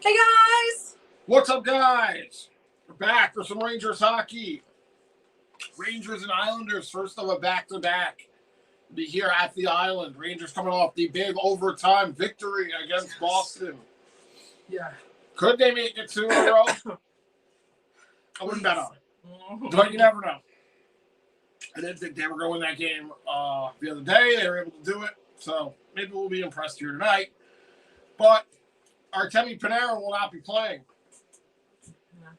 Hey guys! What's up, guys? We're back for some Rangers hockey. Rangers and Islanders, first of a back-to-back. Be here at the Island. Rangers coming off the big overtime victory against Boston. Yeah. Could they make it 2 in a row? I wouldn't bet on it. But you never know. I didn't think they were going to win that game the other day. They were able to do it. So maybe we'll be impressed here tonight. But Artemi Panarin will not be playing.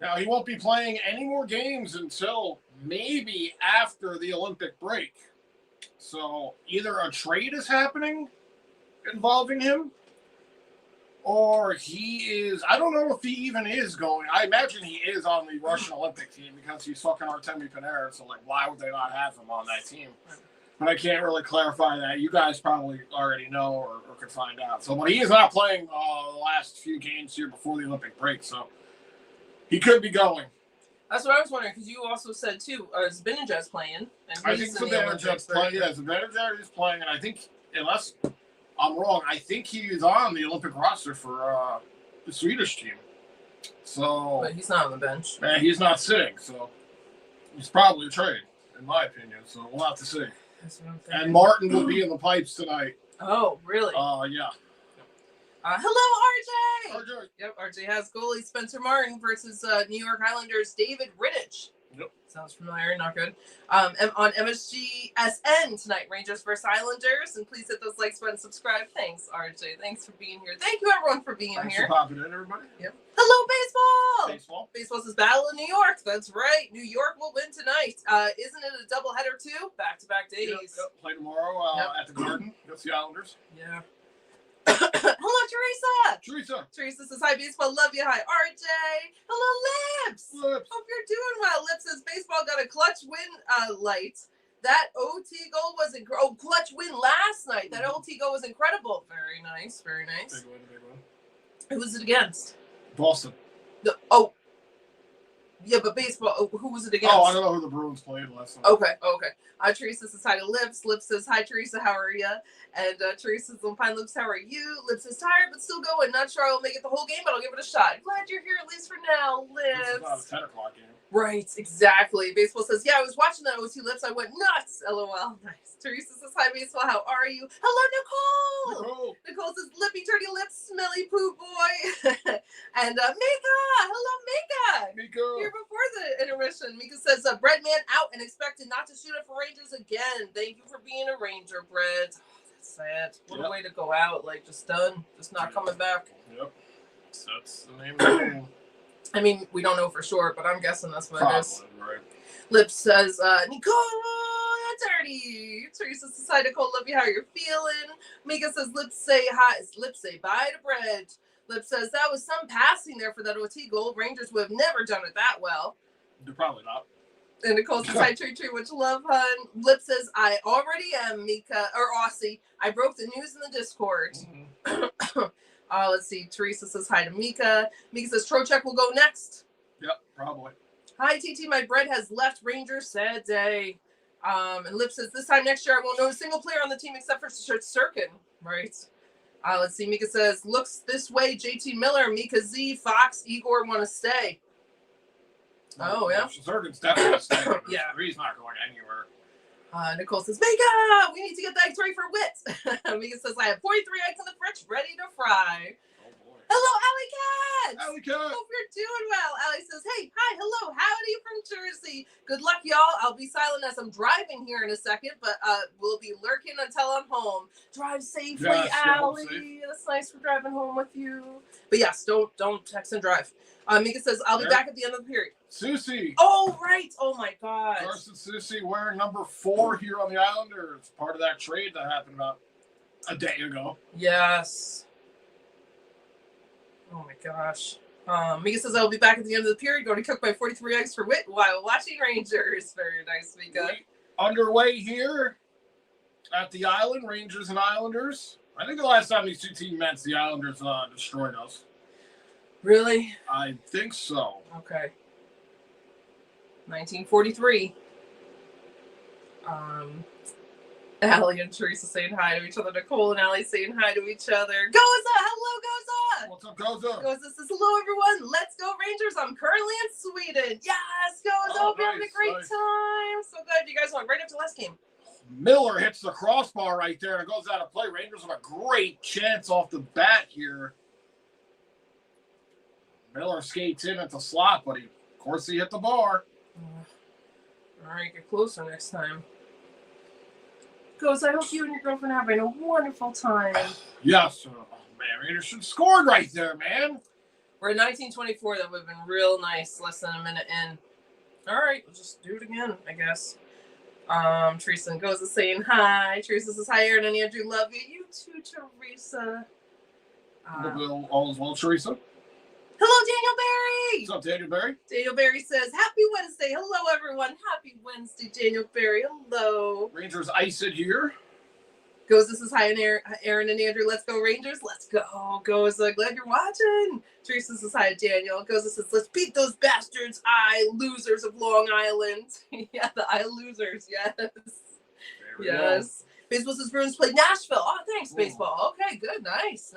Now, he won't be playing any more games until maybe after the Olympic break. So either a trade is happening involving him, or he is, I don't know if he even is going. I imagine he is on the Russian Olympic team because he's fucking Artemi Panarin. So, why would they not have him on that team? But I can't really clarify that. You guys probably already know or could find out. So, but he is not playing the last few games here before the Olympic break. So, he could be going. That's what I was wondering, because you also said, too, Zibanejad's playing. And I think Zibanejad's playing. Yeah, Zibanejad is playing. And I think, unless I'm wrong, I think he's on the Olympic roster for the Swedish team. So, but he's not on the bench. And he's not sitting. So, he's probably a trade, in my opinion. So, we'll have to see. And Martin will be in the pipes tonight. Oh, really? Yeah. Hello, RJ! RJ. Yep, RJ has goalie Spencer Martin versus New York Islanders David Rittich. Yep. Sounds familiar, not good. On MSGSN tonight, Rangers versus Islanders. And please hit those likes button, subscribe. Thanks, RJ. Thanks for being here. Thank you, everyone, for being Thanks here. for popping in, everybody. Yep. Hello, Baseball. Baseball's his battle in New York. That's right. New York will win tonight. Isn't it a doubleheader, too? Back-to-back days. Yep. Play tomorrow at the Garden against the Islanders. Yeah. Hello, Teresa. Teresa says, hi, baseball. Love you. Hi, RJ. Hello, Lips. Hope you're doing well. Lips says, baseball got a clutch win light. That OT goal was clutch win last night. That OT goal was incredible. Very nice. Very nice. Big win. Who was it against? Boston. Yeah, but baseball, who was it against? Oh, I don't know who the Bruins played last night. Okay. Teresa says hi to Lips. Lips says, hi, Teresa, how are you? And Teresa says, fine, Lips, how are you? Lips is tired, but still going. Not sure I will make it the whole game, but I'll give it a shot. Glad you're here, at least for now, Lips. This is not a 10 o'clock game. Right, exactly. Baseball says, yeah, I was watching that OT Lips. I went nuts. LOL. Nice. Teresa says, hi, baseball, how are you? Hello, Nicole. Nicole says, lippy, dirty lips, smelly poo boy. And Mika. Hello, Mika. Here before the intermission. Mika says, Breadman out and expected not to shoot it for Rangers again. Thank you for being a Ranger, Brett. Oh, that's sad. What a way to go out. Just done. Just not coming back. Yep. That's the name of the game. I mean, we don't know for sure, but I'm guessing that's what it is. Right. Lips says, Nicole, dirty. Teresa says, hi, Nicole, love you, how you're feeling. Mika says, Lips say hi. Lips say bye to Bread. Lips says, that was some passing there for that OT goal. Rangers would have never done it that well. They're probably not. And Nicole says, hi, Tree, much love, hun. Lips says, I already am, Mika, or Aussie. I broke the news in the Discord. Mm-hmm. Let's see. Teresa says hi to Mika. Mika says Trocheck will go next. Yep, probably. Hi, TT. My bread has left Rangers. Sad day. And Lip says this time next year I won't know a single player on the team except for Sirkin. Right. Let's see. Mika says looks this way. JT Miller, Mika Z, Fox, Igor want to stay. Oh yeah. Sirkin's definitely staying. Yeah. He's not going anywhere. Nicole says, Mika, we need to get the eggs ready for Wit. Mika says, I have 43 eggs in the fridge ready to fry. Oh, boy. Hello, Allie Cat. Allie Cat. Hope you're doing well. Allie says, hey, hi, hello, howdy from Jersey. Good luck, y'all. I'll be silent as I'm driving here in a second, but we'll be lurking until I'm home. Drive safely, Allie. That's nice for driving home with you. But yes, don't text and drive. Mika says, I'll be back at the end of the period. Susie. Oh, right. Oh, my God. Carson Susie wearing number 4 here on the Islanders. Part of that trade that happened about a day ago. Yes. Oh, my gosh. Mika says, I'll be back at the end of the period. Going to cook my 43 eggs for Wit while watching Rangers. Very nice, Mika. Underway here at the Island, Rangers and Islanders. I think the last time these two teams met, the Islanders destroyed us. Really? I think so. Okay. 1943. Allie and Teresa saying hi to each other. Nicole and Allie saying hi to each other. Goza! Hello, What's up, Goza? Goza says, hello, everyone. Let's go, Rangers. I'm currently in Sweden. Yes, Goza. Hope you're having a great time. So glad you guys won right after last game. Miller hits the crossbar right there, and it goes out of play. Rangers have a great chance off the bat here. Miller skates in at the slot, but of course, he hit the bar. All right, get closer next time. Goza, I hope you and your girlfriend are having a wonderful time. Yes, man, Rangers should have scored right there, man. We're in 1924. That would have been real nice. Less than a minute in. All right, we'll just do it again, I guess. Teresa goes to saying hi. Teresa says hi, Aaron and Andrew. Love you. You too, Teresa. All is well, Teresa. Hello, Daniel Barry. What's up, Daniel Barry? Daniel Barry says, happy Wednesday. Hello, everyone. Happy Wednesday, Daniel Barry. Hello. Rangers ice it here. Goes, this is hi, and Aaron and Andrew. Let's go, Rangers. Let's go. Goes, glad you're watching. Teresa says hi, Daniel. Goes, this says, let's beat those bastards, losers of Long Island. Yeah, the losers. Yes. Yes. Baseball says Bruins played Nashville. Oh, thanks, baseball. Okay, good. Nice.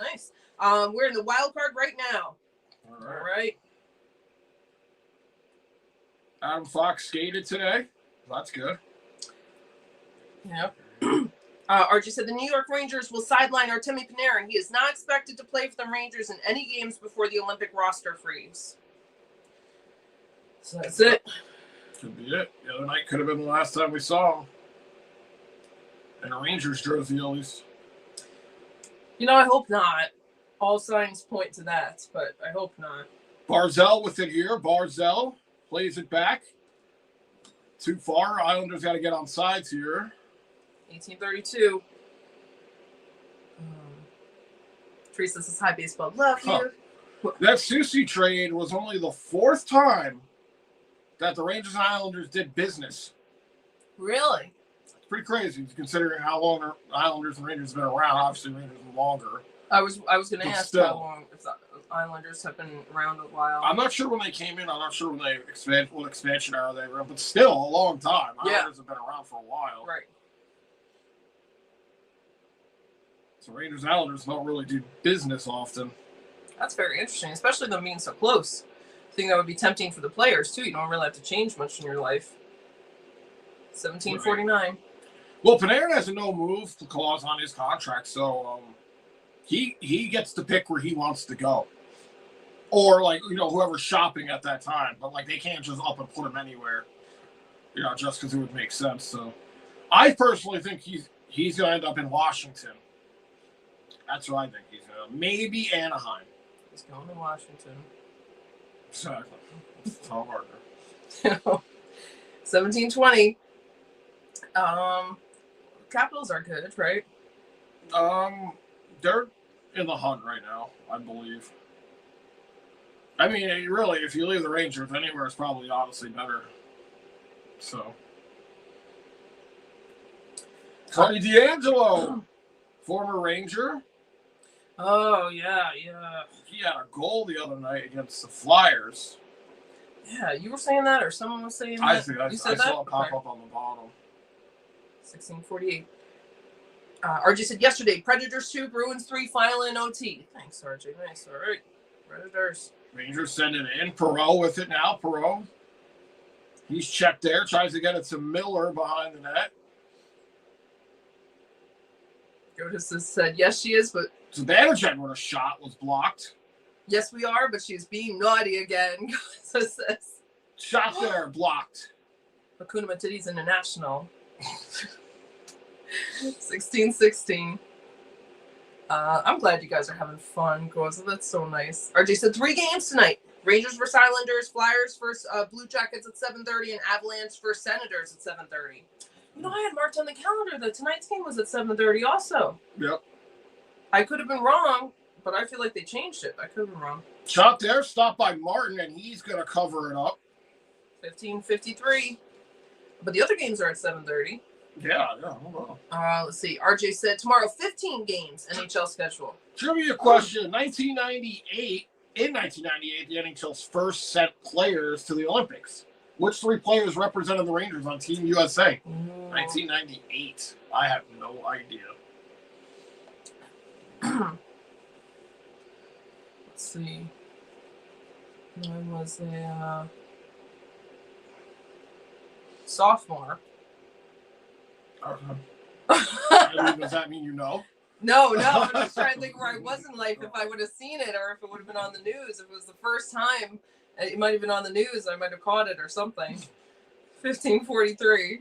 We're in the wild card right now. All right. Adam Fox skated today. That's good. Yep. Archie said the New York Rangers will sideline Artemi Panarin. He is not expected to play for the Rangers in any games before the Olympic roster freeze. So that's it. Could be it. The other night could have been the last time we saw him. In a Rangers jersey, at least. I hope not. All signs point to that, but I hope not. Barzell with it here. Barzell plays it back. Too far. Islanders got to get on sides here. 1832. Teresa says, hi, baseball. Love you. That Susie trade was only the fourth time that the Rangers and Islanders did business. Really? It's pretty crazy considering how long the Islanders and Rangers have been around. Obviously, Rangers are longer. I was going to ask still, how long if the Islanders have been around a while. I'm not sure when they came in. I'm not sure when they what expansion era they were in, but still a long time. Yeah. Islanders have been around for a while. Right. So Rangers and Islanders don't really do business often. That's very interesting, especially them being so close. I think that would be tempting for the players, too. You don't really have to change much in your life. 1749. Right. Well, Panarin has a no-move clause on his contract, so he gets to pick where he wants to go. Or, whoever's shopping at that time. But, they can't just up and put him anywhere, just because it would make sense. So I personally think he's going to end up in Washington. That's what I think he's going to. Maybe Anaheim. He's going to Washington. Exactly. It's all harder. 1720. Capitals are good, right? They're in the hunt right now, I believe. I mean, really, if you leave the Rangers, anywhere is probably honestly better. So. Tony DeAngelo, former Ranger. Oh, yeah. He had a goal the other night against the Flyers. Yeah, you were saying that, or someone was saying that? I saw it pop up on the bottom. 1648. RJ said yesterday, Predators 2, Bruins 3, final in OT. Thanks, RJ. Nice. All right. Predators. Rangers send it in. Perreault with it now. Perreault. He's checked there. Tries to get it to Miller behind the net. Jonas has said, yes, she is, but... Zibanejad with a shot was blocked. Yes, we are, but she's being naughty again. Says. Shot there, blocked. Hakuna Matidis International. 1616. I'm glad you guys are having fun, girls. That's so nice. RJ said 3 games tonight. Rangers versus Islanders, Flyers versus Blue Jackets at 7:30, and Avalanche versus Senators at 7:30. I had marked on the calendar that tonight's game was at 7:30 also. Yep. I could have been wrong, but I feel like they changed it. I could have been wrong. Shot there, stopped by Martin, and he's going to cover it up. 15:53. But the other games are at 7:30. Yeah, hold on. Let's see. RJ said tomorrow 15 games NHL schedule. Trivia question. 1998, the NHL's first sent players to the Olympics. Which 3 players represented the Rangers on Team USA? 1998. I have no idea. Let's see. I was a sophomore. Does that mean you know? No, I'm just trying to think where I was in life, if I would have seen it or if it would have been on the news. If it was the first time, it might have been on the news. I might have caught it or something. 1543.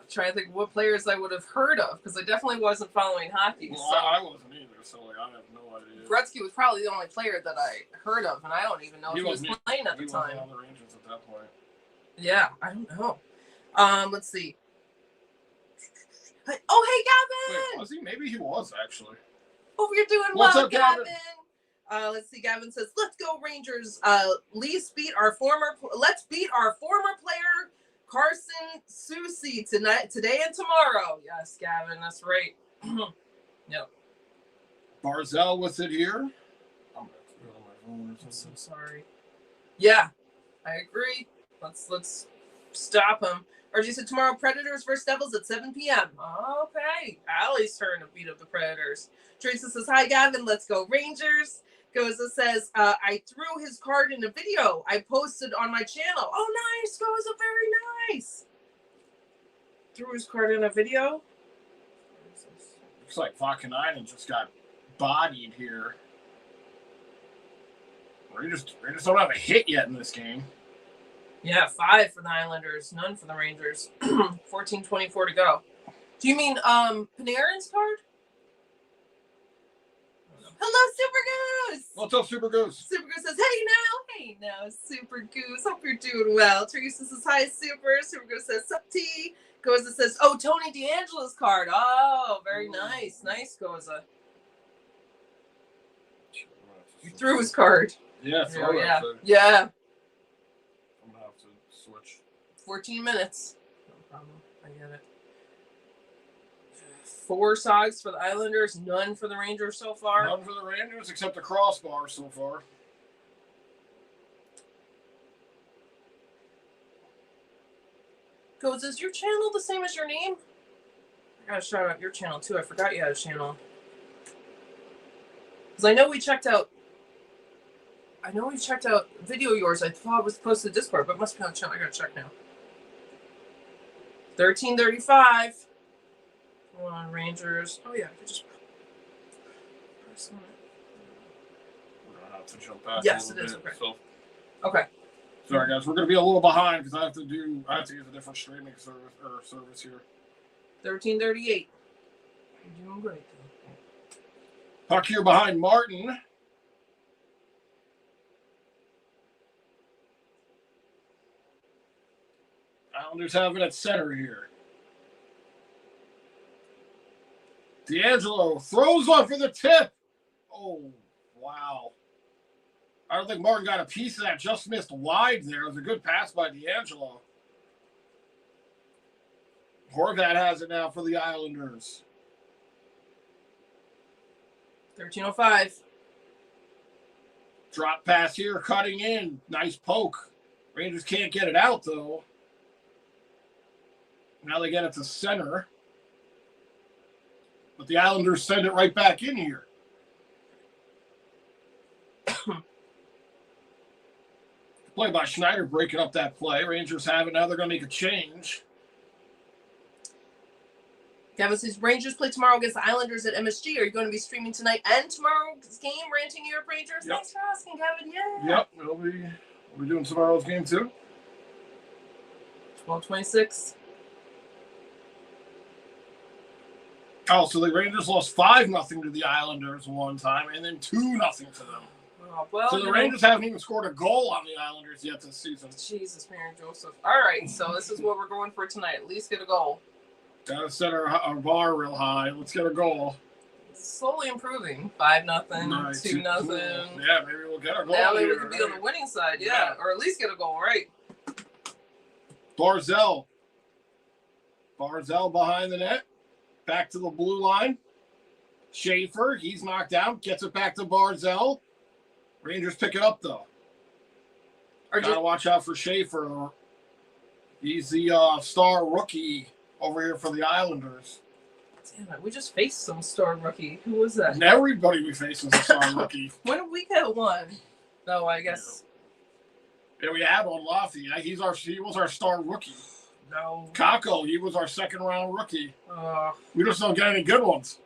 I'm trying to think what players I would have heard of, because I definitely wasn't following hockey. Well, So. I wasn't either, so like, I have no idea. Gretzky was probably the only player that I heard of, and I don't even know if he was playing at the time. He wasn't on the Rangers at that point. Yeah, I don't know. Let's see. Oh, hey, Gavin! Wait, was he? Maybe he was, actually. Hope you're doing What's well, up, Gavin? Let's see. Gavin says, "Let's go Rangers. Let's beat our former player Carson Soucy today and tomorrow." Yes, Gavin, that's right. Yep. Barzell with it here. I'm going to go on my phone or I'm so something. sorry. Yeah, I agree. Let's stop him. RG said tomorrow Predators versus Devils at 7 p.m. Okay. Allie's turn to beat up the Predators. Teresa says, "Hi, Gavin. Let's go Rangers." Goza says, "I threw his card in a video I posted on my channel." Oh, nice. Goza, very nice. Threw his card in a video? Looks like Vakanainen just got bodied here. Rangers don't have a hit yet in this game. Yeah, 5 for the Islanders, none for the Rangers. 14:24 to go. Do you mean Panarin's card? Hello, Super Goose! What's up, Super Goose? Super Goose says, hey now, Super Goose. Hope you're doing well. Teresa says, "Hi, Super." Super Goose says, "Sup, T." Goza says, "Oh, Tony DeAngelo's card." Oh, very nice. Nice, Goza. You threw his card. Yeah, throw it. Yeah. I'm Yeah. going to have to switch. 14 minutes. No problem. I get it. 4 Sogs for the Islanders, none for the Rangers so far. None for the Rangers except the crossbar so far. Goes, "Is your channel the same as your name?" I gotta shout out your channel too. I forgot you had a channel. Because I know we checked out video of yours. I thought it was posted to Discord, but it must be on the channel. I gotta check now. 13:35. Come on, Rangers. Oh yeah, I could just press on it. We're going to have to jump back Yes, a little it is. bit. Okay. So, Okay. sorry, guys. We're going to be a little behind because I have to use a different streaming service here. 13:38. You're doing great, though. Puck here behind Martin. Islanders have it at center here. DeAngelo throws one for the tip. Oh, wow. I don't think Martin got a piece of that. Just missed wide there. It was a good pass by DeAngelo. Horvat has it now for the Islanders. 13:05. Drop pass here, cutting in. Nice poke. Rangers can't get it out, though. Now they get it to center. But the Islanders send it right back in here. Play by Schneider breaking up that play. Rangers have it. Now they're going to make a change. Gavin says, "Rangers play tomorrow against the Islanders at MSG. Are you going to be streaming tonight and tomorrow's game, ranting Europe Rangers?" Yep. Thanks for asking, Gavin. Yeah. Yep, we'll be doing tomorrow's game too. 12:26. Oh, so the Rangers lost 5-0 to the Islanders one time and then 2-0 to them. Oh, well, So the Rangers haven't even scored a goal on the Islanders yet this season. Jesus, Mary Joseph. All right, so this is what we're going for tonight. At least get a goal. Gotta set our bar real high. Let's get a goal. It's slowly improving. 5-0, Right, 2-0. Yeah, maybe we'll get a goal. Now maybe we here, can be on the winning side, yeah. Or at least get a goal, right? Barzell behind the net. Back to the blue line. Schaefer, he's knocked out. Gets it back to Barzell. Rangers pick it up, though. Gotta watch out for Schaefer. He's the star rookie over here for the Islanders. Damn it, we just faced some star rookie. Who was that? And everybody we face is a star rookie. When did we get one? No, I guess. Yeah, we had one Lofty. He was our star rookie. No. Kako, he was our second round rookie. We just don't get any good ones.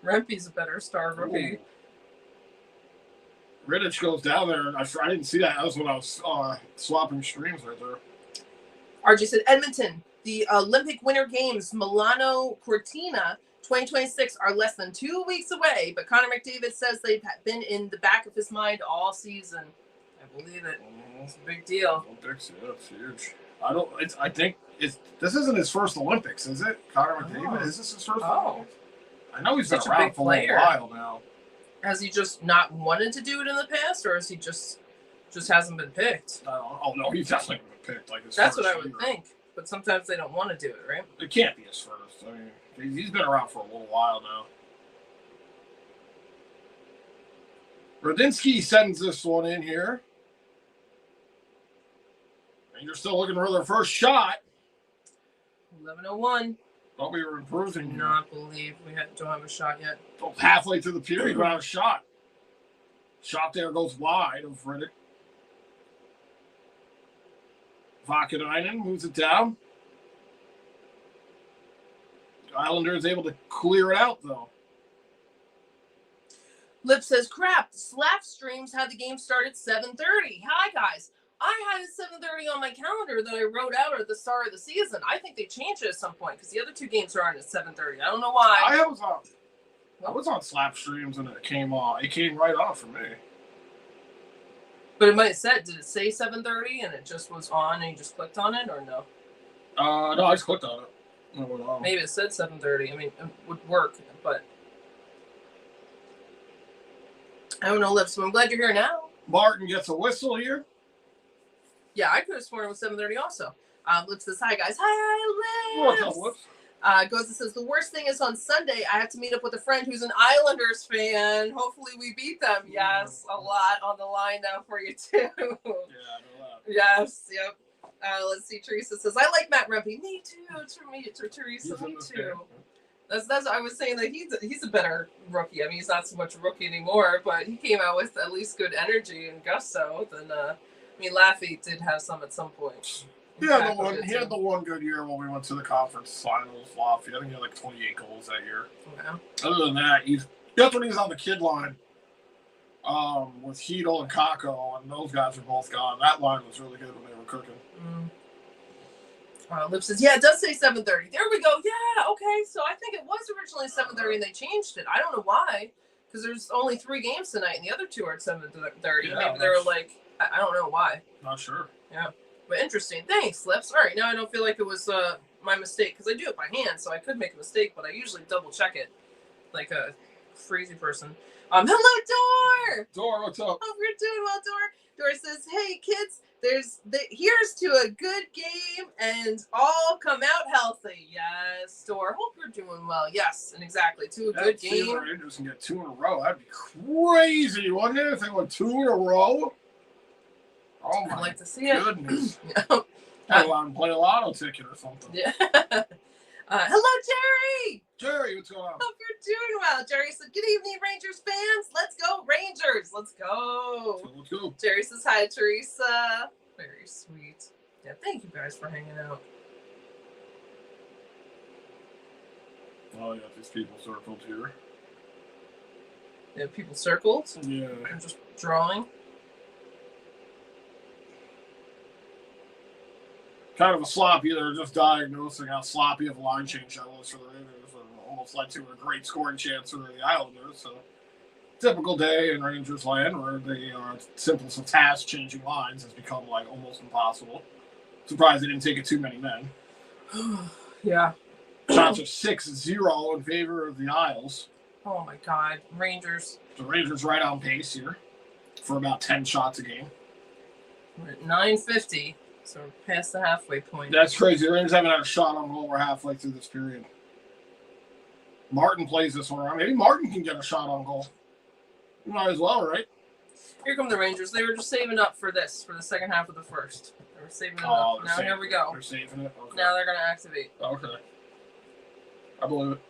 Rempe's a better star rookie. Riddich goes down there, and I didn't see that. That was when I was swapping streams right there. RJ said Edmonton, the Olympic Winter Games, Milano Cortina 2026 are less than 2 weeks away, but Connor McDavid says they've been in the back of his mind all season. I believe it. It's a big deal. Olympics, yeah, it's huge. I think this isn't his first Olympics, is it? Connor McDavid? Is this his first Olympics? I know he's been Such a around big for a while now. Has he just not wanted to do it in the past, or has he just hasn't been picked? Oh no, he's definitely been picked. Like that's what I would think. But sometimes they don't want to do it, right? It can't be his first. I mean, he's been around for a little while now. Radinsky sends this one in here. And you're still looking for their first shot. 11:01. Thought we were improving. Do not believe we don't have a shot yet. Halfway through the period, we have a shot. Shot there goes wide of Riddick. Vakanainen moves it down. Islanders able to clear it out, though. Lip says, crap, Slap Streams had the game start at 7:30. Hi, guys. I had a 7:30 on my calendar that I wrote out at the start of the season. I think they changed it at some point because the other two games are on at 7:30. I don't know why. I was on Slap Streams and it came on. It came right off for me. But it might have said, did it say 7:30 and it just was on and you just clicked on it, or no? No, I just clicked on it. Maybe it said 7:30. I mean, it would work, but I don't know, Lips. So I'm glad you're here now. Martin gets a whistle here. Yeah, I could have sworn it was 7:30 also. Lips says, hi, guys. Hi, What's Lips. up, Lips? Goes and says, the worst thing is on Sunday, I have to meet up with a friend who's an Islanders fan. Hopefully we beat them. Yes, a lot on the line now for you, too. Yeah, I know that. Yes, yep. Let's see. Teresa says, I like Matt Rempe. Me too. Teresa, me too. That's I was saying that he's a better rookie. I mean, he's not so much a rookie anymore, but he came out with at least good energy and gusto. Then, I mean, Laffy did have some at some point. He had the one good year when we went to the conference finals. Laffy, I think he had like 28 goals that year. Yeah. Other than that, that's when he was on the kid line with Hedel and Kako, and those guys were both gone. That line was really good when they were cooking. Lip says, yeah, it does say 7:30. There we go. Yeah, okay. So I think it was originally 7:30 and they changed it. I don't know why, because there's only 3 games tonight and the other 2 are at 7:30. Yeah, maybe they were like, I don't know why. Not sure. Yeah, but interesting. Thanks, Lips. All right, now I don't feel like it was my mistake because I do it by hand, so I could make a mistake, but I usually double check it like a crazy person. Hello, Dor. Dor, what's up? Hope you're doing well, Dor. Dor says, hey, kids. Here's to a good game and all come out healthy. Yes, Dor. Hope you're doing well. Yes, and exactly to a good game. The Rangers can get 2 in a row. That'd be crazy, wouldn't it? If they went 2 in a row. Oh my! I'd like to see goodness. it. Play a lotto ticket or something. Yeah. Hello, Jerry. Jerry, what's going on? Hope you're doing well. Jerry said, good evening, Rangers fans. Let's go, Rangers. Let's go. Let's go. Jerry says hi, Teresa. Very sweet. Yeah, thank you guys for hanging out. Oh, yeah, these people circled here. Yeah, people circled. Yeah. I'm just drawing. Kind of a sloppy. They're just diagnosing how sloppy of a line change that was for the Rangers. Almost led to a great scoring chance for the Islanders. So, typical day in Rangers land where the simplest of tasks, changing lines, has become like almost impossible. Surprised they didn't take it too many men. Yeah. Shots are 6-0 in favor of the Isles. Oh my God, Rangers. The Rangers right on pace here for about 10 shots a game. We're at 950, so we're past the halfway point. That's crazy. The Rangers haven't had a shot on goal. We're halfway through this period. Martin plays this one around. Maybe Martin can get a shot on goal. You might as well, right? Here come the Rangers. They were just saving up for the second half of the first. They were saving it up. Now here we go. They're saving it. Okay. Now they're going to activate. Okay. I believe it.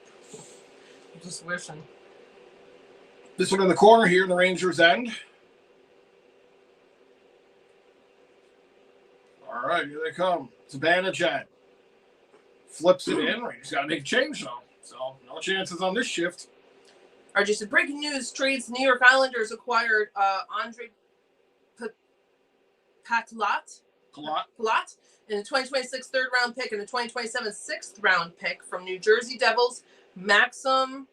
Just wishing. This one in the corner here in the Rangers' end. All right, here they come. Zibanejad flips it in. Rangers got to make a change, though. So, no chances on this shift. RJ said, breaking news, trades New York Islanders acquired Andre Palat in the 2026 third-round pick and the 2027 sixth-round pick from New Jersey Devils, Maxim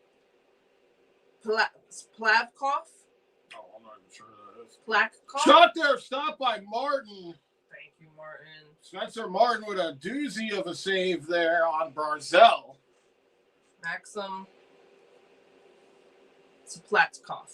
Plavkov. Oh, I'm not even sure who that is. Plavkov. Shot there, stopped by Martin. Thank you, Martin. Spencer Martin with a doozy of a save there on Barzell. Maxim Plavkov.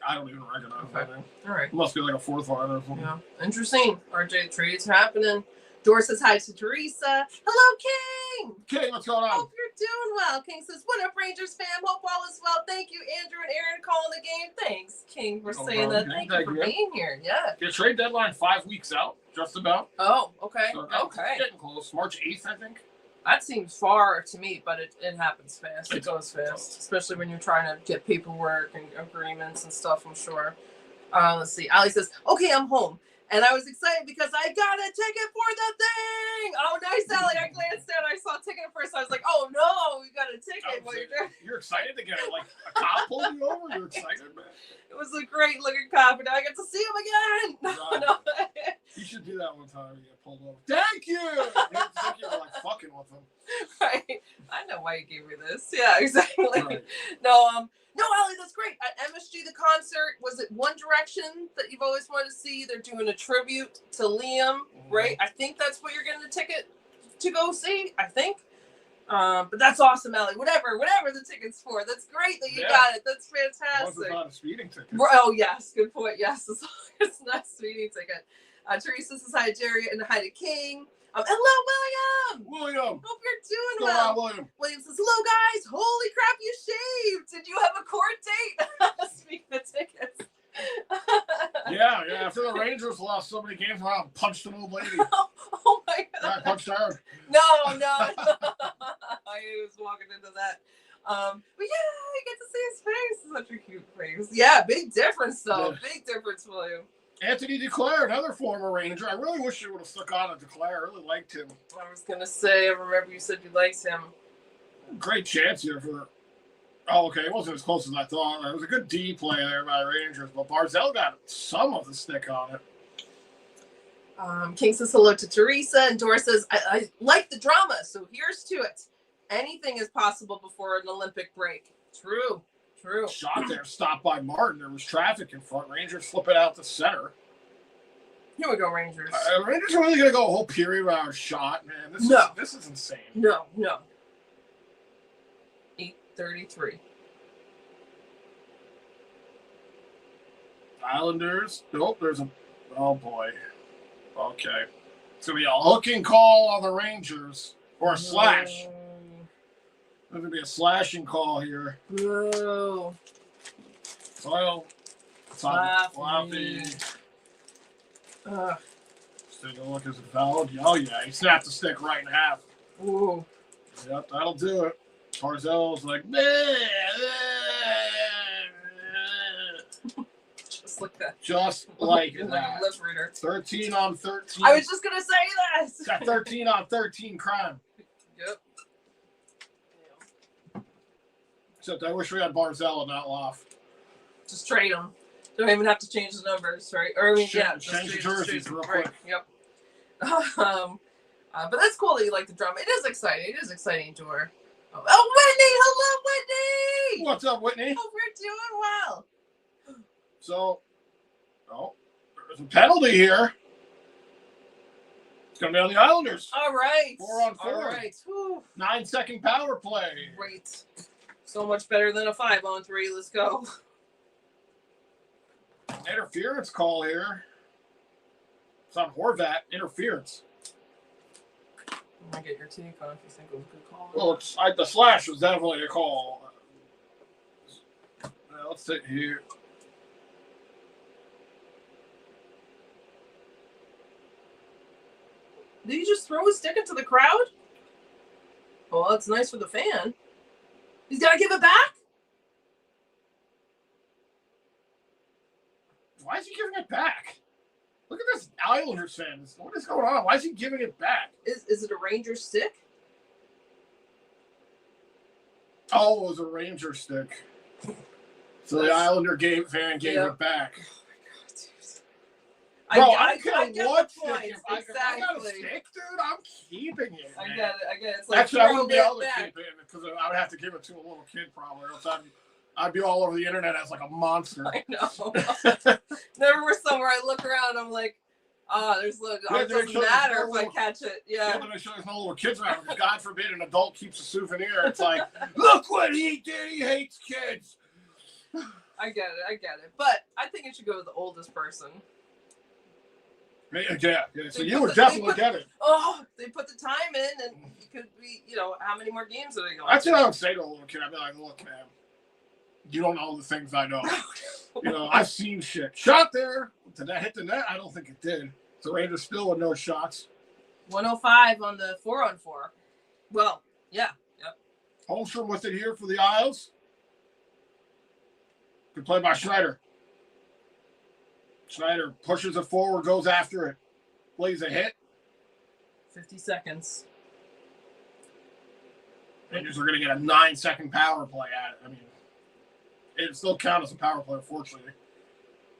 I don't even recognize that name. All right. It must be like a fourth line or something. Yeah. Interesting. RJ, trades happening. Doris says hi to Teresa. Hello, King. King, what's going on? Hope you're doing well. King says, what up, Rangers fam? Hope all is well. Thank you, Andrew and Aaron, calling the game. Thanks, King, for saying that. Thank you for being here. Yeah. The trade deadline 5 weeks out, just about. Oh, okay. So Okay. Getting close. March 8th, I think. That seems far to me, but it happens fast. It goes fast, does. especially when you're trying to get paperwork and agreements and stuff, I'm sure. Let's see. Ali says, okay, I'm home. And I was excited because I got a ticket for the thing. Oh, nice, Ali. I glanced down. I saw a ticket at first. I was like, oh, no, you got a ticket. You're excited to get it. Like, a cop pulled you over? You're excited, man. It was a great looking cop, and now I get to see him again. No. You should do that one time and get pulled over. Thank you! You think you were, like, fucking with him. Right. I know why you gave me this. Yeah, exactly. Right. No, Ali, that's great. At MSG, the concert, was it One Direction that you've always wanted to see? They're doing a tribute to Liam, right? I think that's what you're getting the ticket to go see, I think. But that's awesome, Ali. Whatever the ticket's for. That's great that you got it. That's fantastic. It's not a speeding ticket. Oh, yes. Good point. Yes, it's not a speeding ticket. Teresa says hi to Jerry and hi to King. Hello, William. Hope you're doing well. William. William says, hello, guys. Holy crap, you shaved. Did you have a court date? Speaking of tickets. Yeah. After the Rangers lost so many games, I punched an old lady. Oh, my God. I punched her. No. I was walking into that. But yeah, I get to see his face. Such a cute face. Yeah, big difference, though. Yeah. Big difference, William. Anthony Duclair, another former Ranger. I really wish you would have stuck on at Duclair. I really liked him. I was going to say, I remember you said you liked him. Great chance here for... Oh, okay. It wasn't as close as I thought. It was a good D play there by Rangers, but Barzell got some of the stick on it. King says hello to Teresa, and Dora says, I like the drama, so here's to it. Anything is possible before an Olympic break. True. Shot there, stopped by Martin. There was traffic in front. Rangers flip it out to center. Here we go, Rangers. Rangers are really going to go a whole period without a shot, man. This is insane. No. 8:33. Islanders. Nope, there's a... Oh, boy. Okay. It's going to be a hooking call on the Rangers. Or a slash. There's going to be a slashing call here. Boo. Well, Floppy. Let's take a look. Is it fouled? Oh, yeah. He snapped the stick right in half. Ooh. Yep, that'll do it. Barzell's like, just like that. Just like that. Like a lip reader. 13 on 13. I was just going to say that. Got 13 on 13 crime. Yep. Except I wish we had Barzell and not Loff. Just trade them. Don't even have to change the numbers, right? Or I mean, change the jerseys real quick. Yep. But that's cool that you like the drama. It is exciting. It is exciting to her. Oh, Whitney! Hello, Whitney! What's up, Whitney? Hope we're doing well. So, there's a penalty here. It's going to be on the Islanders. All right. 4 on 4. All right. 9-second power play. Great. So much better than a 5-on-3. Let's go. Interference call here. It's on Horvat. Interference. I'm going to get your take on if you think it was a good call. Well, the slash was definitely a call. Let's sit here. Did he just throw his stick into the crowd? Well, it's nice for the fan. He's got to give it back? Why is he giving it back? Look at this Islanders fan. What is going on? Why is he giving it back? Is it a Ranger stick? Oh, it was a Ranger stick. So the Islander fan gave it back. Oh my God, Bro, I don't care what stick. If I got a stick, dude, I'm keeping it, man. I get it. It's like, actually, I wouldn't be able to keep it because I would have to give it to a little kid probably. Or else I'd be all over the internet as like a monster. I know. There were somewhere I look around, I'm like, it doesn't matter if I catch it. Yeah. Then I show there's no little kids around because God forbid an adult keeps a souvenir. It's like, look what he did. He hates kids. I get it. But I think it should go to the oldest person. Yeah. So you would definitely get it. Oh, they put the time in, and it could be, how many more games are they going? That's what I would say to a little kid. I'd be like, look, man, you don't know the things I know. I've seen shit. Shot there. Did that hit the net? I don't think it did. The Rangers still with no shots. 105 on the 4-on-4. Well, yeah. Yep. Holmstrom with it here for the Isles. Good play by Schneider. Schneider pushes it forward, goes after it. Plays a hit. 50 seconds. Rangers are going to get a 9-second power play at it. I mean, it still counts as a power play, unfortunately.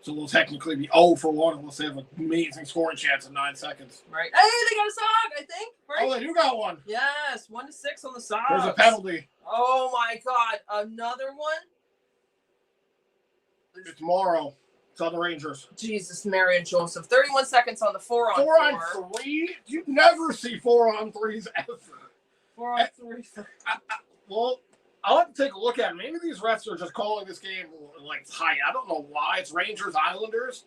So we'll technically be 0 for 1 unless they have an amazing scoring chance in 9 seconds. Right. Hey, they got a sock, I think. Right? Oh, they do got one. Yes, 1-6 on the sock. There's a penalty. Oh my God, another one. It's Morrow. It's on the Rangers. Jesus, Mary and Joseph. 31 seconds on the 4-on-4. 4-on-3? You never see 4-on-3s ever. 4-on-3. Well, I'll have to take a look at it. Maybe these refs are just calling this game like tight. I don't know why. It's Rangers Islanders.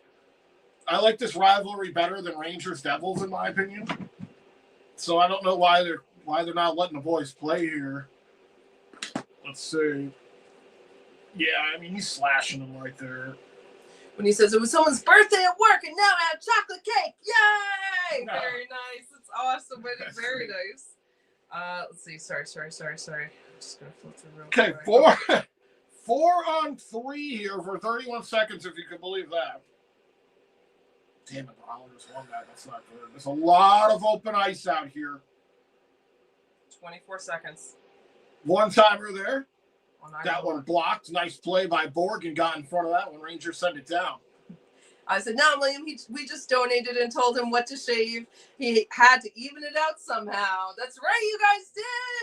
I like this rivalry better than Rangers Devils, in my opinion. So I don't know why they're not letting the boys play here. Let's see. Yeah, I mean, he's slashing them right there. When he says it was someone's birthday at work and now I have chocolate cake. Yay! No. Very nice. It's awesome, but it's very nice. Let's see. Sorry. I'm just gonna flip through real quick. Okay, 4-on-3 here for 31 seconds, if you can believe that. Damn it, the Islanders won that. That's not good. There's a lot of open ice out here. 24 seconds. One-timer there. That one blocked. Nice play by Borg and got in front of that one. Rangers sent it down. I said, no, William, we just donated and told him what to shave. He had to even it out somehow. That's right, you guys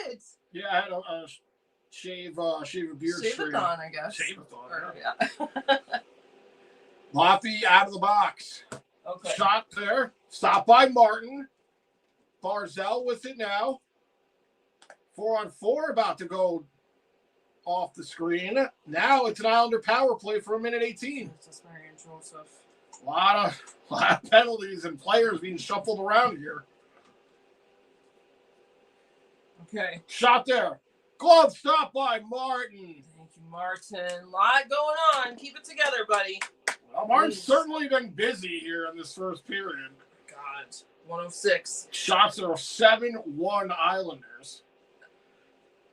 did. Yeah, I had a shave a beard. Shave-a-thon, I guess. Shave-a-thon, yeah. Lofty out of the box. Okay. Shot there. Stopped by Martin. Barzell with it now. 4-on-4 about to go off the screen. Now it's an Islander power play for 1:18. A lot of penalties and players being shuffled around here. Okay. Shot there. Glove stop by Martin. Thank you, Martin. A lot going on. Keep it together, buddy. Well, Martin's certainly been busy here in this first period. God. 106. Shots are 7-1 Islanders.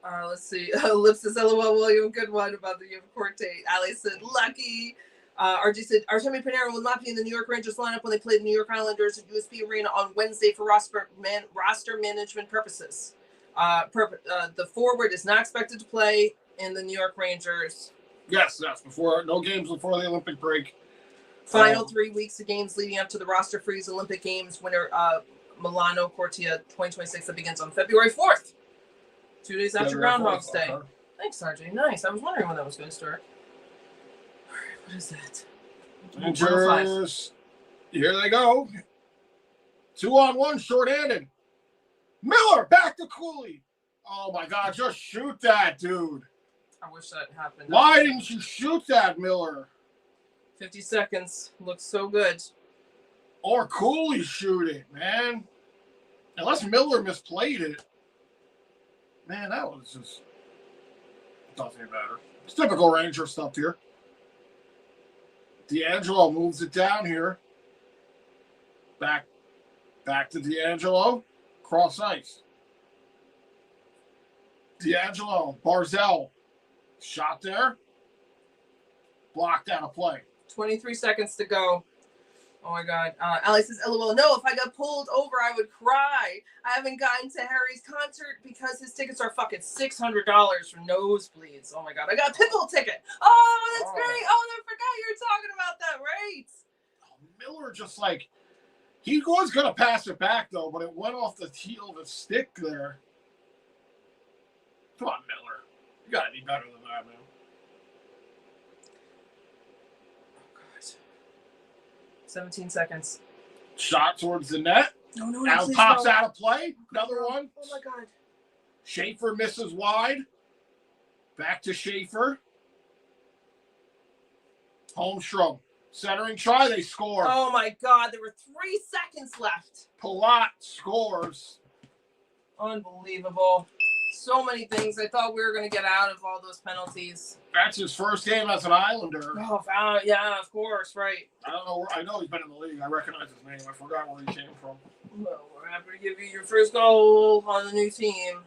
Let's see. Lips says, LOL, William. Good one about the Corte. Ali said, lucky. RG said, Artemi Panarin will not be in the New York Rangers lineup when they play the New York Islanders at USP Arena on Wednesday for roster management purposes. The forward is not expected to play in the New York Rangers. Yes. No games before the Olympic break. Final 3 weeks of games leading up to the roster freeze Olympic Games winner Milano Cortina 2026 that begins on February 4th. 2 days after Groundhog's Day. Okay. Thanks, RJ. Nice. I was wondering when that was going to start. All right, what is that? Rangers. Here they go. 2-on-1, short-handed. Miller, back to Cooley. Oh, my God. Just shoot that, dude. I wish that happened. Why didn't you shoot that, Miller? 50 seconds. Looks so good. Or Cooley shoot it, man. Unless Miller misplayed it. Man, that was just... doesn't matter. It's typical Ranger stuff here. D'Angelo moves it down here. Back to D'Angelo. Cross ice. D'Angelo, Barzell, shot there, blocked out of play. 23 seconds to go. Oh my God. Allie says, LOL, no, if I got pulled over, I would cry. I haven't gotten to Harry's concert because his tickets are fucking $600 for nosebleeds. Oh my God. I got a Pitbull ticket. Oh, that's great. Oh, I forgot you were talking about that, right? Oh, Miller just like, he was going to pass it back though, but it went off the heel of his stick there. Come on, Miller. You got to be better than that, man. 17 seconds. Shot towards the net. No, Now pops out of play. Another one. Oh my God. Schaefer misses wide. Back to Schaefer. Holmstrom. Centering try. They score. Oh my God. There were 3 seconds left. Palat scores. Unbelievable. So many things. I thought we were going to get out of all those penalties. That's his first game as an Islander. Oh, yeah, of course, right. I don't know. I know he's been in the league. I recognize his name. I forgot where he came from. Well, we're happy to give you your first goal on the new team.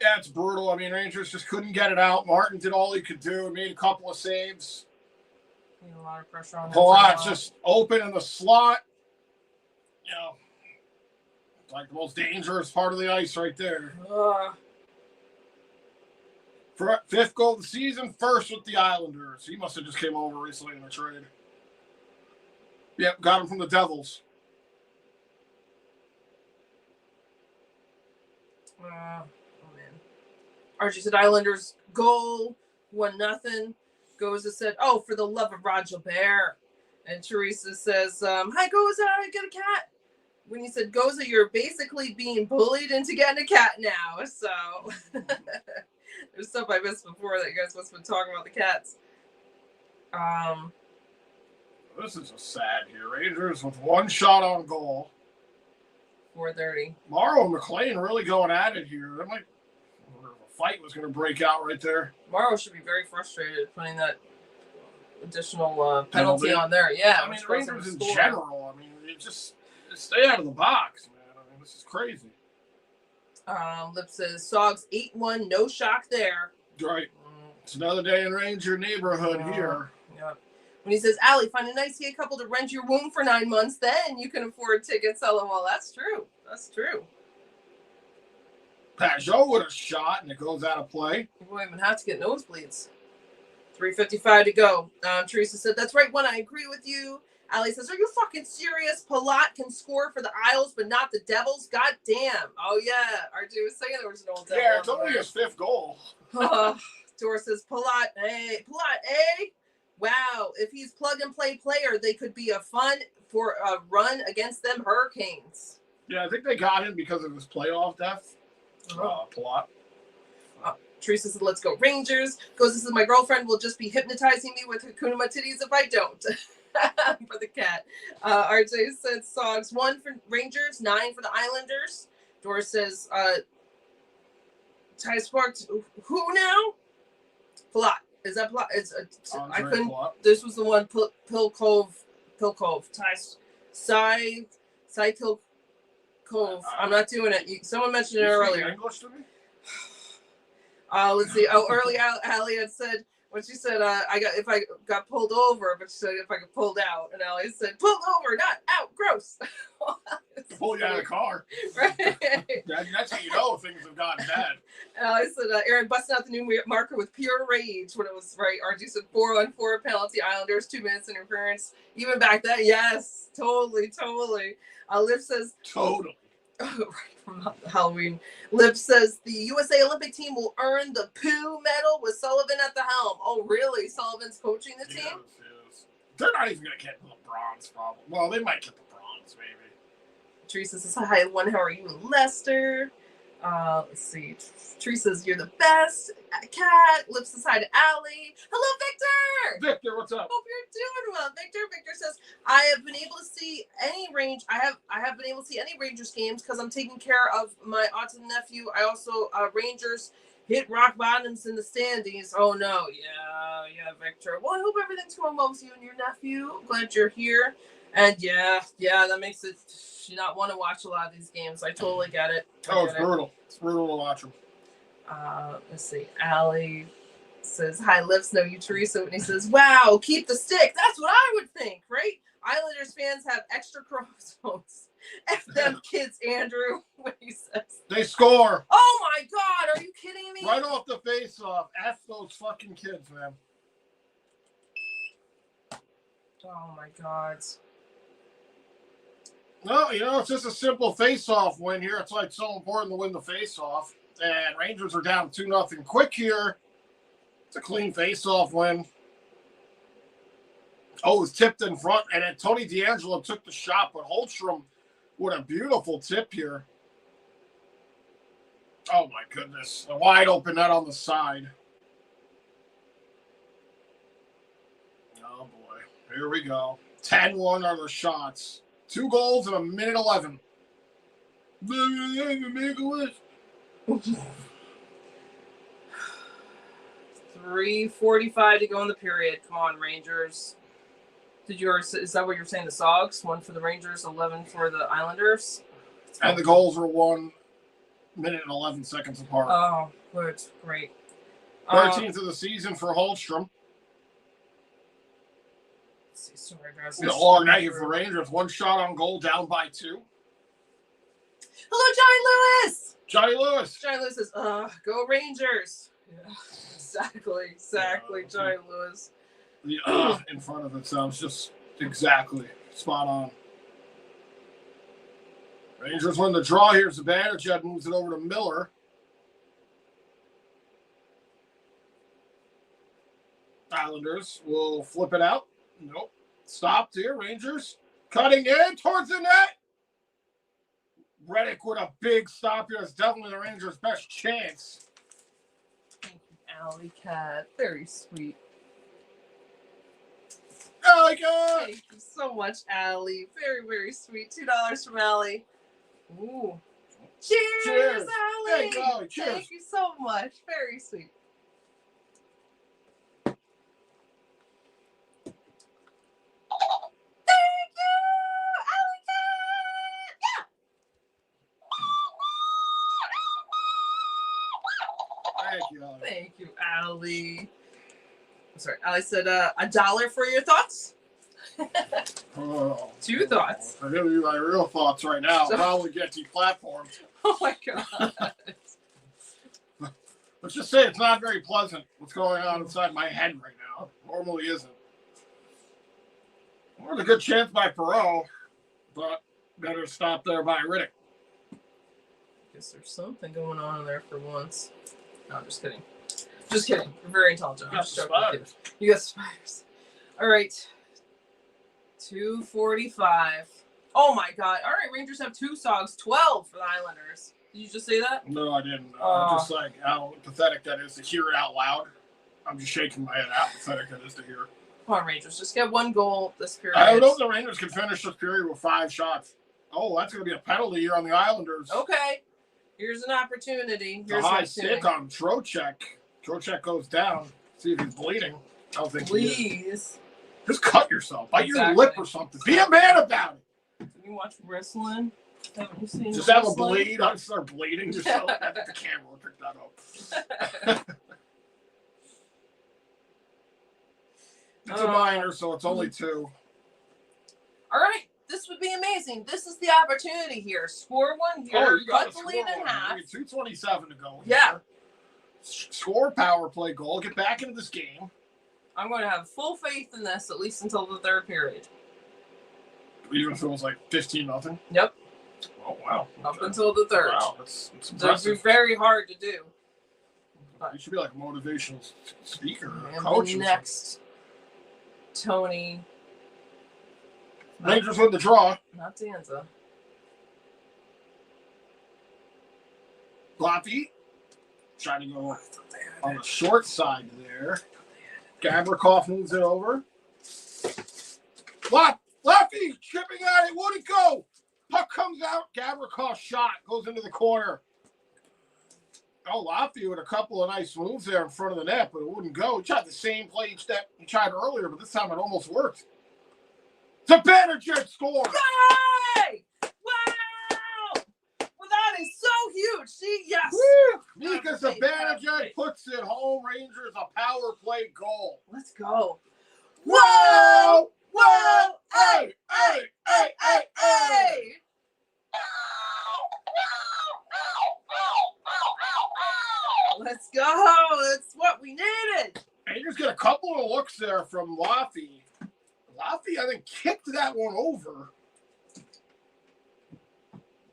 Yeah, it's brutal. I mean, Rangers just couldn't get it out. Martin did all he could do and made a couple of saves. A lot of pressure on Palat just open in the slot. You know, it's like the most dangerous part of the ice right there. For 5th goal of the season, first with the Islanders. He must have just came over recently in a trade. Yep, got him from the Devils. Oh man. Archie said Islanders goal 1-0. Goza said, "Oh, for the love of Roger Bear." And Teresa says, "Hi Goza, I get a cat." When he said Goza, you're basically being bullied into getting a cat now. So there's stuff I missed before that you guys must have been talking about the cats. This is just sad here. Rangers with 1 shot on goal. 4:30. Morrow and McLean really going at it here. That might, a fight was going to break out right there. Morrow should be very frustrated putting that additional penalty on there. Yeah, I mean, the Rangers in general. I mean, just stay out of the box, man. I mean, this is crazy. Lip says Sogs 8-1, no shock there. Right. It's another day in Ranger neighborhood here. Yeah. When he says, Allie, find a nice gay couple to rent your womb for 9 months, then you can afford tickets. LOL. That's true. That's true. Pajot with a shot, and it goes out of play. You won't even have to get nosebleeds. 3:55 to go. Teresa said, that's right, one, I agree with you. Allie says, are you fucking serious? Palat can score for the Isles, but not the Devils? God damn. Oh, yeah. RJ was saying there was an old devil. Yeah, it's only his 5th goal. Dora says, Palat, eh? Wow, if he's plug-and-play player, they could be a fun for a run against them Hurricanes. Yeah, I think they got him because of his playoff depth. Palat. Teresa said, let's go Rangers. Goes, this is my girlfriend will just be hypnotizing me with Hakuna Matitties if I don't. For the cat. RJ said, Sogs 1 for Rangers, 9 for the Islanders. Dora says, Ty Sparks, who now? Palat. Is that Palat? I couldn't. Palat. This was the one. Pill Cove. Cy Pill Cove. I'm not doing it. Someone mentioned it earlier. English to me? Let's see. Oh, early Allie had said when she said if I got pulled over, but she said if I got pulled out, and Allie said pulled over, not out. Gross. Pull you out of the car. Right. That's how you know things have gotten bad. I said Aaron busted out the new marker with pure rage when it was right. RG said 4-on-4 penalty Islanders, 2 minutes interference. Even back then, yes, totally. Liv says Totally. Right from Halloween. Liv says the USA Olympic team will earn the Pooh medal with Sullivan at the helm. Oh, really? Sullivan's coaching the team? Yes. They're not even going to get the bronze, probably. Well, they might get the bronze, maybe. Teresa says, hi, one, how are you, Lester? Let's see. Teresa says, you're the best. Cat. Liv says, hi to Allie. Hello, Victor! Victor, what's up? Hope you're doing well. Victor says, I have been able to see any been able to see any Rangers games because I'm taking care of my autism nephew. I also, Rangers hit rock bottoms in the standings. Oh, no. Yeah, Victor. Well, I hope everything's going well with you and your nephew. Glad you're here. And yeah, that makes it do not want to watch a lot of these games. I totally get it. It's brutal. It's brutal to watch them. Let's see. Allie says, hi, Lips, know you, Teresa. And he says, wow, keep the stick. That's what I would think, right? Islanders fans have extra chromosomes. F them kids, Andrew, what he says. They score. Oh, my God. Are you kidding me? Right off the face-off. F those fucking kids, man. Oh, my God. No, it's just a simple face-off win here. It's like so important to win the face-off. And Rangers are down 2-0 quick here. It's a clean face-off win. Oh, it was tipped in front. And then Tony DeAngelo took the shot, but Holmstrom with a beautiful tip here. Oh, my goodness. A wide open net on the side. Oh, boy. Here we go. 10-1 are the shots. 2 goals in a minute 11. Make a list. 3:45 to go in the period. Come on, Rangers. Is that what you're saying? The Sogs? 1 for the Rangers, 11 for the Islanders? And the goals were 1 minute and 11 seconds apart. Oh, good. Great. 13th of the season for Holmstrom. Let's see. Sorry, guys. A long night for Rangers. 1 shot on goal, down by 2. Hello, Johnny Lewis. Johnny Lewis. Johnny Lewis says, go Rangers. Yeah, exactly. Johnny Lewis. The in front of it sounds just exactly spot on. Rangers win the draw. Here's Zibanejad, moves it over to Miller. Islanders will flip it out. Nope. Stopped here. Rangers cutting in towards the net. Reddick with a big stop here. It's definitely the Rangers' best chance. Thank you, Alley Cat. Very sweet. Alley Cat! Thank you so much, Allie. Very, very sweet. $2 from Allie. Ooh. Cheers, Allie. Thank you, Allie. Cheers. Thank you so much. Very sweet. Thank you, Allie Cat. Yeah. Thank you, Allie. Thank you, Allie. I'm sorry, Allie said $1 for your thoughts. Oh, 2 thoughts. I'll give you my real thoughts right now. Probably get deplatformed. Oh my God. Let's just say it's not very pleasant what's going on inside my head right now. Normally isn't. Well, a good chance by Perreault, but better stop there by Riddick. Guess there's something going on in there for once. No, I'm just kidding. Just kidding. You're very intelligent. You got spiders. You got spiders. All right. 2:45. Oh my God. All right, Rangers have 2 Sogs, 12 for the Islanders. Did you just say that? No, I didn't. Just like how pathetic that is to hear it out loud. I'm just shaking my head how pathetic it is to hear. Come on, Rangers. Just get 1 goal this period. I don't know if the Rangers can finish this period with 5 shots. Oh, that's going to be a penalty here on the Islanders. Okay. Here's an opportunity. It's a high stick on Trocheck. Trocheck goes down. See if he's bleeding. I don't think he is. Please. Just cut yourself. Bite your lip or something. Be a man about it. Did you watch wrestling? Haven't you seen Just wrestling? have a bleed. I start bleeding yourself. I think the camera will pick that up. It's a minor, so it's only 2. All right. This would be amazing. This is the opportunity here. Score 1 here. You got Cut the lead in half. 2:27 to go. Yeah. Here. Score power play goal. Get back into this game. I'm going to have full faith in this at least until the 3rd period. Even if it was like 15-0. Yep. Oh wow. Up until the 3rd. Wow, that's That'd impressive. be very hard to do. You should be like a motivational speaker or And coach. the next, Tony. Rangers with the draw. Not Danza. Laffy trying to go on the short side there. Gavrikov moves it over. Laffy chipping at it. Wouldn't go. Puck comes out. Gavrikov shot goes into the corner. Oh, Laffy with a couple of nice moves there in front of the net, but it wouldn't go. He tried the same play that he tried earlier, but this time it almost worked. Zibanejad scores. Way! is so huge. See, yes. Woo! Mika Zibanejad puts it home. Rangers a power play goal. Let's go. Whoa! Whoa! Hey! Hey! Hey! Hey! Hey! Let's go. That's what we needed. Rangers get a couple of looks there from Laffy. Laffy, I think, kicked that one over.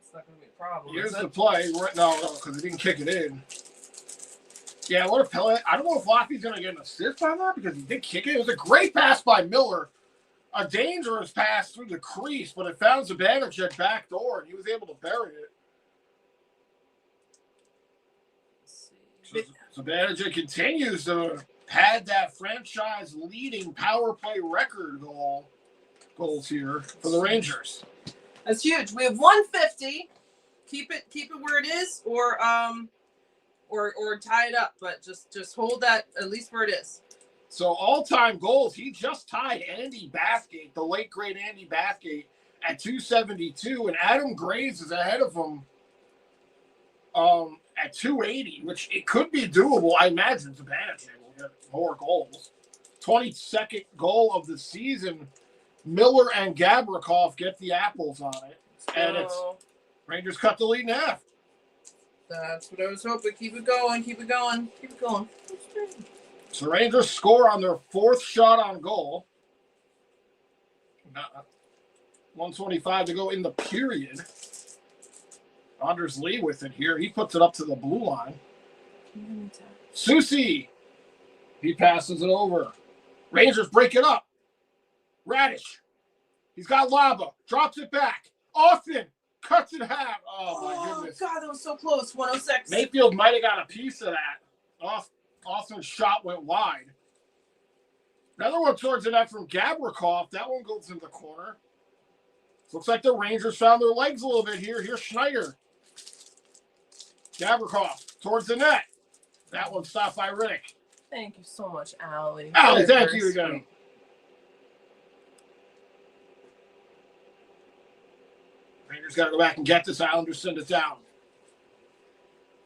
It's not going to be a problem. Here's the play. No, because he didn't kick it in. Yeah, what a pellet. I don't know if Laffy's going to get an assist on that because he did kick it. It was a great pass by Miller. A dangerous pass through the crease, but it found Zibanejad back door, and he was able to bury it. Zibanejad continues to pad that franchise-leading power play record goals here for the Rangers. That's huge. We have 150. Keep it where it is, or tie it up, but just hold that at least where it is. So all-time goals, he just tied Andy Bathgate, the late great Andy Bathgate, at 272, and Adam Graves is ahead of him at 280, which it could be doable. I imagine Zibanejad will get more goals. 22nd goal of the season. Miller and Gavrikov get the apples on it, and it's Rangers cut the lead in half. That's what I was hoping. Keep it going. Keep it going. Keep it going. So Rangers score on their fourth shot on goal. 125 to go in the period. Anders Lee with it here. He puts it up to the blue line. Susi. He passes it over. Rangers break it up. Radish. He's got Laba. Drops it back. Austin cuts it in half. Oh, my goodness. God, that was so close. 106. Mayfield might have got a piece of that. Austin's shot went wide. Another one towards the net from Gavrikov. That one goes in the corner. Looks like the Rangers found their legs a little bit here. Here's Schneider. Gavrikov towards the net. That one stopped by Riddick. Thank you so much, Allie. Allie, thank you again. Rangers got to go back and get this. Islanders send it down.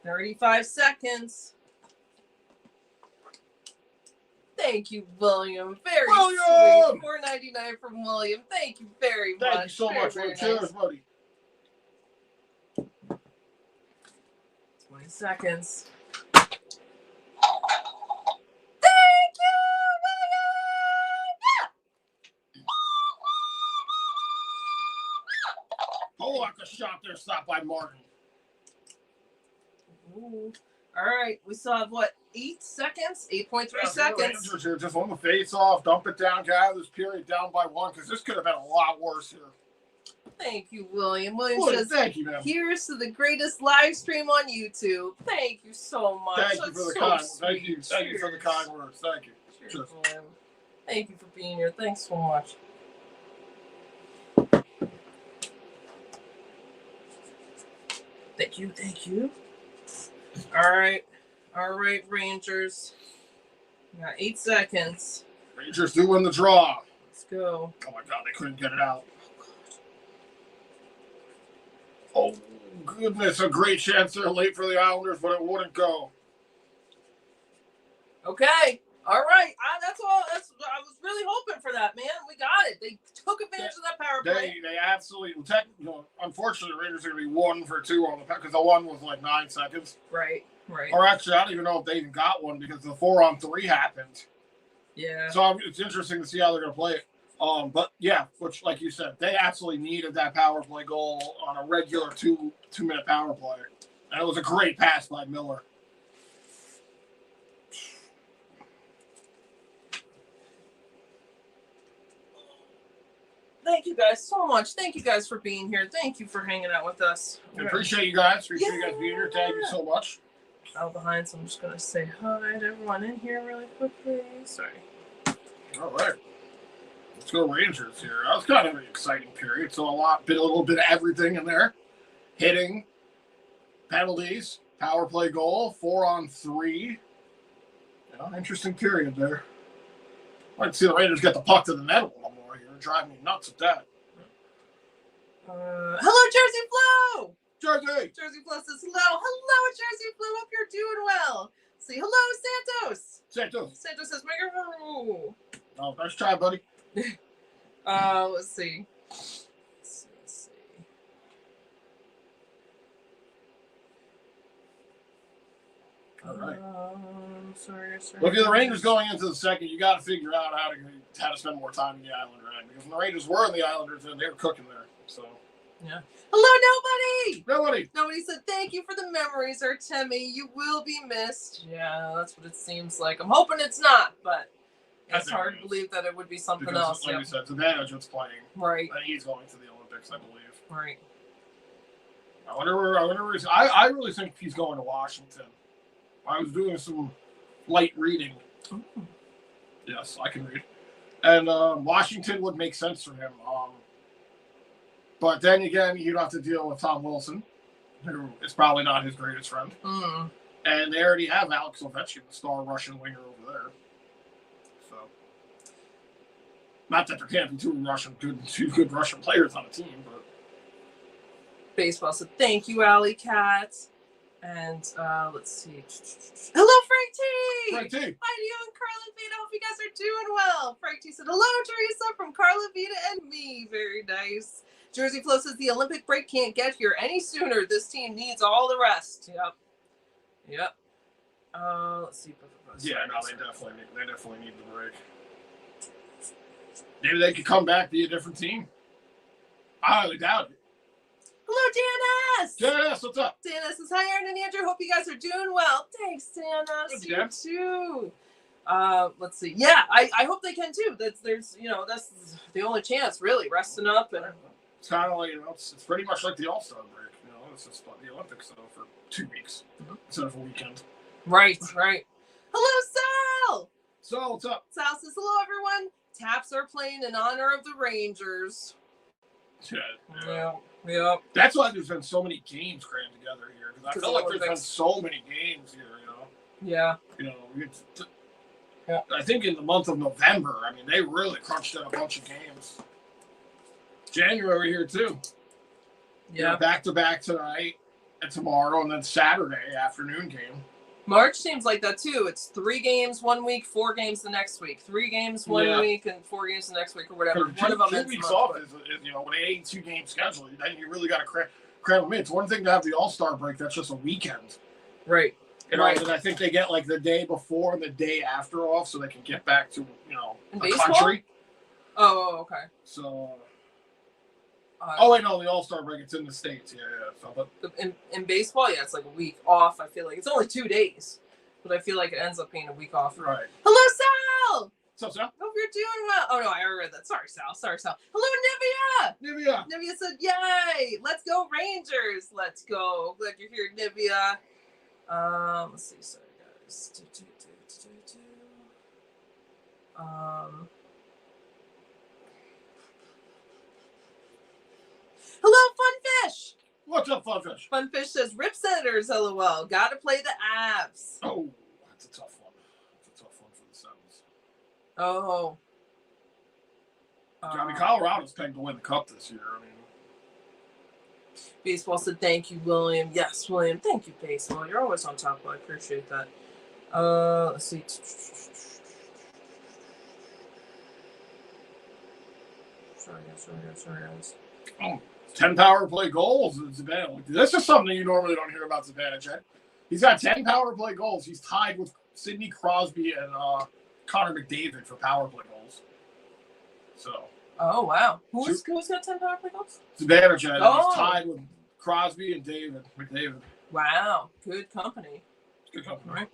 35 seconds. Thank you, William. Very William! sweet. $4.99 from William. Thank you very much. Thank you so much for the cheers, buddy. 20 seconds. Pollock a shot there, stopped by Martin. Ooh. All right, we still have 8 seconds? 8.3 seconds. Rangers here just on the face-off, dump it down, get out of this period down by 1 because this could have been a lot worse here. Thank you, William. William says, thank you, man. Here's to the greatest live stream on YouTube. Thank you so much. Thank you for the kind. Thank you for the kind words. Thank you. Cheers, William. Thank you for being here. Thanks so much. Thank you. All right, Rangers. We got 8 seconds. Rangers do win the draw. Let's go. Oh my God, they couldn't get it out. Oh goodness, a great chance there late for the Islanders, but it wouldn't go. Okay. All right. That's all. I was really hoping for that, man. We got it. They took advantage of that power play. They absolutely. Unfortunately, Rangers are going to be 1 for 2 on the because the one was like 9 seconds. Right. Or actually, I don't even know if they even got one because the 4-on-3 happened. Yeah. So it's interesting to see how they're going to play it. But yeah, which like you said, they absolutely needed that power play goal on a regular 2-minute power play, and it was a great pass by Miller. Thank you guys so much. Thank you guys for being here. Thank you for hanging out with us. I appreciate you guys. Appreciate you guys being here. Thank you so much. Out behind, so I'm just gonna say hi to everyone in here really quickly. Sorry. All right. Let's go Rangers here. That was kind of an exciting period. So a little bit of everything in there. Hitting, penalties, power play goal, 4-on-3. Interesting period there. I'd like to see the Rangers get the puck to the net a little more here. Driving me nuts at that. Hello, Jersey Flo! Jersey. Jersey Plus says hello. Hello, Jersey Blue. Hope you're doing well. Say hello, Santos. Santos. Santos says microphone. Oh, nice try, buddy. Let's see. Let's see. All right. Sorry. Well, if you're the Rangers going into the second, you got to figure out how to spend more time in the Islander end, because when the Rangers were in the Islanders, then they were cooking there. So. Yeah. Hello, Nobody. Nobody said thank you for the memories, Artemi. You will be missed. Yeah, that's what it seems like. I'm hoping it's not, but it's hard to believe that it would be something because, else. Like you said, Zibanejad's playing. Right. And he's going to the Olympics, I believe. Right. I wonder where I really think he's going to Washington. I was doing some light reading. Ooh. Yes, I can read. And Washington would make sense for him. But then again, you'd have to deal with Tom Wilson, who is probably not his greatest friend. Mm. And they already have Alex Ovechkin, the star Russian winger over there. So, not that there can't be two good Russian players on a team, but Baseball said thank you, Alley Cat. And let's see. Hello, Frank T. Frank T. Hi to you and Carla Vita. Hope you guys are doing well. Frank T said hello, Teresa, from Carla Vita and me. Very nice. Jersey Flo says the Olympic break can't get here any sooner. This team needs all the rest. Yep. Let's see. Yeah, no, they definitely need the break. Maybe they could come back, be a different team. I highly doubt it. Hello, DNS. Yes, what's up? DNS says hi, Aaron and Andrew. Hope you guys are doing well. Thanks, DNS. Good, You too. Let's see. Yeah, I hope they can too. That's the only chance, really, resting up and. It's kind of like, it's pretty much like the All-Star break. It's just like the Olympics, though, for 2 weeks instead of a weekend. Right. Hello, Sal. So, what's up? Sal says, hello, everyone. Taps are playing in honor of the Rangers. Yeah. That's why there's been so many games crammed together here, because I feel like there's been so many games here, Yeah. I think in the month of November, they really crunched out a bunch of games. January here too. Yeah. Back to back tonight and tomorrow, and then Saturday afternoon game. March seems like that too. It's 3 games 1 week, 4 games the next week, 3 games one week, and 4 games the next week, or whatever. One of them 2 weeks off is with an 82-game schedule. Then you really got to cram them in. It's one thing to have the All-Star break. That's just a weekend. Right. And I think they get like the day before and the day after off, so they can get back to the country. Oh, okay. So. The All-Star break, it's in the States. Yeah. So, but in baseball, yeah, it's like a week off. I feel like it's only 2 days, but I feel like it ends up being a week off. Right. Hello, Sal. What's up, Sal? Hope you're doing well. Oh no, I already read that. Sorry, Sal. Hello, Nivea. Nivea said, "Yay! Let's go Rangers! Let's go! Glad you're here, Nivea." Let's see. Sorry, guys. Hello, Funfish. What's up, Funfish? Funfish says, "Rip Senators, LOL. Gotta play the Avs." Oh, that's a tough one. That's a tough one for the Senators. Oh. Colorado's pegged to win the Cup this year. Baseball said, "Thank you, William." Yes, William. Thank you, Baseball. You're always on top. I appreciate that. Let's see. Sorry, guys. Oh, 10 power play goals. This is something you normally don't hear about Zibanejad. He's got 10 power play goals. He's tied with Sidney Crosby and Connor McDavid for power play goals. So. Oh, wow. Who's got 10 power play goals? Zibanejad. He's tied with Crosby and McDavid. Wow. Good company. Good company. Right.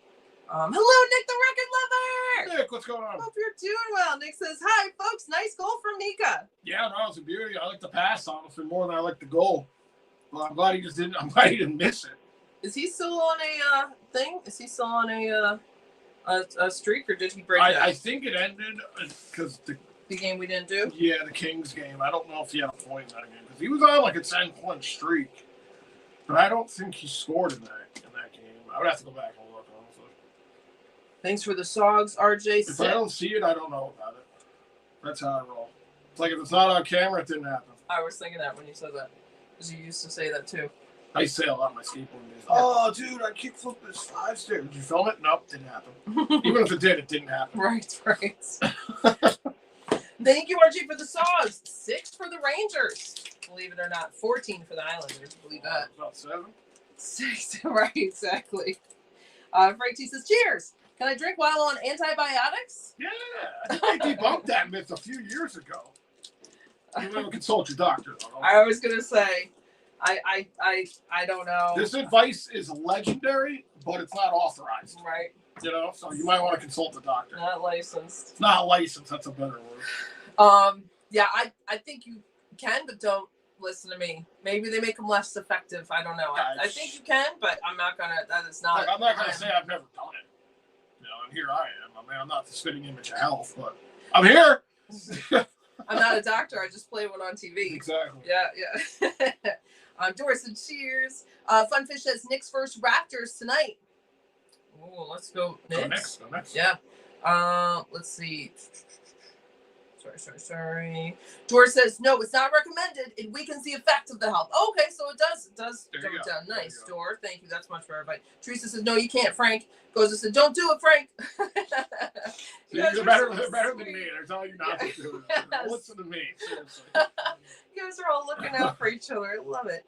Hello, Nick the Record Lover. Nick, what's going on? Hope you're doing well. Nick says, "Hi, folks. Nice goal from Mika." Yeah, no, it's a beauty. I like the pass, honestly, more than I like the goal. Well, I'm glad he didn't miss it. Is he still on a thing? Is he still on a streak, or did he break it? I think it ended because the game we didn't do? Yeah, the Kings game. I don't know if he had a point in that game because he was on like a 10-point streak, but I don't think he scored in that game. I would have to go back and look, honestly. Thanks for the songs, RJ. If I don't see it, I don't know about it. That's how I roll. It's like if it's not on camera, it didn't happen. I was thinking that when you said that, because you used to say that too. I sail on my skateboard. Oh, dude, I kickflipped this 5 stairs. Did you film it? Nope, didn't happen. Even if it did, it didn't happen. Right. Thank you, RG, for the saws. 6 for the Rangers. Believe it or not, 14 for the Islanders. Believe that. About 7. 6, right? Exactly. Frank T says, "Cheers. Can I drink while on antibiotics?" Yeah, I think they debunked that myth a few years ago. You never consult your doctor, though. I was gonna say, I don't know. This advice is legendary, but it's not authorized. Right. So you might want to consult the doctor. Not licensed. It's not licensed. That's a better word. Yeah, I think you can, but don't listen to me. Maybe they make them less effective. I don't know. I think you can, but I'm not gonna. That is not. I'm not gonna say I've never done it. And here I am. I mean, I'm not the spitting image of health, but I'm here. I'm not a doctor. I just play one on TV. Exactly. Yeah. Doris and cheers. Funfish says Knicks versus Raptors tonight. Oh, let's go Knicks. Go next. Yeah. Let's see. Sorry. Doris says no, it's not recommended. It weakens the effect of the health. Okay, so it does go down. Nice, Dor. Thank you. That's much better advice. Teresa says no, you can't, Frank. Goes and said, don't do it, Frank. You're better than me. They're telling you not to do it. Yes. Listen to me. Seriously. You guys are all looking out for each other. I love it.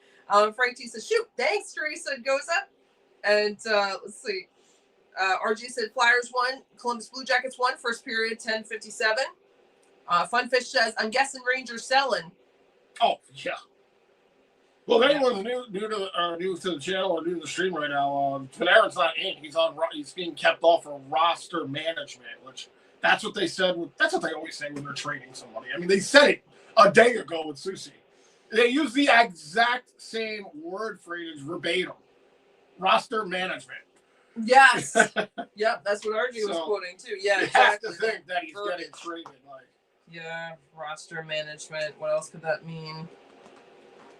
Frank T says, shoot, thanks, Teresa. Goes up. And let's see. RG said Flyers won. Columbus Blue Jackets won. First period, 10:57. Funfish says, I'm guessing Rangers selling. Oh, yeah. Well, if anyone's new to the channel or new to the stream right now, Panarin's not in. He's being kept off of roster management, which that's what they said. That's what they always say when they're trading somebody. I mean, they said it a day ago with Susie. They use the exact same word phrase verbatim. Roster management. Yes. Yep, that's what RG was quoting too. Yeah, you exactly. have to think that he's getting traded. Yeah, roster management. What else could that mean?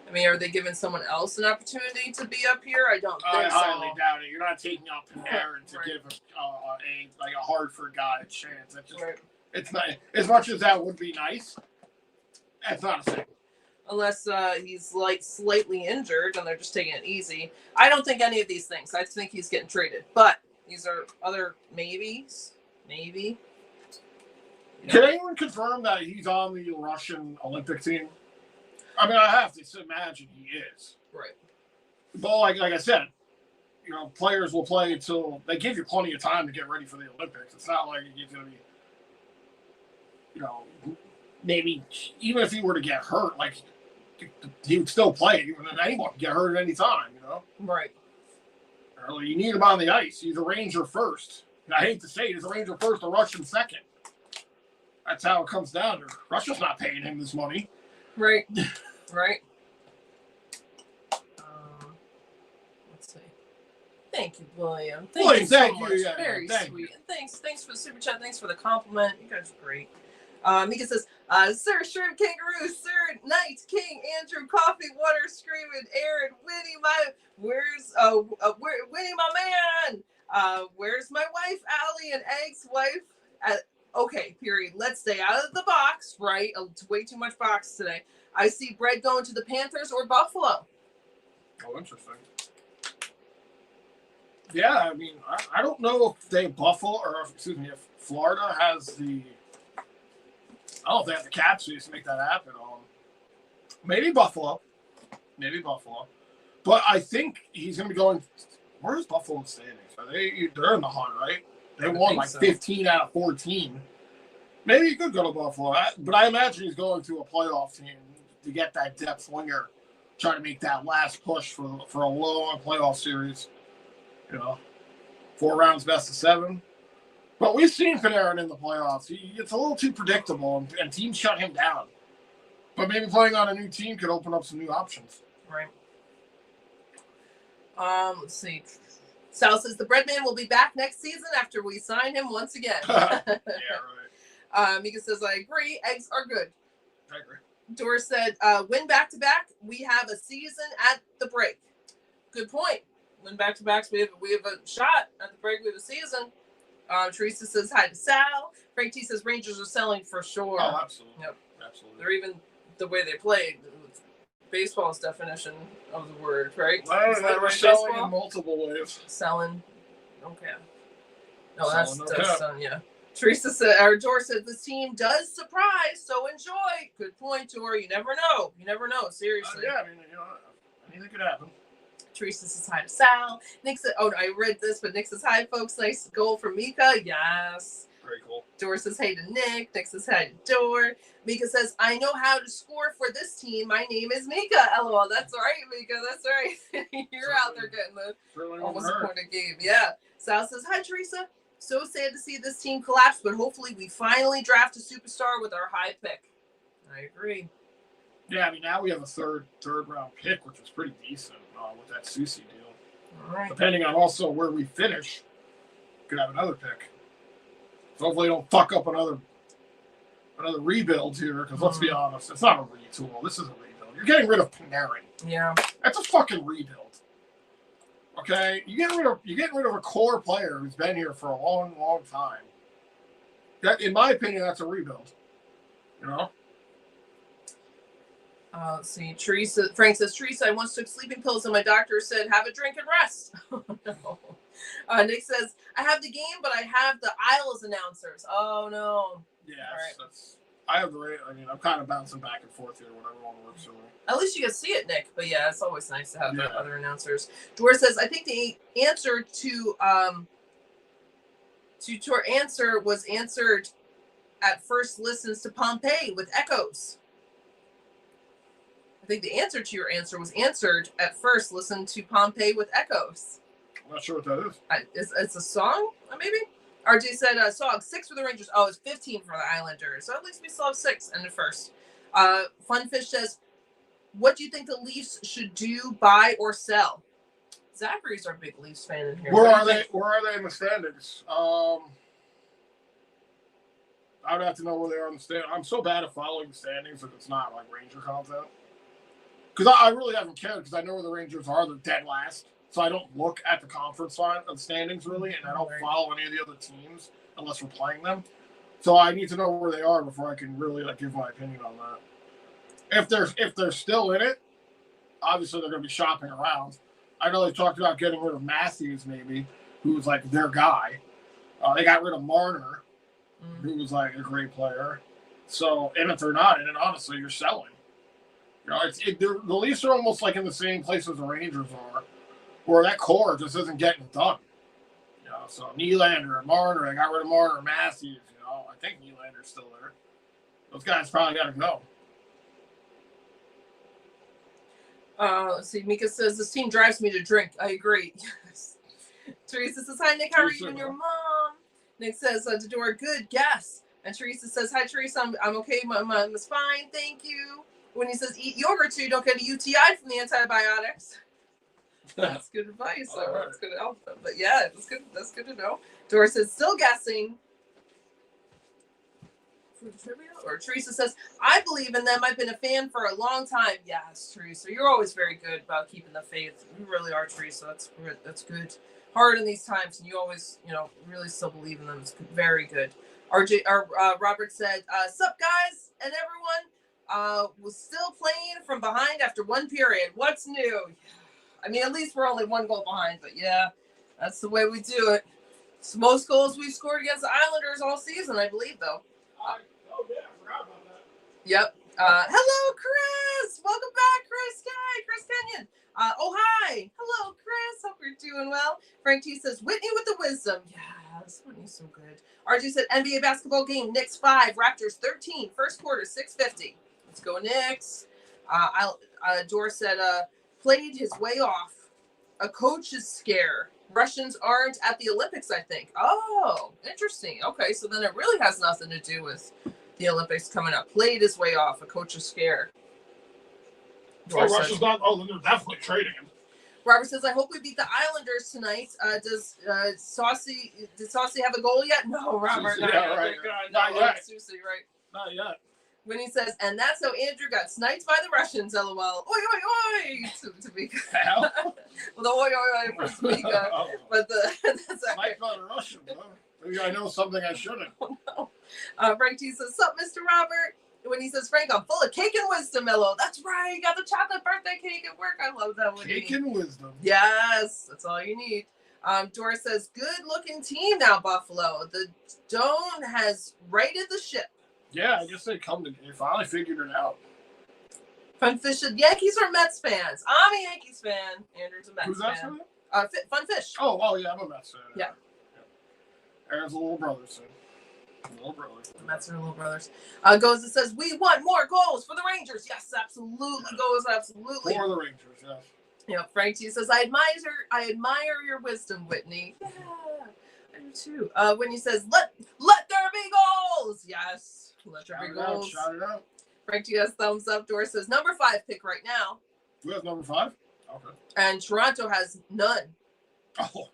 I mean, are they giving someone else an opportunity to be up here? I don't think so. I highly doubt it. You're not taking out Panarin to give a Hartford guy a chance. It's not, as much as that would be nice. That's not a thing. Unless he's like slightly injured and they're just taking it easy. I don't think any of these things. I think he's getting traded. But these are other maybes. Maybe. Can anyone confirm that he's on the Russian Olympic team? I mean, I have to imagine he is. Right. But like I said, players will play until they give you plenty of time to get ready for the Olympics. It's not like he's going to be, maybe even if he were to get hurt, like he would still play. Even if anyone can get hurt at any time, Right. You need him on the ice. He's a Ranger first. And I hate to say it, he's a Ranger first, a Russian second. That's how it comes down to. Russia's not paying him this money. Right. Right. Let's see. Thank you, William. Thank you so much. Yeah, very sweet. You. And thanks for the super chat. Thanks for the compliment. You guys are great. Mika says, Sir Shrimp Kangaroo, Sir Knight King, Andrew Coffee, Water Screaming, Aaron, Winnie, Winnie, my man? Where's my wife, Allie, and Egg's wife? Okay, period. Let's stay out of the box, right? It's way too much box today. I see Brett going to the Panthers or Buffalo. Oh, interesting. Yeah, I mean, I don't know if Florida has the. I don't know if they have the cap space to make that happen. Maybe Buffalo. But I think he's going to be going. Where's Buffalo in the standings? They're in the hunt, right? They won like 15 out of 14. Maybe he could go to Buffalo. But I imagine he's going to a playoff team to get that depth winger, trying to make that last push for a long playoff series. 4 rounds, best of 7. But we've seen Panarin in the playoffs. It's a little too predictable, and teams shut him down. But maybe playing on a new team could open up some new options. Right. Let's see. Sal says the Breadman will be back next season after we sign him once again. Yeah, right. Mika says, I agree. Eggs are good. I agree. Doris said, win back-to-back. We have a season at the break. Good point. Win back-to-backs. We have a shot at the break. We have a season. Teresa says hi to Sal. Frank T says Rangers are selling for sure. Oh, absolutely. Yep. Absolutely. They're even the way they played. baseball's definition of the word, right? Well, Is they that were right, selling baseball? in multiple ways. Selling. Okay. No, Selling, that's okay. done, yeah. Teresa said, or Dor said, this team does surprise, so enjoy. Good point, Dor. You never know. You never know, seriously. Yeah, I mean, anything could happen. Teresa says hi to Sal. Nick said, oh, I read this, but Nick says hi, folks. Nice goal from Mika. Yes. Very cool. Dor says hey to Nick. Nick says hi to Dor. Mika says, I know how to score for this team. My name is Mika. LOL. That's right, Mika. That's right. You're out there getting the almost a point a game. Yeah. Sal says, hi, Teresa. So sad to see this team collapse, but hopefully we finally draft a superstar with our high pick. I agree. Yeah, I mean, now we have a third round pick, which is pretty decent with that Susie deal. All right. Depending on also where we finish, could have another pick. So hopefully, don't fuck up another rebuild here. Because let's be honest, it's not a retool. This is a rebuild. You're getting rid of Panarin. Yeah. That's a fucking rebuild. Okay, you're getting rid of a core player who's been here for a long, long time. That, in my opinion, that's a rebuild. You know. Let's see. Frank says, Teresa, I once took sleeping pills and my doctor said, have a drink and rest. Oh, no. Nick says, I have the game, but I have the Isles announcers. Oh, no. Yeah, right. I have the rate. I mean, I'm kind of bouncing back and forth here when everyone works for me. At least you can see it, Nick. But yeah, it's always nice to have the other announcers. Dwar says, I think the answer to your answer was answered at first listens to Pompeii with echoes. I think the answer to your answer was answered at first listen to Pompeii with echoes. I'm not sure what that is. It's a song, maybe? RJ said, song 6 for the Rangers. Oh, it's 15 for the Islanders. So at least we still have 6 in the first. Funfish says, what do you think the Leafs should do, buy, or sell? Zachary's our big Leafs fan in here. Where are they in the standings? I would have to know where they are in the standings. I'm so bad at following the standings if it's not like Ranger content. Because I really haven't cared because I know where the Rangers are. They're dead last. So I don't look at the conference line of standings really, and I don't follow any of the other teams unless we're playing them. So I need to know where they are before I can really give my opinion on that. If they're still in it, obviously they're going to be shopping around. I know they talked about getting rid of Matthews maybe, who was like their guy. They got rid of Marner, who was like a great player. So, and if they're not in it, honestly, you're selling. You know, the Leafs are almost like in the same place as the Rangers are, where that core just isn't getting it done. You know, so Nylander and Marner, they got rid of Marner and Matthews. You know, I think Nylander's still there. Those guys probably got to go. Let's see. Mika says, this team drives me to drink. I agree. Yes. Teresa says, hi, Nick. How are you and your mom? Nick says, to do a good guess. And Teresa says, hi, Teresa. I'm okay. My mom is fine. Thank you. When he says, eat yogurt so you don't get a UTI from the antibiotics. That's good advice. So right. That's good to help them. But yeah, that's good. That's good to know. Doris says, still guessing. Or Teresa says, I believe in them. I've been a fan for a long time. Yes, Teresa. You're always very good about keeping the faith. You really are, Teresa. That's good. Hard in these times, and you always, really still believe in them. It's very good. Robert said, sup, guys, and everyone. Was still playing from behind after one period. What's new? I mean, at least we're only 1 goal behind, but yeah, that's the way we do it. It's the most goals we've scored against the Islanders all season, I believe, though. I forgot about that. Yep. Hello, Chris. Welcome back, Chris. Hi, Chris Kenyon. Hi. Hello, Chris. Hope you're doing well. Frank T says, Whitney with the wisdom. Yes, Whitney's so good. RJ said, NBA basketball game, Knicks 5, Raptors 13, first quarter, 6:50. Let's go, Knicks. Dor said, played his way off. A coach's scare. Russians aren't at the Olympics, I think. Oh, interesting. Okay, so then it really has nothing to do with the Olympics coming up. Played his way off. A coach's scare. Russia's not. Oh, they're definitely trading him. Robert says, I hope we beat the Islanders tonight. Does Saucy have a goal yet? No, Robert. Not yet. Susie, right. Not yet. When he says, and that's how Andrew got sniped by the Russians, LOL. Oi, oi, oi! To Mika. Well, the oi, oi, oi for Mika. But that's sniped by the Russians, huh? Maybe I know something I shouldn't. Oh, no. Frank T says, sup, Mr. Robert? Whitney says, Frank, I'm full of cake and wisdom, Mello. That's right. Got the chocolate birthday cake at work. I love that, Whitney. Cake and wisdom. Yes, that's all you need. Doris says, good looking team now, Buffalo. The Dome has righted the ship. Yeah, I guess they finally figured it out. Funfish said, Yankees or Mets fans? I'm a Yankees fan. Andrew's a Mets Who's that fan. fan? Funfish. Oh, yeah, I'm a Mets fan. Yeah. Aaron's a little brother, so. Little brother. The Mets are little brothers. Goes and says, we want more goals for the Rangers. Yes, absolutely. Goes, absolutely. For the Rangers, yes. Yeah, Frank T says, I admire your wisdom, Whitney. Yeah, I do too. Whitney says, let there be goals. Yes, let there be goals. Shout it out. Frank T has thumbs up. Doris says, number 5 pick right now. Who has number 5? Okay. And Toronto has none. Oh,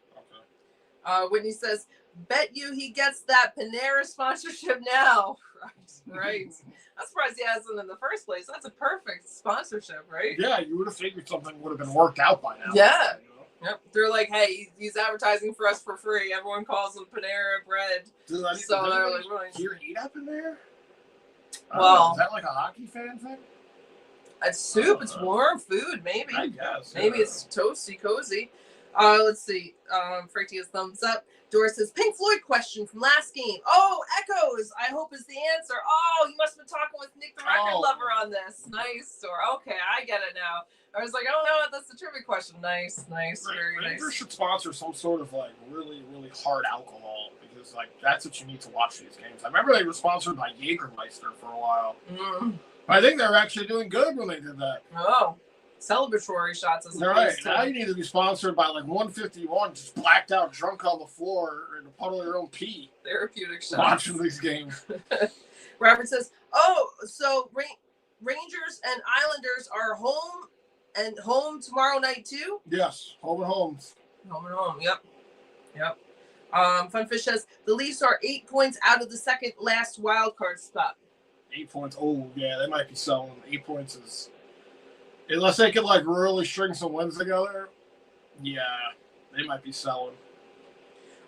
okay. Whitney says, bet you he gets that Panera sponsorship now. Right. I'm surprised he hasn't in the first place. That's a perfect sponsorship, right? Yeah, you would have figured something would have been worked out by now. Yeah. Yep. They're like, hey, he's advertising for us for free. Everyone calls him Panera Bread. Dude, so they're like, really? Hear heat up in there? Well, is that like a hockey fan thing? It's soup. It's warm food, maybe. I guess. Maybe it's toasty, cozy. Let's see. Frank T has thumbs up. Doris says, Pink Floyd question from last game. Oh, Echoes, I hope is the answer. Oh, you must have been talking with Nick the record lover on this. Nice. Or okay, I get it now. I was like, oh no, that's the trivia question. Nice, very nice. Rangers should sponsor some sort of like really, really hard alcohol because like that's what you need to watch these games. I remember they were sponsored by Jägermeister for a while. I think they were actually doing good when they did that. Oh. Celebratory shots as right. Now you need to be sponsored by like 151, just blacked out, drunk on the floor in a puddle of your own pee. Therapeutic shots. Watching these games. Robert says, "Oh, so Rangers and Islanders are home tomorrow night too." Yes, home and home. Home and home. Yep. Funfish says the Leafs are 8 points out of the second last wild card spot. 8 points. Oh yeah, they might be selling. 8 points is. Unless they could, like, really string some wins together, yeah, they might be selling.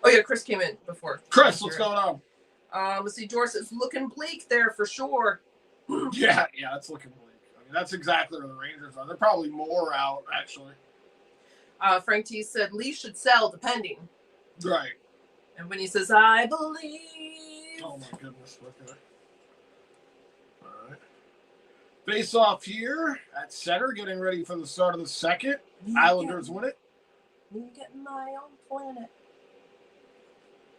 Oh, yeah, Chris came in before. Chris, what's going on? Let's see, George says, looking bleak there for sure. Yeah, it's looking bleak. I mean, that's exactly where the Rangers are. They're probably more out, actually. Frank T said, Lee should sell, depending. Right. And when he says, I believe. Oh, my goodness. Okay. Face off here at center, getting ready for the start of the second. Islanders win it. Me getting my own planet.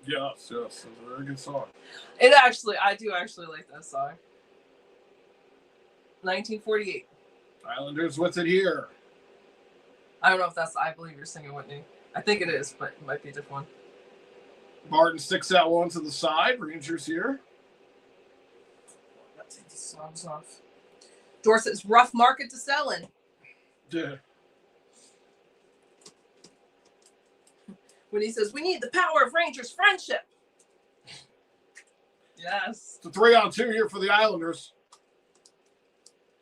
Yes, it's a very good song. I do actually like that song. 1948. Islanders with it here. I don't know if that's I Believe You're Singing, Whitney. I think it is, but it might be a different one. Martin sticks that one to the side. Rangers here. Let's take these songs off. Dorset's rough market to sell in. Yeah. When he says, we need the power of Rangers friendship. Yes. It's a 3-on-2 here for the Islanders.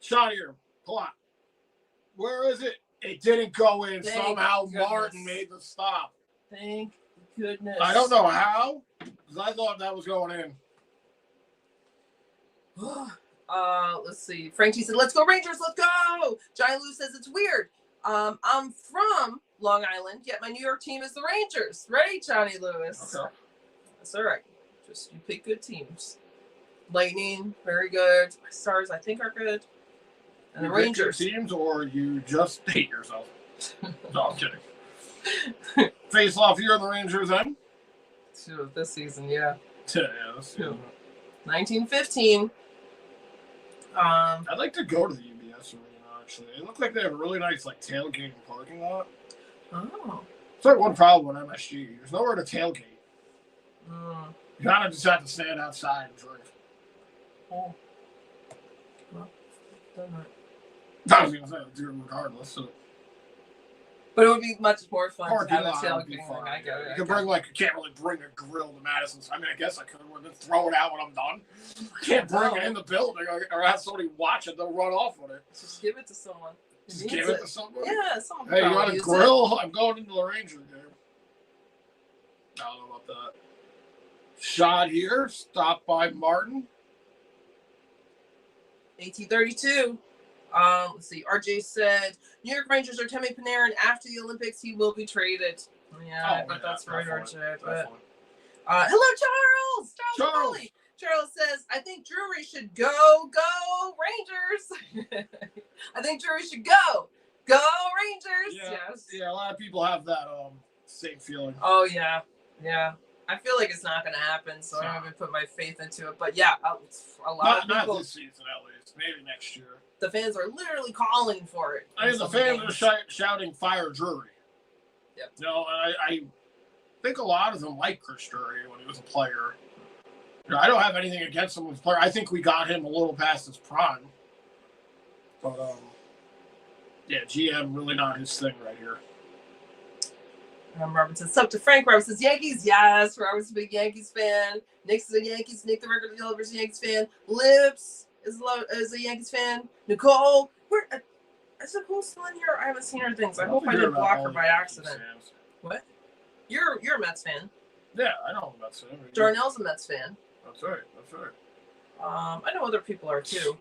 Shot here. Clock. Where is it? It didn't go in. Thank Somehow goodness. Martin made the stop. Thank goodness. I don't know how, because I thought that was going in. Let's see. Frankie said, let's go Rangers, let's go. Johnny Lou says it's weird. I'm from Long Island, yet my New York team is the Rangers. Right, Johnny Lewis? Okay. That's all right. Just you pick good teams. Lightning, very good. My Stars, I think, are good. And the Rangers. Teams, or you just hate yourself. No, I'm kidding. Face off here in the Rangers end. This season, yeah. Yeah, this season. 1915. I'd like to go to the UBS Arena, actually. It looked like they have a really nice like tailgating parking lot. Oh. It's like one problem with MSG. There's nowhere to tailgate. You kind of just have to stand outside and drink. Oh. Well, done that. I was going to say, do it regardless. So. But it would be much more fun to Parking have a lot would be tailgating. fun. I get it. You could bring like, you can't really bring a grill to Madison. I mean, I guess I could, and then throw it out when I'm done. You can't bring it in the building or have somebody watch it. They'll run off with it. Just give it to someone. Just give it to someone? Yeah, someone. Hey, you want a grill? I'm going into the Ranger game. I don't know about that. Shot here. Stopped by Martin. 1832. Let's see. RJ said New York Rangers are Temi Panarin. After the Olympics, he will be traded. Yeah, but that's right, RJ. But hello, Charles. Charles. Charles says, I think Drury should go Rangers. I think Drury should go Rangers. Yeah, Yes. yeah, a lot of people have that same feeling. Oh yeah. I feel like it's not going to happen, so I don't even put my faith into it. But yeah, a lot of people. Not this season, at least. Maybe next year. The fans are literally calling for it. I mean, the fans are shouting "Fire Drury." Yep. You know, and I think a lot of them liked Chris Drury when he was a player. You know, I don't have anything against him as a player. I think we got him a little past his prime. But yeah, GM really not his thing right here. Robert says, up to Frank. Robert says, Yankees, yes. Robert's a big Yankees fan. Nick's a Yankees. Nick, the record developer's a Yankees fan. Lips is a Yankees fan. Nicole, is Nicole still in here? I haven't seen her things. I hope I didn't block her by accident. What? You're a Mets fan. Yeah, I know a Mets fan. Darnell's a Mets fan. That's right. I know other people are too.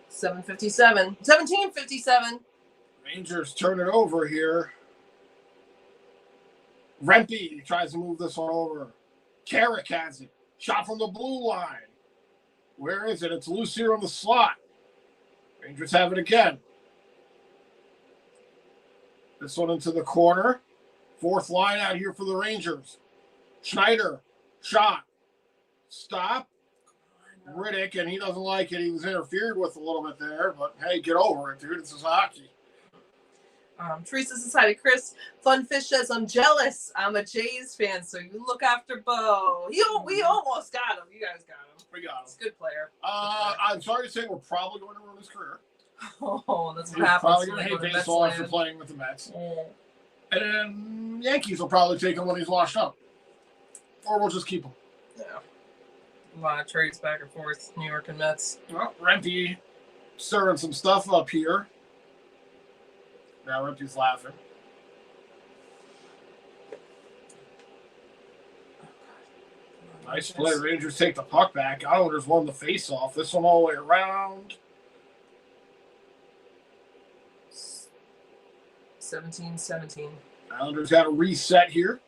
1757. Rangers turn it over here. Rempe tries to move this one over. Carrick has it. Shot from the blue line. Where is it? It's loose here on the slot. Rangers have it again. This one into the corner. Fourth line out here for the Rangers. Schneider. Shot. Stop. Riddick, and he doesn't like it. He was interfered with a little bit there, but hey, get over it, dude. This is hockey. Teresa Society, Chris Funfish says, I'm jealous. I'm a Jays fan, so you look after Bo. We almost got him. You guys got him. We got him. He's a good player. I'm sorry to say we're probably going to ruin his career. Oh, that's what He's happens. probably going to hate baseball after playing with the Mets. Mm. And then Yankees will probably take him when he's washed up. Or we'll just keep him. Yeah. A lot of trades back and forth, New York and Mets. Well, Rempe stirring some stuff up here. Now Rempe's laughing. Nice play. Rangers take the puck back. Islanders won the face-off. This one all the way around. 17-17. Islanders got a reset here.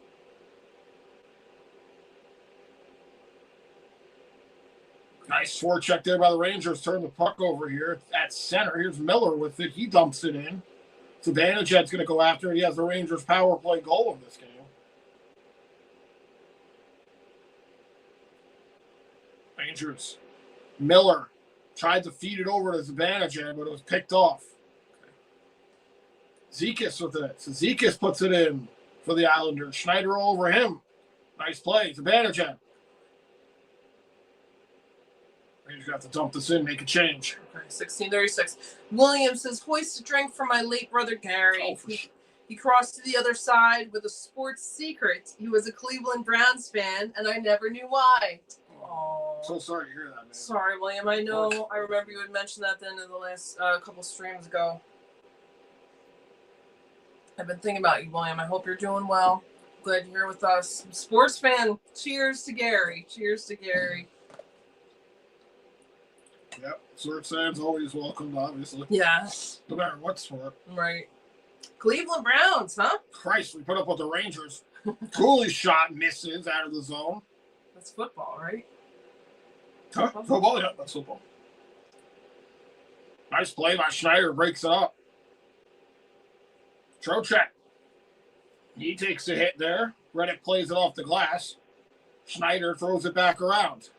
Nice forecheck there by the Rangers. Turn the puck over here at center. Here's Miller with it. He dumps it in. Zibanejad's going to go after it. He has the Rangers power play goal in this game. Rangers. Miller tried to feed it over to Zibanejad, but it was picked off. Zekas with it. So Zekas puts it in for the Islanders. Schneider over him. Nice play. Zibanejad. Rangers got to dump this in, make a change. Okay, 16:36. Williams says, hoist a drink for my late brother Gary. Oh, He crossed to the other side with a sports secret. He was a Cleveland Browns fan, and I never knew why. Oh, so sorry to hear that, man. Sorry, William. I know. I remember you had mentioned that then in the last couple streams ago. I've been thinking about you, William. I hope you're doing well. Glad you're here with us. Sports fan, cheers to Gary. Cheers to Gary. Yep, sports fans always welcome, obviously. Yeah. No matter what sport. Right. Cleveland Browns, huh? Christ, we put up with the Rangers. Cooley's shot misses out of the zone. That's football, right? Huh? Football? Yeah, that's football. Nice play by Schneider, breaks it up. Trocheck. He takes a hit there. Riddick plays it off the glass. Schneider throws it back around.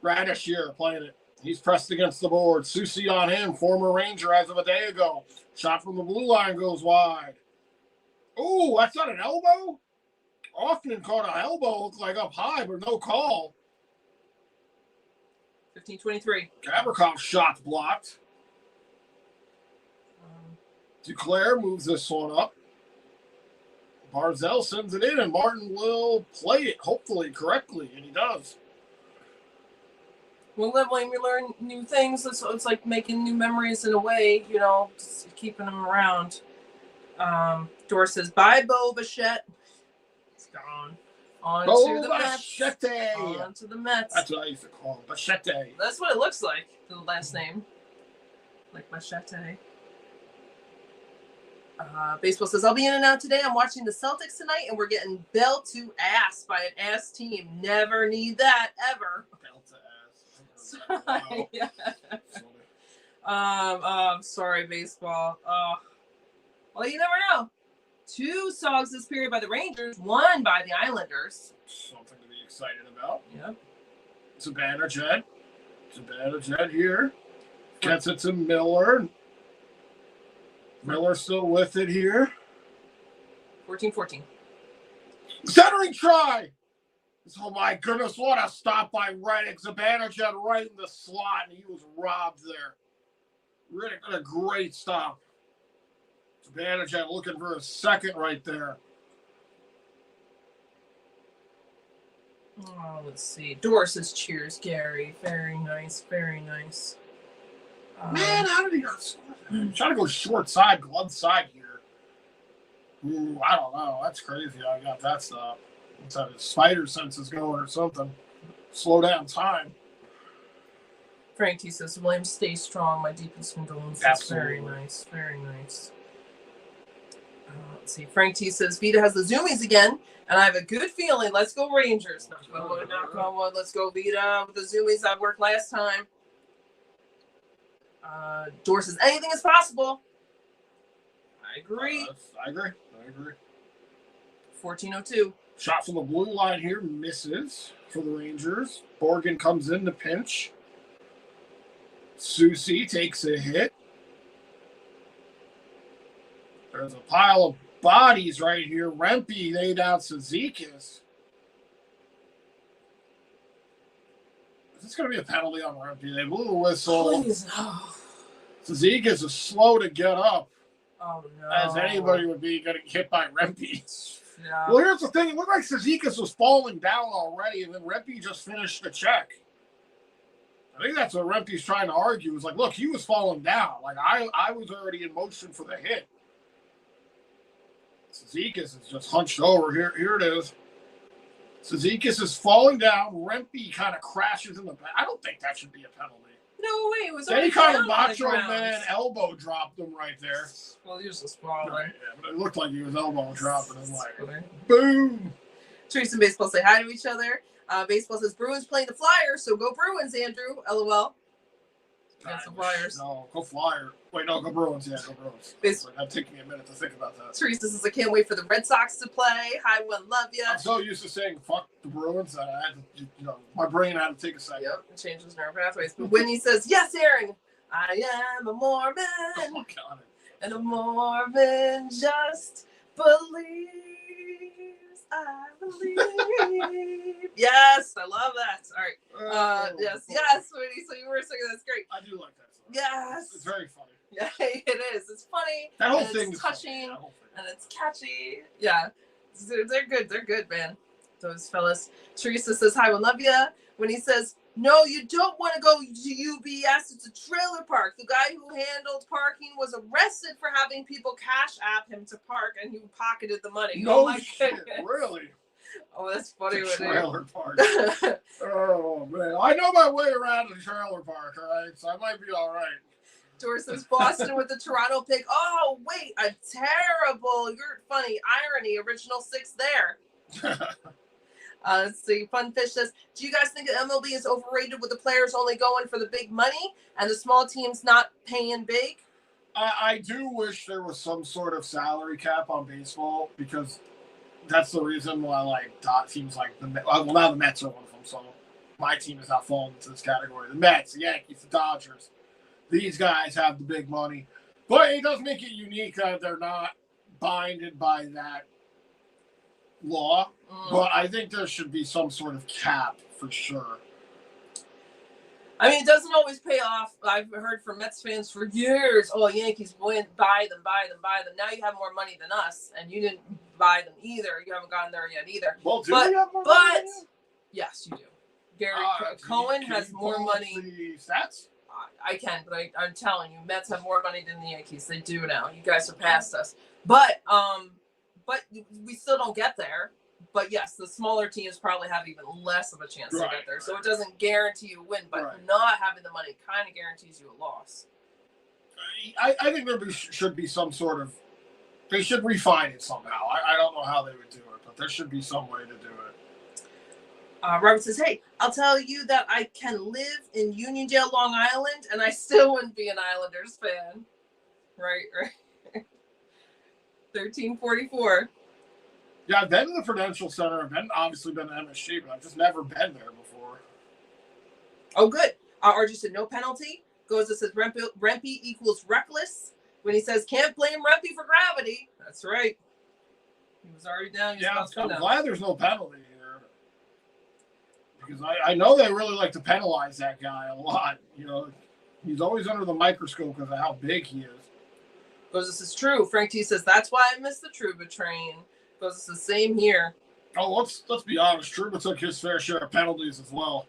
Radish here playing it. He's pressed against the board. Susie on him, former Ranger as of a day ago. Shot from the blue line goes wide. Ooh, that's not an elbow? Hoffman caught an elbow, looked like up high, but no call. 15-23. Gavrikov shot blocked. Duclair moves this one up. Barzell sends it in, and Martin will play it, hopefully, correctly, and he does. Well, when we learn new things, it's like making new memories in a way, you know, just keeping them around. Dora says, bye, Bo Bichette. It's gone. On to the Mets. Machete. On to the Mets. That's what I used to call him. Machete. That's what it looks like, the last name. Like Machete. Baseball says, I'll be in and out today. I'm watching the Celtics tonight, and we're getting bell to ass by an ass team. Never need that, ever. Bell to ass. Wow. Yeah. Sorry, baseball. Well, you never know. 2 songs this period by the Rangers, 1 by the Islanders. Something to be excited about. Yep. Zibanejad. Zibanejad here. Gets it to Miller. Miller still with it here. 14-14. Centering try. Oh my goodness, what a stop by Reddick. Zibanejad right in the slot, and he was robbed there. Reddick got a great stop. Zibanejad looking for a second right there. Oh, let's see. Doris says, cheers, Gary. Very nice, very nice. Man, how did he not score? I'm trying to go short side, glove side here. Ooh, I don't know. That's crazy. I got that stop. Let's have his spider senses going or something. Slow down time. Frank T says, William, stay strong. My deepest condolences. Absolutely. Very nice, very nice. Let's see. Frank T says, Vita has the zoomies again, and I have a good feeling. Let's go Rangers. Knock on wood, knock on wood. Let's go Vita with the zoomies that worked last time. Dor says, anything is possible. I agree. I agree. 14-02. Shot from the blue line here misses for the Rangers. Borgen comes in to pinch. Susie takes a hit. There's a pile of bodies right here. Rempe laid out Cizikas. Is this going to be a penalty on Rempe? They blew the whistle. Please, no. Cizikas is slow to get up, Oh, no. as anybody would be getting hit by Rempe. Yeah. Well, here's the thing. It looked like Cizikas was falling down already, and then Rempe just finished the check. I think that's what Rempe's trying to argue. Is like, look, he was falling down. Like, I was already in motion for the hit. Cizikas is just hunched over. Here it is. Cizikas is falling down. Rempe kind of crashes in the back. I don't think that should be a penalty. No way. It was Then he kind of macho man elbow dropped him right there. Well, he was just falling. Right, yeah, but it looked like he was elbow dropping him like, boom. Teresa and Baseball say hi to each other. Baseball says Bruins playing the Flyers, so go Bruins, Andrew. LOL. That's the Flyers. No, go Flyer. Wait, no, go Bruins. Yeah, go Bruins. I'm taking me a minute to think about that. Teresa says I can't wait for the Red Sox to play. Hi, one, love ya. I'm so used to saying fuck the Bruins that I had to, my brain had to take a second. Yep, it changes neural pathways. But when he says, yes, Aaron, I am a Mormon. Oh, God. And a Mormon just believes. I believe. Yes, I love that. All right. Yes, Winnie. So you were singing. That's great. I do like that song. Yes. It's very funny. Yeah, it is. It's funny. That whole and thing it's is touching. funny. And it's catchy. Yeah. They're good. They're good, man. Those fellas. Teresa says, hi, we love ya. When he says, no, you don't want to go to UBS. It's a trailer park. The guy who handled parking was arrested for having people cash app him to park, and he pocketed the money. No shit, really? Oh, that's funny. It's a trailer park. Oh, man. I know my way around the trailer park, all right? So I might be all right. Doris says Boston with the Toronto pick. Oh, wait, a terrible, you're funny, irony, original 6 there. Let's see. Funfish says, do you guys think that MLB is overrated with the players only going for the big money and the small teams not paying big? I do wish there was some sort of salary cap on baseball because that's the reason why, like, teams like the Mets, well, now the Mets are one of them, so my team is not falling into this category. The Mets, the Yankees, the Dodgers, these guys have the big money. But it does make it unique that they're not binded by that law. But I think there should be some sort of cap for sure. I mean, it doesn't always pay off. I've heard from Mets fans for years, oh, Yankees win, buy them. Now you have more money than us, and you didn't buy them either. You haven't gotten there yet either. Well, we have more money than you? Yes, you do. Gary Cohen has more money. The stats? I can, but I'm telling you, Mets have more money than the Yankees. They do now. You guys surpassed us. But we still don't get there. But yes, the smaller teams probably have even less of a chance to Right, get there. So right. it doesn't guarantee you a win, but Right. not having the money kind of guarantees you a loss. I think should be some sort of. They should refine it somehow. I don't know how they would do it, but there should be some way to do it. Robert says, hey, I'll tell you that I can live in Uniondale, Long Island, and I still wouldn't be an Islanders fan. Right. 1344. Yeah, I've been to the Prudential Center. I've obviously been to MSG, but I've just never been there before. Oh, good. RG said no penalty. Goes and says Rempe equals reckless. When he says can't blame Rempe for gravity. That's right. He was already down. Yeah, I'm glad there's no penalty here. Because I know they really like to penalize that guy a lot. You know, he's always under the microscope because of how big he is. Goes, this is true. Frank T says that's why I missed the Trouba train. Goes, it's the same here. Oh, let's be honest. Trouba took his fair share of penalties as well.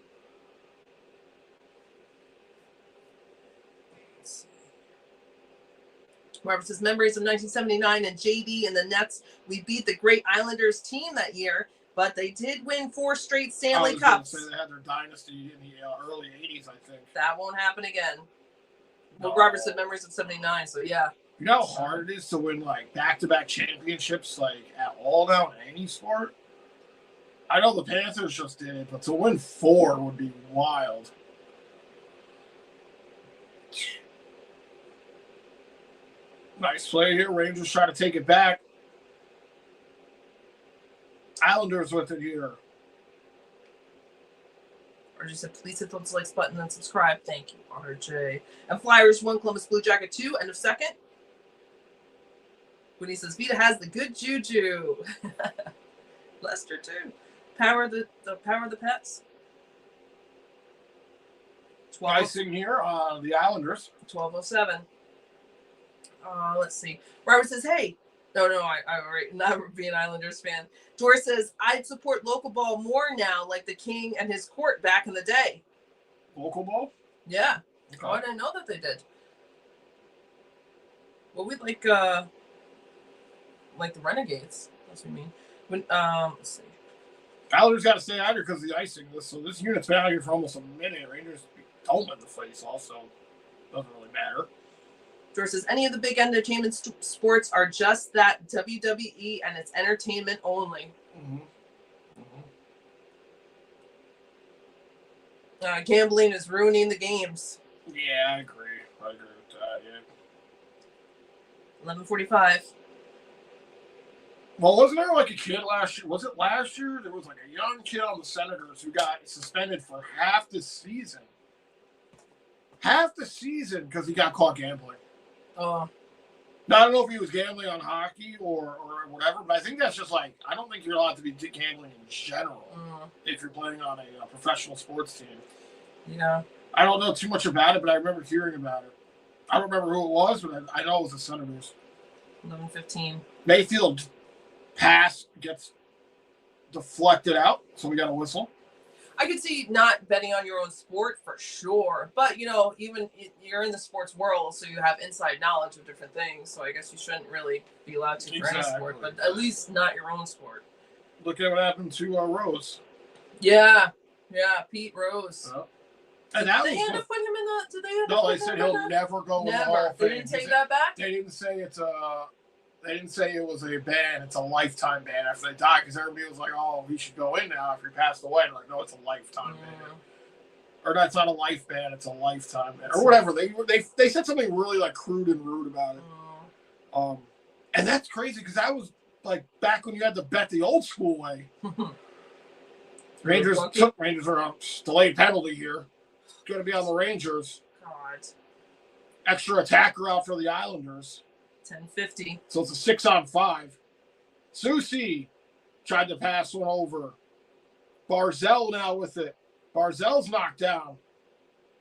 Robert says memories of 1979 and JD and the Nets. We beat the great Islanders team that year, but they did win 4 straight Stanley Cups. Say they had their dynasty in the early 80s, I think. That won't happen again. No. Well, Robert said memories of 79, so yeah. You know how hard it is to win like back-to-back championships like at all now in any sport? I know the Panthers just did it, but to win 4 would be wild. Nice play here. Rangers try to take it back. Islanders with it here. RJ said, please hit the likes button and subscribe. Thank you, RJ. And Flyers 1, Columbus Blue Jacket 2. End of second. When he says Vita has the good juju. Lester too. Power the power of the pets. 12. Icing here on the Islanders. 12:07. Let's see. Robert says, hey. No, I not being an Islanders fan. Doris says, I'd support local ball more now, like the King and his court back in the day. Local ball? Yeah. Okay. Oh, I didn't know that they did. Well, we'd like the Renegades. That's what we mean. When let's see. Islanders got to stay out here because of the icing. So this unit's been out here for almost a minute. Rangers don't in the face also. Doesn't really matter. George says, any of the big entertainment sports are just that WWE and it's entertainment only. Mm-hmm. Gambling is ruining the games. Yeah, I agree. I agree with that, yeah. 11:45. Well, wasn't there like a kid last year? Was it last year? There was like a young kid on the Senators who got suspended for half the season. Half the season because he got caught gambling. Oh. Now, I don't know if he was gambling on hockey or whatever, but I think that's just like, I don't think you're allowed to be gambling in general if you're playing on a professional sports team. Yeah. I don't know too much about it, but I remember hearing about it. I don't remember who it was, but I know it was the Senators. 11:15. Mayfield pass gets deflected out, so we got a whistle. I could see not betting on your own sport for sure, but even you're in the sports world, so you have inside knowledge of different things. So I guess you shouldn't really be allowed to for any sport, but at least not your own sport. Look at what happened to Rose. Yeah, Pete Rose. And did they end up putting him in the? Did they? No, they said he'll never go in the Hall of Fame. They didn't take that back. They didn't say it's a. They didn't say it was a ban. It's a lifetime ban after they die, because everybody was like, "Oh, he should go in now after he passed away." And like, no, it's a lifetime ban. Or that's not a life ban; it's a lifetime ban, or whatever. They said something really like crude and rude about it. And that's crazy because that was like back when you had to bet the old school way. Rangers are a delayed penalty here. Going to be on the Rangers. God. Extra attacker out for the Islanders. 10:50. So it's a 6-on-5. Susie tried to pass one over. Barzell now with it. Barzell's knocked down.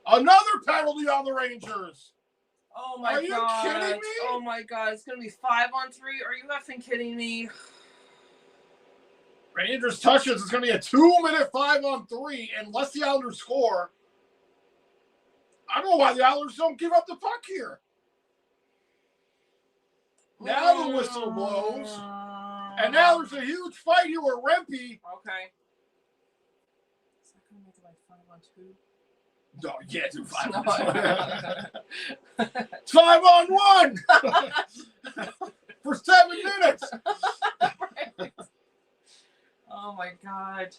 Another penalty on the Rangers. Oh my God. Are you kidding me? Oh my God. It's going to be 5-on-3. Are you effing kidding me? Rangers touches. It's going to be a 2-minute 5-on-3 unless the Islanders score. I don't know why the Islanders don't give up the puck here. Now the whistle blows. And now there's a huge fight here where Rempe. Okay. Is that going to make it like 5-on-2? No, yeah, do 5-on-1. It's 5-on-1 for 7 minutes. Right. Oh my God.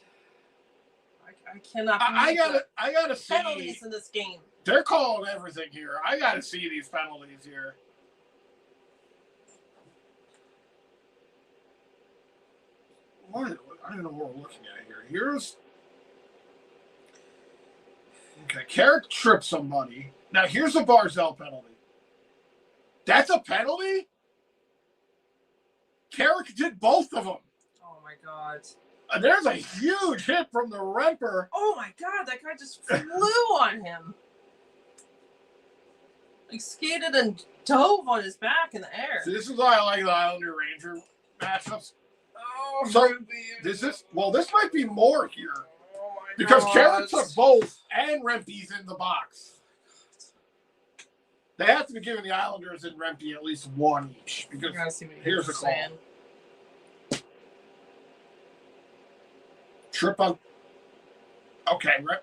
I cannot. I gotta see. Penalties in this game. They're calling everything here. I gotta see these penalties here. What? I don't know what we're looking at here. Here's. Okay, Carrick tripped somebody. Now here's a Barzell penalty. That's a penalty? Carrick did both of them. Oh my God. There's a huge hit from the Remper. Oh my God, that guy just flew on him. Like skated and dove on his back in the air. See, this is why I like the Islander Ranger matchups. Oh, So this might be more here. Oh my Because God. Carrick took both and Rempe's in the box. They have to be giving the Islanders and Rempe at least one each. Because here's the call. Trip on. Okay, right.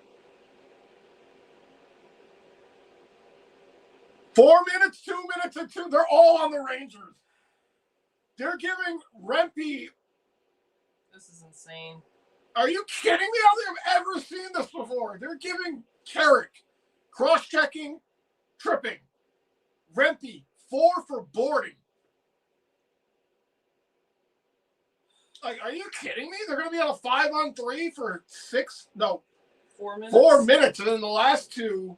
4 minutes, 2 minutes, and 2. They're all on the Rangers. They're giving Rempe. This is insane. Are you kidding me? I don't think I've ever seen this before. They're giving Carrick cross-checking, tripping. Rempe 4 for boarding. Like, are you kidding me? They're going to be on a 5-on-3 for 4 minutes. 4 minutes, and then the last 2.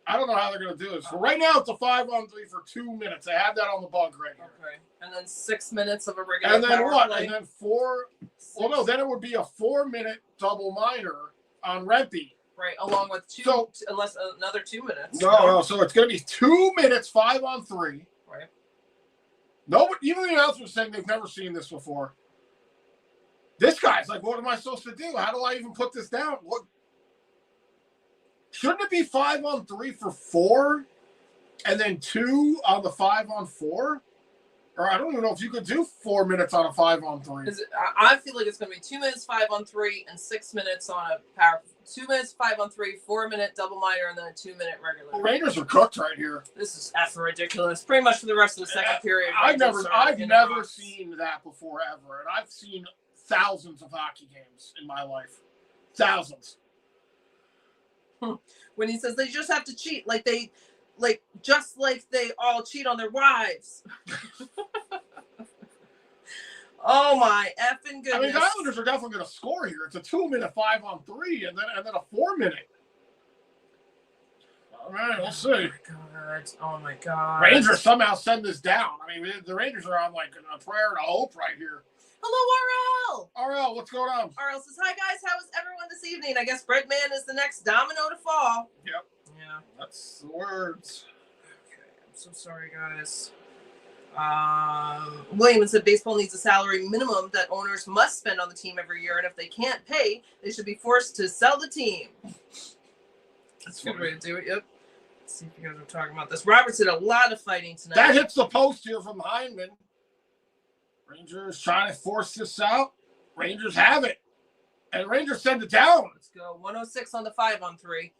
I don't know how they're going to do this. So right now, it's a 5-on-3 for 2 minutes. I have that on the bug right here. Okay, and then 6 minutes of a regular. And then power what? play. And then 4. Well, no, then it would be a 4-minute double minor on Rempe. Right, along with 2, So- unless another 2 minutes. No, so it's going to be 2 minutes, 5-on-3. Right. No, even the announcers saying they've never seen this before. This guy's like, what am I supposed to do? How do I even put this down? What? Shouldn't it be 5-on-3 for 4, and then 2 on the 5-on-4? Or I don't even know if you could do 4 minutes on a 5-on-3. I feel like it's going to be 2 minutes 5-on-3 and 6 minutes on a power. 2 minutes 5-on-3, 4-minute double minor, and then a 2-minute regular. The Rangers are cooked right here. This is effing ridiculous. Pretty much for the rest of the second period. I've Rangers never are in the box. seen that before ever, and I've seen thousands of hockey games in my life. Thousands. When he says they just have to cheat, just like they all cheat on their wives. Oh my effing goodness! I mean, the Islanders are definitely going to score here. It's a 2-minute 5-on-3, and then a 4-minute. All right, we'll see. Oh my God! Rangers somehow send this down. I mean, the Rangers are on like a prayer to hope right here. Hello, RL. RL, what's going on? RL says, "Hi guys, how is everyone this evening? I guess Breadman is the next domino to fall." Yep. Yeah. That's the words. Okay, I'm so sorry, guys. Williams said baseball needs a salary minimum that owners must spend on the team every year, and if they can't pay, they should be forced to sell the team. That's a good way to do it. Yep. Let's see if you guys are talking about this. Roberts did a lot of fighting tonight. That hits the post here from Hyndman. Rangers trying to force this out. Rangers have it. And Rangers send it down. Let's go. 106 on the 5-on-3.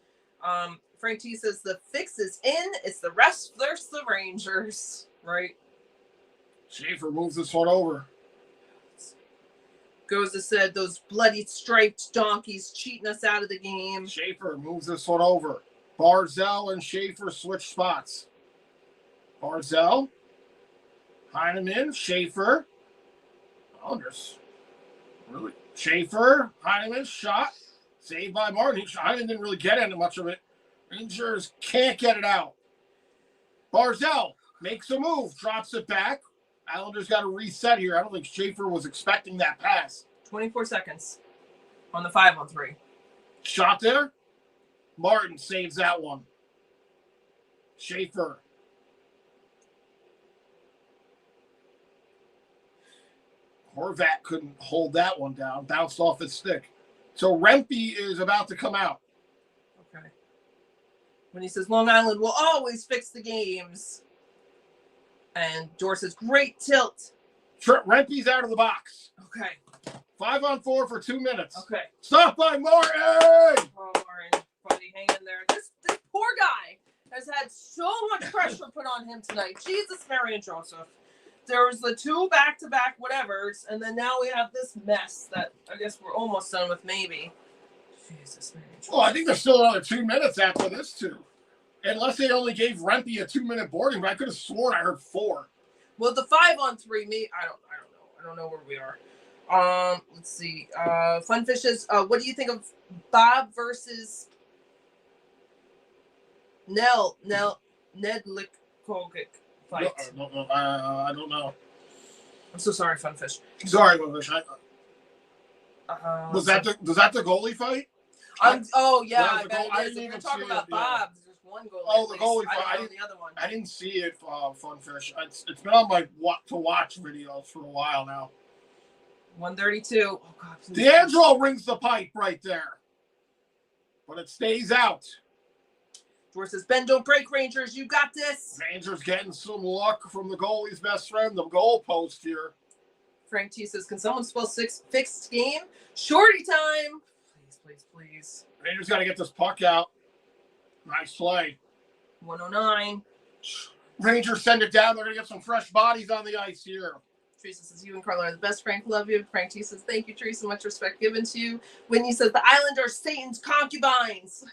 Frank T says the fix is in. It's the rest versus the Rangers. Right. Schaefer moves this one over. Goza said those bloody striped donkeys cheating us out of the game. Schaefer moves this one over. Barzell and Schaefer switch spots. Barzell. Heineman. Schaefer. Anders. Really? Schaefer. Heineman. Shot. Saved by Martin. Heineman didn't really get into much of it. Rangers can't get it out. Barzell makes a move. Drops it back. Islanders got to reset here. I don't think Schaefer was expecting that pass. 24 seconds on the 5-on-3. Shot there. Martin saves that one. Schaefer. Horvat couldn't hold that one down. Bounced off his stick. So Rempe is about to come out. Okay. When he says Long Island will always fix the games. And Dor says, great tilt. Rempe's out of the box. Okay. 5-on-4 for 2 minutes. Okay. Stop by Martin! Oh, Martin, buddy, hang in there. This poor guy has had so much pressure put on him tonight. Jesus, Mary, and Joseph. There was the 2 back-to-back whatevers, and then now we have this mess that I guess we're almost done with, maybe. Jesus, Mary, and Joseph. Well, I think there's still another 2 minutes after this, too. Unless they only gave Rempe a 2-minute boarding, but I could have sworn I heard 4. Well, the 5-on-3, me, I don't know. I don't know where we are. Let's see. Funfishes. What do you think of Bob versus Nedlick Kogic fight? I don't know. I'm so sorry, Funfish. Sorry, Funfish. Was that the goalie fight? Oh yeah, I I bet I it is. didn't If even you're talking see about it, yeah. Bob, there's just one goalie. Oh, the goalie I fight. don't know the other one. I didn't see it, Funfish. It's been on my to watch videos for a while now. 132. Oh God. D'Angelo rings the pipe right there, but it stays out. George says, "Ben, don't break, Rangers. You got this." Rangers getting some luck from the goalie's best friend, the goalpost here. Frank T says, "Can someone spell fixed game? Shorty time. Please, please, please." Rangers got to get this puck out. Nice play. 109. Rangers send it down. They're going to get some fresh bodies on the ice here. Teresa says, "You and Carla are the best. Frank, love you." Frank T says, "Thank you, Teresa. Much respect given to you." Whitney says, "The Islanders are Satan's concubines."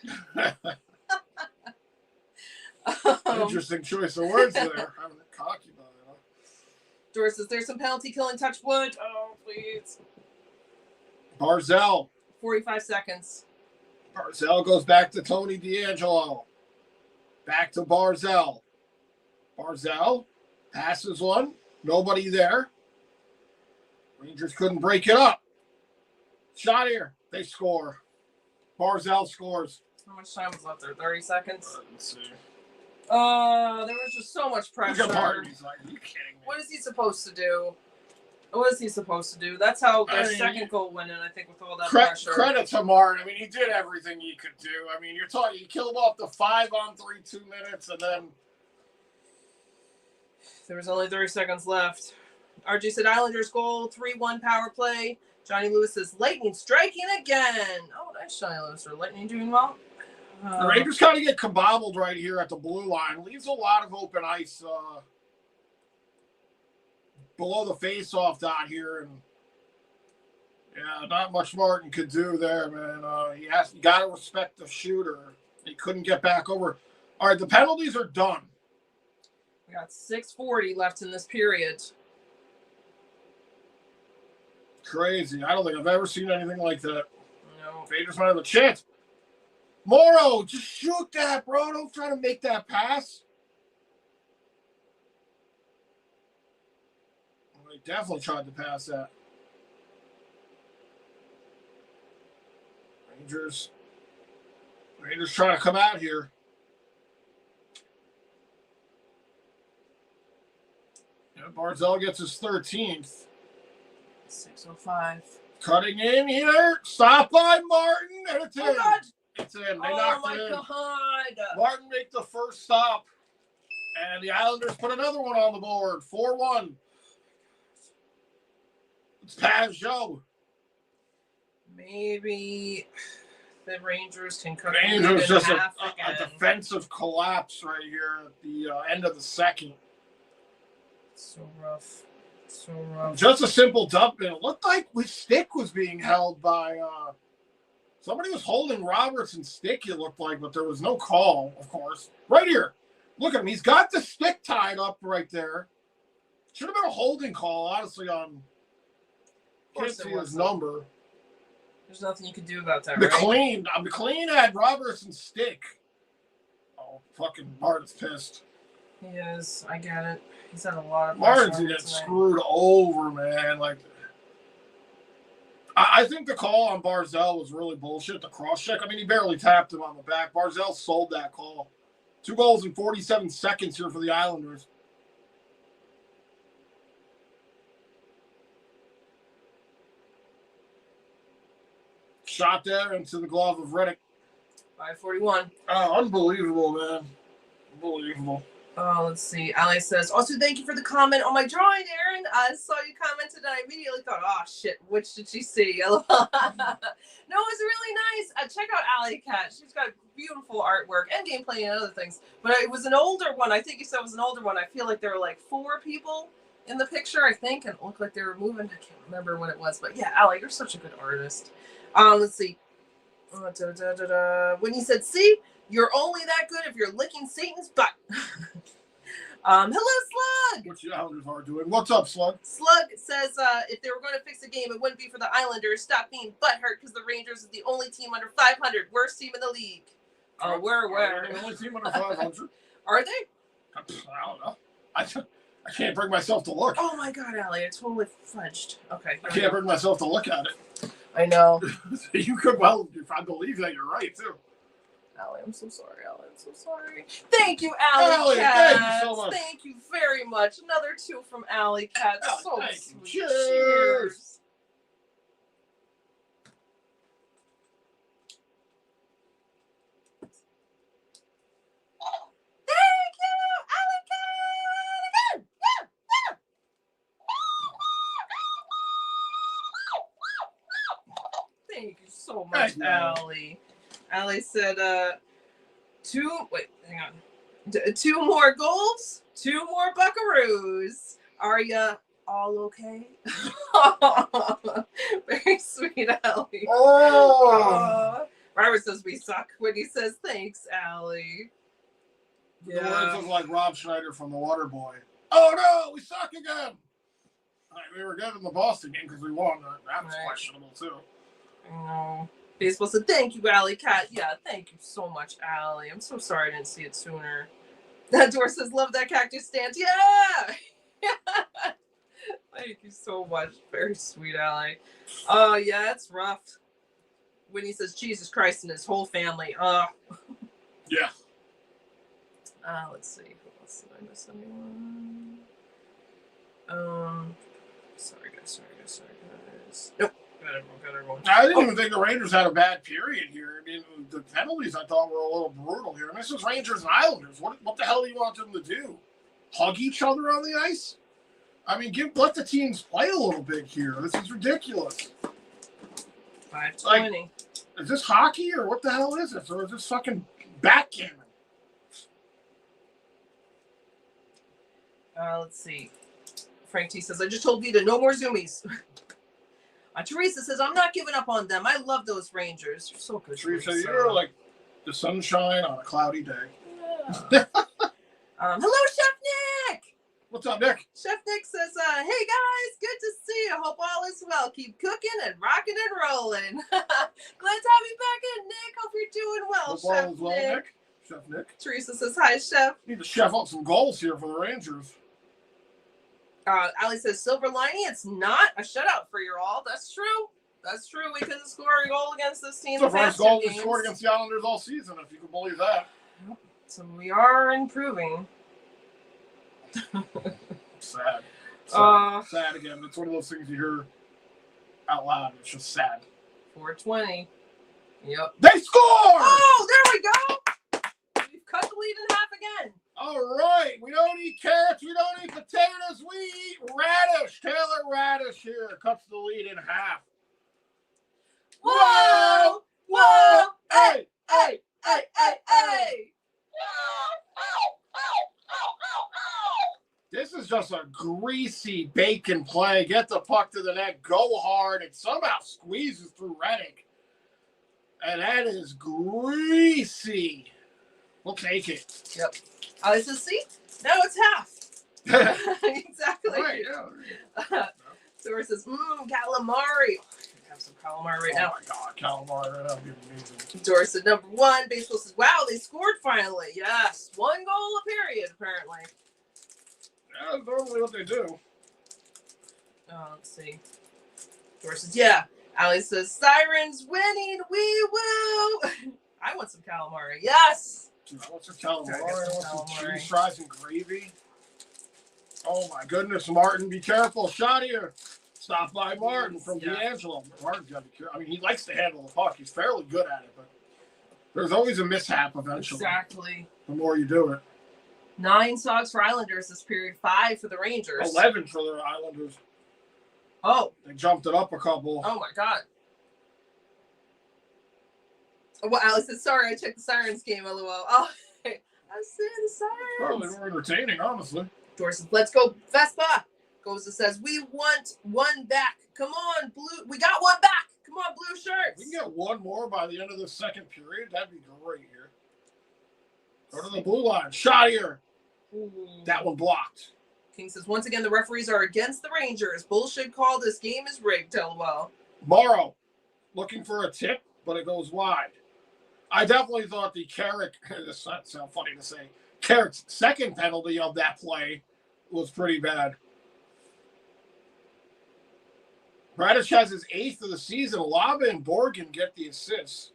Interesting choice of words there. I'm a concubine. Huh? Doris says, "There's some penalty killing. Touch wood." Oh, please. Barzal. 45 seconds. Barzal goes back to Tony D'Angelo. Back to Barzal. Barzal passes one. Nobody there. Rangers couldn't break it up. Shot here. They score. Barzal scores. How much time was left there? 30 seconds? Let's see. There was just so much pressure. Look at Martin. He's like, are you kidding me? What is he supposed to do? What is he supposed to do? That's how their I mean, second goal went in, I think, with all that pressure. Credit to Martin. I mean, he did everything he could do. I mean, you're talking, he killed off the 5-on-3 2 minutes, and then there was only 30 seconds left. RJ said, "Islanders goal, 3-1 power play." Johnny Lewis says, "Lightning striking again." Oh, nice, Johnny Lewis. Are Lightning doing well? the Rangers kind of get kabobbled right here at the blue line. Leaves a lot of open ice below the face-off dot here, and yeah, not much Martin could do there, man. You got to respect the shooter. He couldn't get back over. All right, the penalties are done. We got 6:40 left in this period. Crazy. I don't think I've ever seen anything like that. No. Rangers might have a chance. Morrow, just shoot that, bro. Don't try to make that pass. Well, he definitely tried to pass that. Rangers trying to come out here. Yeah, Barzal gets his 13th. 6:05. Cutting in here. Stop by Martin. And it's in. Oh, God. It's in. They Oh, knocked my it in. God. Martin make the first stop. And the Islanders put another one on the board. 4-1. It's Pajot. Maybe the Rangers can cut Rangers just a again. defensive collapse right here at the end of the second. So rough. So rough. Just a simple dump. It looked like his stick was being held by somebody was holding Robertson's stick, it looked like, but there was no call, of course. Right here. Look at him. He's got the stick tied up right there. Should have been a holding call, honestly, on can't see his number. There's nothing you can do about that, McLean. McLean had Robertson's stick. Oh, fucking Martin's pissed. He is. I get it. He's had a lot of Martin's getting screwed over, man. Like, I think the call on Barzal was really bullshit. The cross check. I mean, he barely tapped him on the back. Barzal sold that call. 2 goals in 47 seconds here for the Islanders. Shot there into the glove of Reddick. 5:41. Oh, unbelievable, man. Unbelievable. Let's see. Ali says, also thank you for the comment on my drawing, Aaron. I saw you commented and I immediately thought, oh shit, which did she see? No, it was really nice. Check out Alley Cat. She's got beautiful artwork and gameplay and other things. But it was an older one. I think you said it was an older one. I feel like there were like 4 people in the picture, I think, and it looked like they were moving. I can't remember what it was. But yeah, Allie, you're such a good artist. Let's see. When you said, see, you're only that good if you're licking Satan's butt. Hello, Slug. What you Islanders are doing? What's up, Slug? Slug says if they were going to fix a game, it wouldn't be for the Islanders. Stop being butthurt because the Rangers is the only team under 500. Worst team in the league. Oh, where? The only team under 500. Are they? I don't know. I can't bring myself to look. Oh my God, Allie, I totally fudged. Okay. I can't bring myself to look at it. I know. You could, well, if I believe that, you're right, too. Allie, I'm so sorry, Allie. I'm so sorry. Thank you, Allie Cat. Thank you so much. Thank you very much. Another 2 from Allie Cat. So sweet. Cheers. Thank you, Allie Cat. Again. Yeah. Thank you so much, Allie. Allie said, 2 more goals, 2 more buckaroos. Are ya all okay? Very sweet, Allie. Robert says we suck when he says thanks, Allie. The words of like Rob Schneider from The Waterboy. Oh no, we suck again. We were good in the Boston game because we won. That was questionable too. I know. Baseball said, thank you, Allie Cat. Yeah, thank you so much, Allie. I'm so sorry I didn't see it sooner. That door says, love that cactus stance. Yeah! Thank you so much. Very sweet, Allie. Oh, yeah, it's rough. When he says, Jesus Christ and his whole family. Yeah. Let's see. Who else did I miss anyone? Sorry, guys. Nope. Got everyone. I didn't even think the Rangers had a bad period here. I mean, the penalties I thought were a little brutal here. And this is Rangers and Islanders. What the hell do you want them to do? Hug each other on the ice? I mean, let the teams play a little bit here. This is ridiculous. 5:20. Like, is this hockey or what the hell is this? Or is this fucking backgammon? Let's see. Frank T says, I just told Vita, no more Zoomies. Teresa says, I'm not giving up on them. I love those Rangers. You're so good, Teresa. You're like the sunshine on a cloudy day. Yeah. Hello, Chef Nick. What's up, Nick? Chef Nick says, hey, guys, good to see you. Hope all is well. Keep cooking and rocking and rolling. Glad to have you back in, Nick. Hope you're doing well, Hope Chef all is well, Nick. Chef Nick. Teresa says, hi, Chef. Need to chef up some goals here for the Rangers. Ali says, silver lining, it's not a shutout for you all. That's true. That's true. We couldn't score a goal against this team. It's the first goal we scored against the Islanders all season, if you can believe that. So we are improving. Sad. Sad again. It's one of those things you hear out loud. It's just sad. 4:20. Yep. They scored! Oh, there we go. We've cut the lead in half again. All right. We don't eat carrots. We don't eat potatoes. We eat radish. Taylor Radish here cuts the lead in half. Whoa! Whoa! Hey! Hey! Hey! Hey! Hey! This is just a greasy bacon play. Get the puck to the net, go hard, and somehow squeezes through Reddick. And that is greasy. We'll take it. Yep. This is see? Now it's half. Exactly. Right, yeah. Dora says, calamari. Have some calamari right now. Oh my God, calamari right now would be amazing. Dora said, number 1. Baseball says, wow, they scored finally. Yes. 1 goal a period, apparently. Yeah, that's normally what they do. Let's see. Dora says, yeah. Ali says, Sirens winning. We will. I want some calamari. Yes. Dude, I want some calamari. I want some cheese fries and gravy. Oh my goodness, Martin, be careful. Shot here. Stop by Martin from D'Angelo. Martin's got to be careful. I mean, he likes to handle the puck. He's fairly good at it, but there's always a mishap eventually. Exactly. The more you do it. 9 Sogs for Islanders this period, 5 for the Rangers. 11 for the Islanders. Oh. They jumped it up a couple. Oh, my God. Well, Alex said, sorry, I checked the Sirens game, LOL. Oh, I see the Sirens. Well, they were entertaining, honestly. Doris says, let's go, Vespa. Goza says, we want one back. Come on, Blue. We got one back. Come on, Blue shirts. We can get one more by the end of the second period. That'd be great here. Go to the blue line. Shot here. Ooh. That one blocked. King says, once again, the referees are against the Rangers. Bullshit call. This game is rigged, LOL. Morrow looking for a tip, but it goes wide. I definitely thought the Carrick, this sounds funny to say, Carrick's second penalty of that play was pretty bad. Bradish has his 8th of the season. Laba and Borgen get the assists.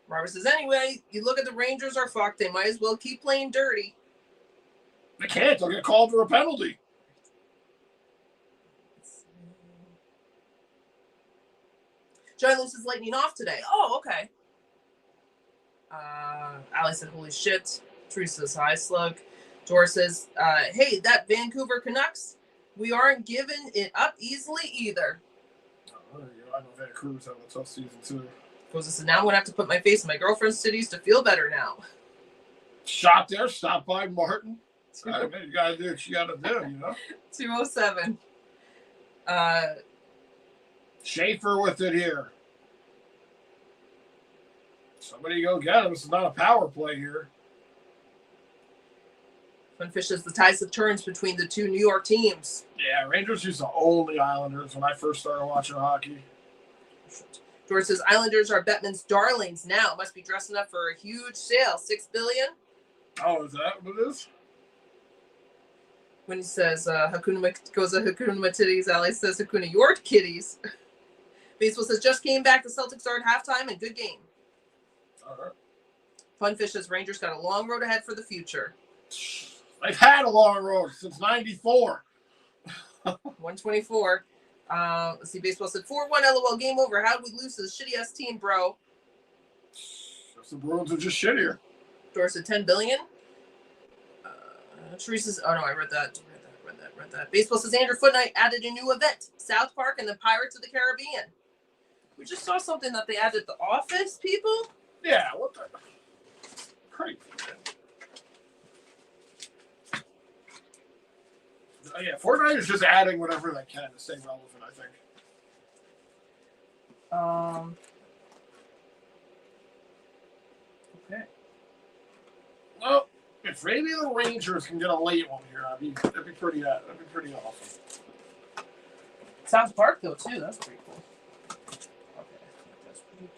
Robert says, anyway, you look at the Rangers are fucked. They might as well keep playing dirty. They can't. They'll get called for a penalty. Giant Loose is lightning off today. Oh, okay. Ali said, holy shit. Teresa says, hi, Slug. Doris says, hey, that Vancouver Canucks, we aren't giving it up easily either. Oh, I know Vancouver's having a tough season, too. Goes, says, now I'm going to have to put my face in my girlfriend's titties to feel better now. Shot there, stopped by Martin. I mean, you got to do what you got to do, you know? 207. Schaefer with it here. Somebody go get him. This is not a power play here. Funfish says the ties have turns between the two New York teams. Yeah, Rangers used to own the Islanders when I first started watching hockey. George says Islanders are Bettman's darlings now. Must be dressing up for a huge sale. $6 billion. Oh, is that what it is? When he says Hakuna goes to Hakuna Titties, Ali says Hakuna your kitties. Baseball says just came back. The Celtics are at halftime and good game. All right. Funfish says Rangers got a long road ahead for the future. They've had a long road since '94. 124. Let's see. Baseball said 4-1. LOL. Game over. How'd we lose to the shitty ass team, bro? The Bruins are just shittier. Doris said 10 billion. Teresa's. Oh no, I read that. Read that. Baseball says Andrew Footnight added a new event: South Park and the Pirates of the Caribbean. We just saw something that they added. The Office people. Yeah. What the? Crazy. Yeah, Fortnite is just adding whatever they can to stay relevant, I think. Okay. Well, if maybe the Rangers can get a late one here, that'd be pretty awesome. South Park though too. That's pretty cool. Okay, that's pretty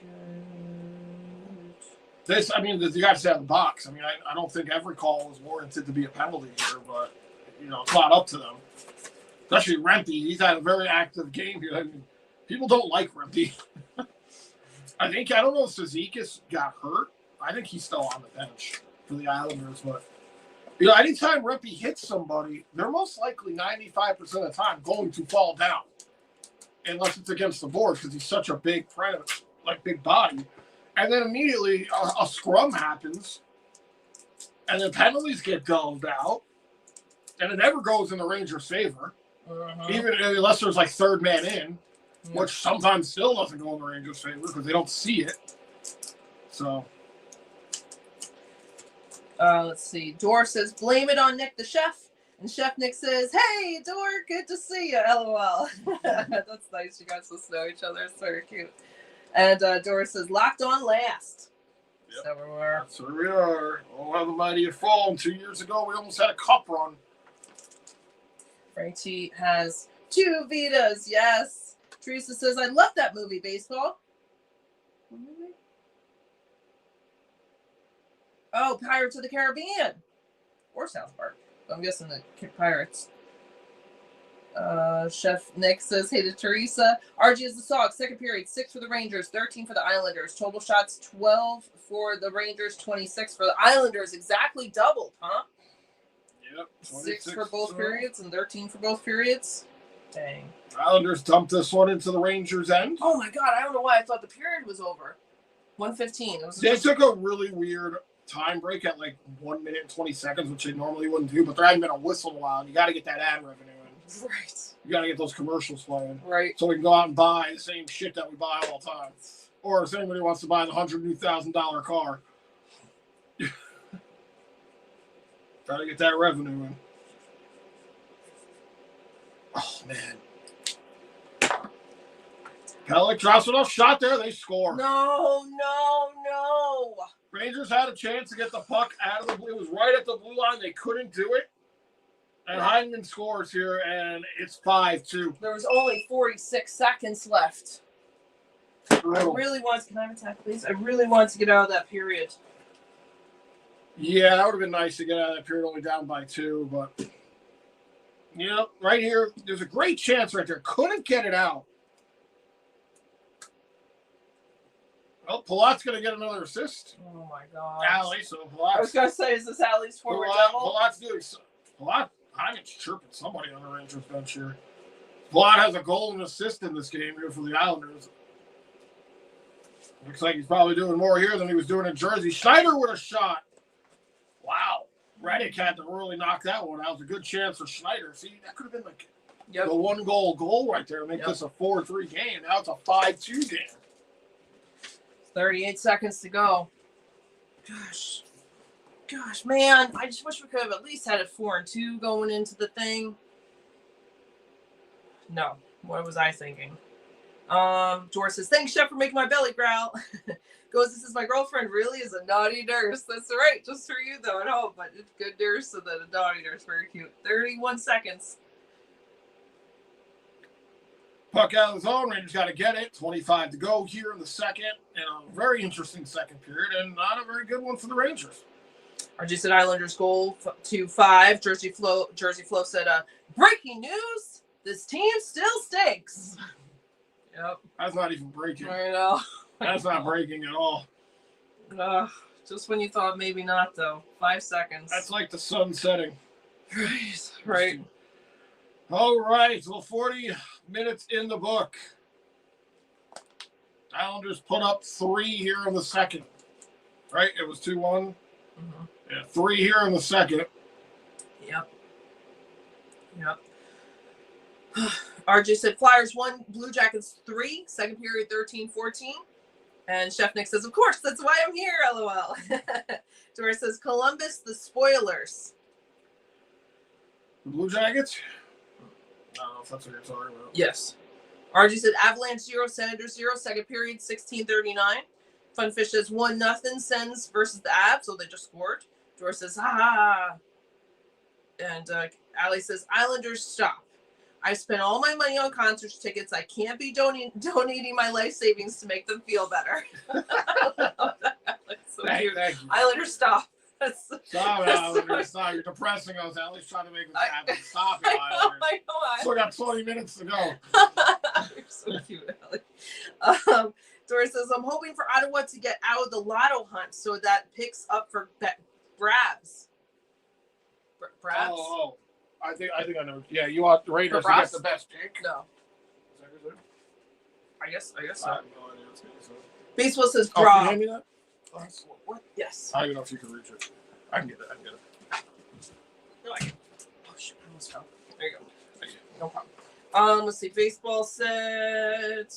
good. You got to stay out of the box. I mean, I don't think every call is warranted to be a penalty here, but it's not up to them. Especially Rempe. He's had a very active game here. I mean, people don't like Rempe. I don't know if Cizikas got hurt. I think he's still on the bench for the Islanders. But, anytime Rempe hits somebody, they're most likely 95% of the time going to fall down. Unless it's against the board because he's such a big big body. And then immediately a scrum happens. And then penalties get doled out. And it never goes in the Rangers' favor, even unless there's third man in, which sometimes still doesn't go in the Rangers' favor because they don't see it. So, let's see. Dor says blame it on Nick the chef, and Chef Nick says, "Hey, Dor, good to see you." LOL. That's nice. You guys will know each other. It's very cute. And Dor says locked on last. Yep. So we were. That's where we are. Oh, how the mighty had fallen. 2 years ago, we almost had a cup run. Frank T has 2 Vitas, yes. Teresa says, I love that movie, Baseball. What movie? Oh, Pirates of the Caribbean. Or South Park. I'm guessing the Pirates. Chef Nick says, hey to Teresa. RG is the Sox. Second period, 6 for the Rangers, 13 for the Islanders. Total shots, 12 for the Rangers, 26 for the Islanders. Exactly doubled, huh? Yep. 6 for both periods and 13 for both periods. Dang. Islanders dumped this one into the Rangers' end. Oh my God! I don't know why I thought the period was over. 1:15. They took a really weird time break at like 1 minute and 20 seconds, which they normally wouldn't do, but there hadn't been a whistle in a while. And you got to get that ad revenue in. Right. You got to get those commercials playing. Right. So we can go out and buy the same shit that we buy all the time. Or if anybody wants to buy the $100,000 car, try to get that revenue in. Oh, man. Kelly drops enough shot there, they score. No. Rangers had a chance to get the puck out of the blue. It was right at the blue line. They couldn't do it. And Heineman scores here, and it's 5-2. There was only 46 seconds left. Brutal. I really want to. Can I have a attack, please? I really wanted to get out of that period. Yeah, that would have been nice to get out of that period only down by 2, but right here, there's a great chance right there. Couldn't get it out. Well, Palat's going to get another assist. Oh, my God. Alley, so Palat. I was going to say, is this Alley's forward devil? Palat's doing Palat. Heineman's chirping somebody on the Rangers bench here. Palat has a goal and assist in this game here for the Islanders. Looks like he's probably doing more here than he was doing in Jersey. Schneider with a shot. Wow. Redick had to really knock that one out. It was a good chance for Schneider. See, that could have been like the 1-goal right there to make this a 4-3 game. Now it's a 5-2 game. 38 seconds to go. Gosh, man. I just wish we could have at least had it 4-2 going into the thing. No. What was I thinking? George says, thanks, Chef, for making my belly growl. Goes, this is my girlfriend really is a naughty nurse. That's right. Just for you, though, at home. But it's a good nurse, so that a naughty nurse. Very cute. 31 seconds. Puck out of the zone. Rangers got to get it. 25 to go here in the second. And a very interesting second period, and not a very good one for the Rangers. RG said Islanders goal 2-5. Jersey Flo said, breaking news. This team still stinks. Yep. That's not even breaking. I know. That's not breaking at all. Just when you thought maybe not, though. 5 seconds. That's like the sun setting. Right. All right. Well, 40 minutes in the book. Islanders put up 3 here in the second. Right? It was 2-1. Mm-hmm. Yeah, 3 here in the second. Yep. RJ said Flyers 1, Blue Jackets 3, second period 13-14. And Chef Nick says, of course, that's why I'm here, LOL. Doris says, Columbus, the spoilers. The Blue Jackets? I don't know if that's what you're talking about. Yes. RG said Avalanche 0, Senators 0, second period 16:39. Funfish says 1-0 Sens versus the Avs, so they just scored. Doris says, ha. And Allie says, Islanders stop. I spent all my money on concert tickets. I can't be donating my life savings to make them feel better. So Thank you. Islanders stop. Stop, Islanders. Stop. You're depressing us. Ellie's trying to make this happen. Stop it, Islanders. I know. Still got 20 minutes to go. You're so cute, Allie. Doris says, I'm hoping for Ottawa to get out of the lotto hunt so that picks up for Brabs. Brabs? Oh. I think I know. Yeah, you want the Raiders to get the best pick? No. Is that what I guess so. I have no idea what's going on. Baseball says Oh, draw. can you hand me that? What? Yes. I don't even know if you can reach it. I can get it. No, I can. Oh, shit. I almost fell. There you go. Thank you. No problem. Let's see. Baseball said.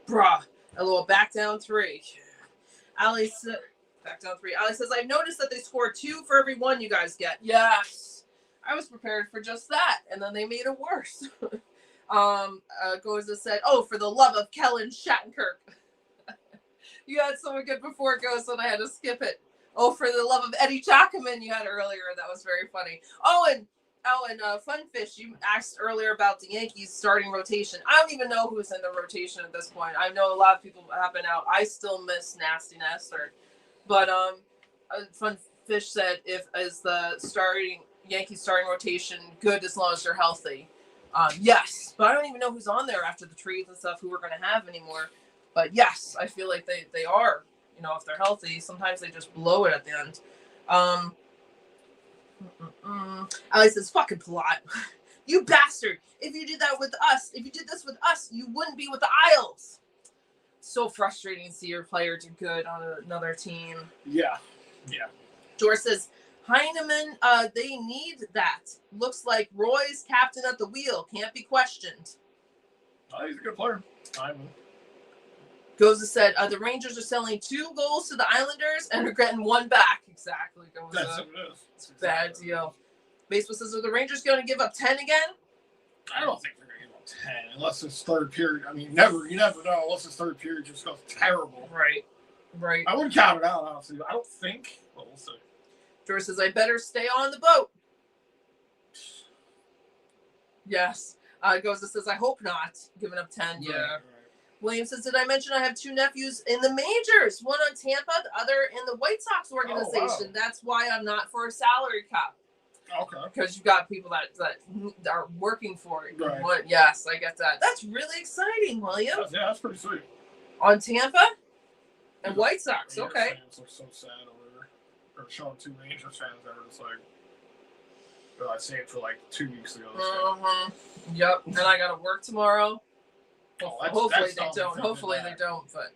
Bruh. LOL. Back down 3. Allie said. Back down 3. Allie says, I've noticed that they score 2 for every 1 you guys get. Yes. I was prepared for just that. And then they made it worse. Goza said, oh, for the love of Kellen Shattenkirk. You had someone good before Goza and I had to skip it. Oh, for the love of Eddie Chakaman you had earlier. That was very funny. And Funfish, you asked earlier about the Yankees starting rotation. I don't even know who's in the rotation at this point. I know a lot of people have been out. I still miss Nasty Nestor. But Funfish said is the Yankees starting rotation good as long as they're healthy. Yes, but I don't even know who's on there after the trades and stuff who we're going to have anymore. But yes, I feel like they are. If they're healthy, sometimes they just blow it at the end. Allie says, fucking Palat. You bastard. If you did this with us, you wouldn't be with the Isles. So frustrating to see your player do good on another team. Yeah. George says, Heineman, they need that. Looks like Roy's captain at the wheel. Can't be questioned. He's a good player. Heineman. Goza said, the Rangers are selling 2 goals to the Islanders and are getting 1 back. Exactly, Goza. That's what it is. It's a bad deal. Baseball says, are the Rangers going to give up 10 again? I don't think they're going to give up 10 unless it's third period. I mean, you never know unless it's third period just goes terrible. Right. I wouldn't count it out, honestly. I don't think, but we'll see. George says, I better stay on the boat. Yes. Goza says, I hope not. Giving up 10. Yeah. Right. William says, did I mention I have 2 nephews in the majors? One on Tampa, the other in the White Sox organization. Oh, wow. That's why I'm not for a salary cap. Okay. Because you've got people that are working for it. Right. Yes, I get that. That's really exciting, William. That's pretty sweet. On Tampa and White Sox. Rangers Okay. fans are so sad over there. They're showing 2 Rangers fans that are just like, well, I saved for like 2 weeks ago. Yep. And I got to work tomorrow. Hopefully they don't. But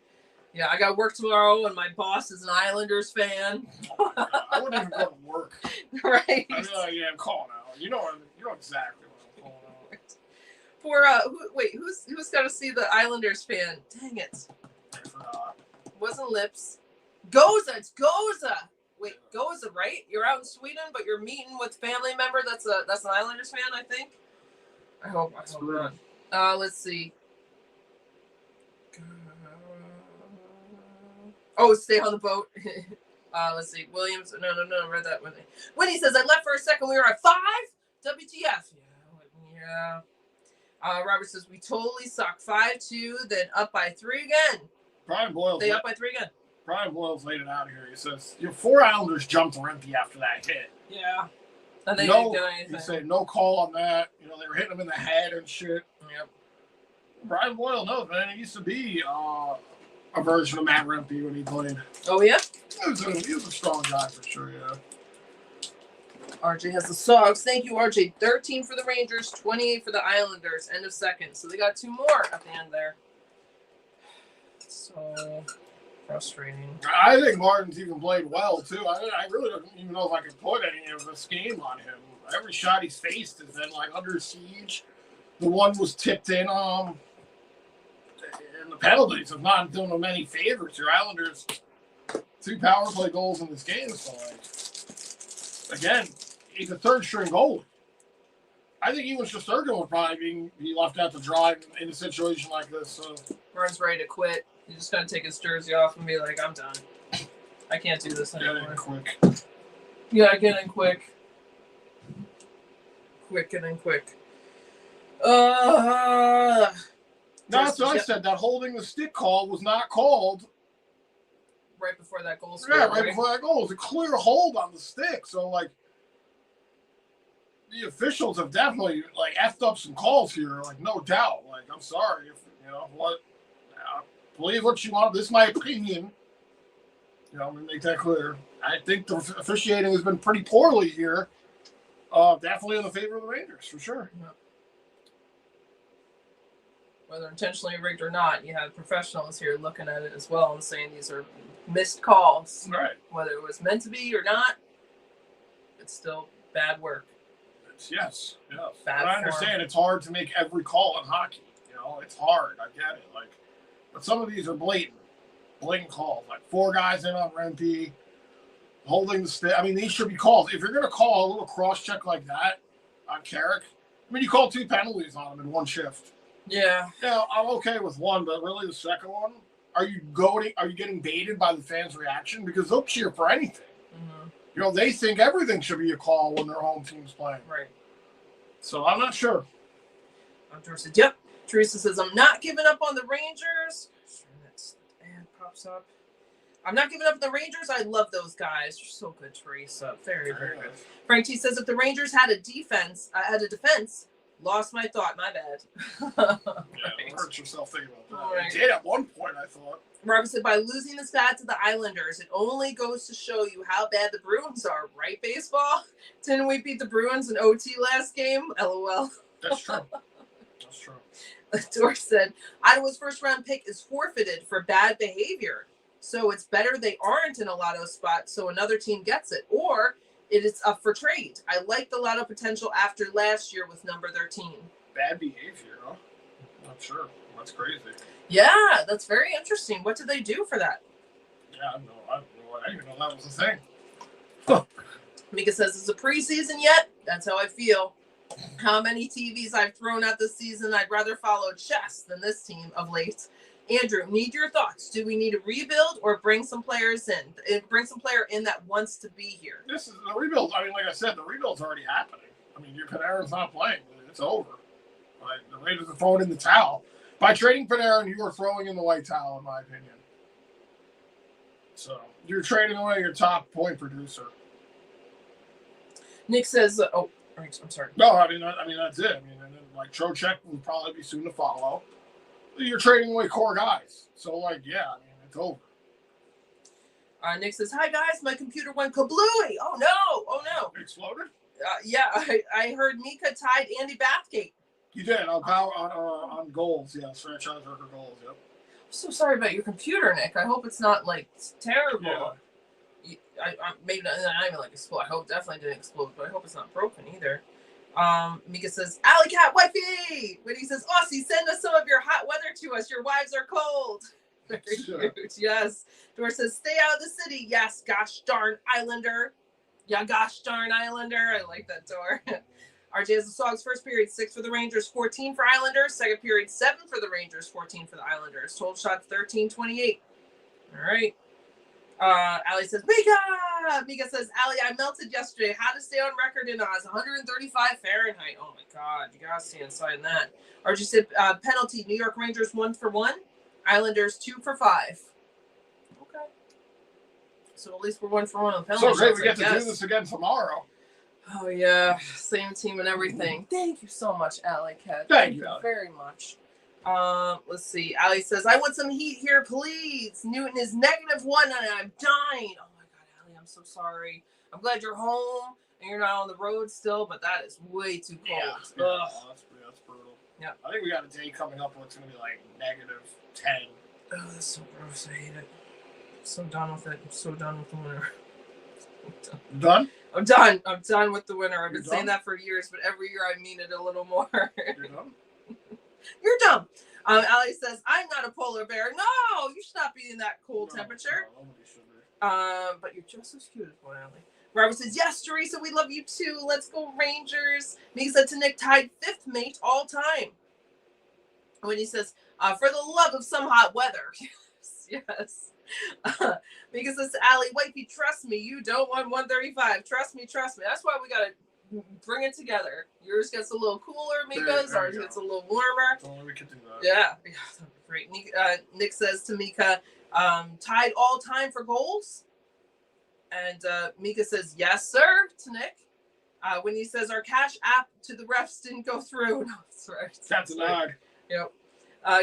yeah, I got work tomorrow, and my boss is an Islanders fan. I wouldn't even go to work. Right. I'd be like, yeah, I'm calling out. You know exactly what I'm calling out. Who's got to see the Islanders fan? Dang it. I forgot. Wasn't Lips. Goza. It's Goza. Wait, Goza, right? You're out in Sweden, but you're meeting with family member that's an Islanders fan, I think. I hope not. Let's see. Stay on the boat. Let's see. Williams. No. I read that one. When he says, I left for a second, we were at 5? WTF. Yeah. Robert says, we totally suck. 5-2, then up by 3 again. Brian Boyle. They up by 3 again. Brian Boyle's laid it out here. He says, 4 Islanders jumped Rempe after that hit. Yeah. And they didn't do anything. He said, no call on that. They were hitting him in the head and shit. Yep. Brian Boyle knows, man. He used to be a version of Matt Rempe when he played. Oh, yeah? He was a strong guy for sure, yeah. RJ has the Sogs. Thank you, RJ. 13 for the Rangers, 28 for the Islanders. End of second. So they got 2 more at the end there. So frustrating. I think Martin's even played well, too. I really don't even know if I could put any of this game on him. Every shot he's faced has been, under siege. The one was tipped in, and the penalties have not done him any favors. Your Islanders, 2 power play goals in this game. So, again, he's a third-string goalie. I think even Shesterkin would probably be left out to dry in a situation like this. So. Burns ready to quit. He's just going to take his jersey off and be like, I'm done. I can't do this anymore. Get in quick. Yeah, get in quick. Get in quick. No, that's what I said. That holding the stick call was not called. Right before that goal scored. Yeah, right before that goal. It was a clear hold on the stick. So, the officials have definitely, effed up some calls here. No doubt. I'm sorry. Believe what you want. This is my opinion. I'm going to make that clear. I think the officiating has been pretty poorly here. Definitely in the favor of the Rangers, for sure. Yeah. Whether intentionally rigged or not, you have professionals here looking at it as well and saying these are missed calls. Right. Whether it was meant to be or not, it's still bad work. Yes. Bad I understand it's hard to make every call in hockey. It's hard. I get it. But some of these are blatant calls. 4 guys in on Rempe, holding the stick. I mean, these should be called. If you're going to call a little cross check like that on Carrick, you call 2 penalties on him in 1 shift. Yeah. I'm okay with 1, but really the second one, are you getting baited by the fans' reaction? Because they'll cheer for anything. Mm-hmm. They think everything should be a call when their home team's playing. Right. So I'm not sure. George said, yep. Teresa says, I'm not giving up on the Rangers. And pops up. I'm not giving up on the Rangers. I love those guys. You're so good, Teresa. Very, very good. Frank T says, if the Rangers had a defense, lost my thought. My bad. Yeah, hurt yourself thinking about that. Right. You did at one point, I thought. Robert said, by losing the stats to the Islanders, it only goes to show you how bad the Bruins are, right, baseball? Didn't we beat the Bruins in OT last game? LOL. That's true. Dor said, Ottawa's first-round pick is forfeited for bad behavior. So it's better they aren't in a lotto spot so another team gets it. Or it is up for trade. I like the lotto potential after last year with number 13. Bad behavior, huh? Not sure. That's crazy. Yeah, that's very interesting. What did they do for that? Yeah, I didn't even know that was a thing. Mika says, is it preseason yet? That's how I feel. How many TVs I've thrown out this season? I'd rather follow chess than this team of late. Andrew, need your thoughts. Do we need a rebuild or bring some players in? Bring some player in that wants to be here. This is the rebuild. I mean, like I said, the rebuild's already happening. I mean, your Panarin's not playing. It's over. Right? The Raiders are throwing in the towel. By trading Panarin, you are throwing in the white towel, in my opinion. So you're trading away your top point producer. Nick says, I'm sorry. No, I mean that's it. I mean, and then like Trocheck will probably be soon to follow. You're trading away core guys. So like, yeah, I mean, it's over. Nick says, hi guys, my computer went kablooey. Oh no. It exploded? Yeah, I heard Mika tied Andy Bathgate. You did on goals, yes, franchise record goals, yep. I'm so sorry about your computer, Nick. I hope it's not like terrible. Yeah. I maybe not even like explode. I hope definitely didn't explode, but I hope it's not broken either. Mika says, Alley Cat Wifey! When he says, Aussie, send us some of your hot weather to us. Your wives are cold. Very cute. Yes. Dor says, stay out of the city. Yes, gosh darn Islander. Yeah, gosh darn Islander. I like that, Dor. RJ has the Sogs first period 6 for the Rangers, 14 for Islanders. Second period 7 for the Rangers, 14 for the Islanders. Total shots 13-28. All right. Allie says, Mika! Mika says, Allie, I melted yesterday. How to stay on record in Oz, 135 Fahrenheit. Oh my God, you gotta stay inside that. RJ said, penalty, New York Rangers 1 for 1. Islanders 2 for 5. Okay. So at least we're 1 for 1 on penalty. So great, shots, we get to do this again tomorrow. Oh yeah, same team and everything. Thank you so much, Allie Cat. Thank you, Allie. Very much. Let's see. Allie says, I want some heat here, please. Newton is -1 and I'm dying. Oh my God, Allie, I'm so sorry. I'm glad you're home and you're not on the road still, but that is way too cold. Yeah, that's brutal. Yeah. I think we got a day coming up where it's going to be like -10. Oh, that's so gross. I hate it. I'm so done with it. I'm so done with the winter. Done? I'm done. I'm done with the winter. I've been You're saying done? that for years, but every year I mean it a little more. You're done? You're dumb. Allie says, I'm not a polar bear. No, you should not be in that cold temperature. No, nobody should be. But you're just as cute as one, Allie. Robert says, yes, Teresa, we love you too. Let's go Rangers. Mika said to Nick, tied 5th mate all time. When he says, for the love of some hot weather. Yes. Mika says to Allie, wifey, trust me, you don't want 135. Trust me. That's why we got to bring it together. Yours gets a little cooler, Mika's. Ours gets a little warmer. So we can do that. Yeah, that'd be great. Nick says to Mika, tied all time for goals. And Mika says, yes, sir, to Nick. When he says our cash app to the refs didn't go through. No, that's right. That's an odd. Yep.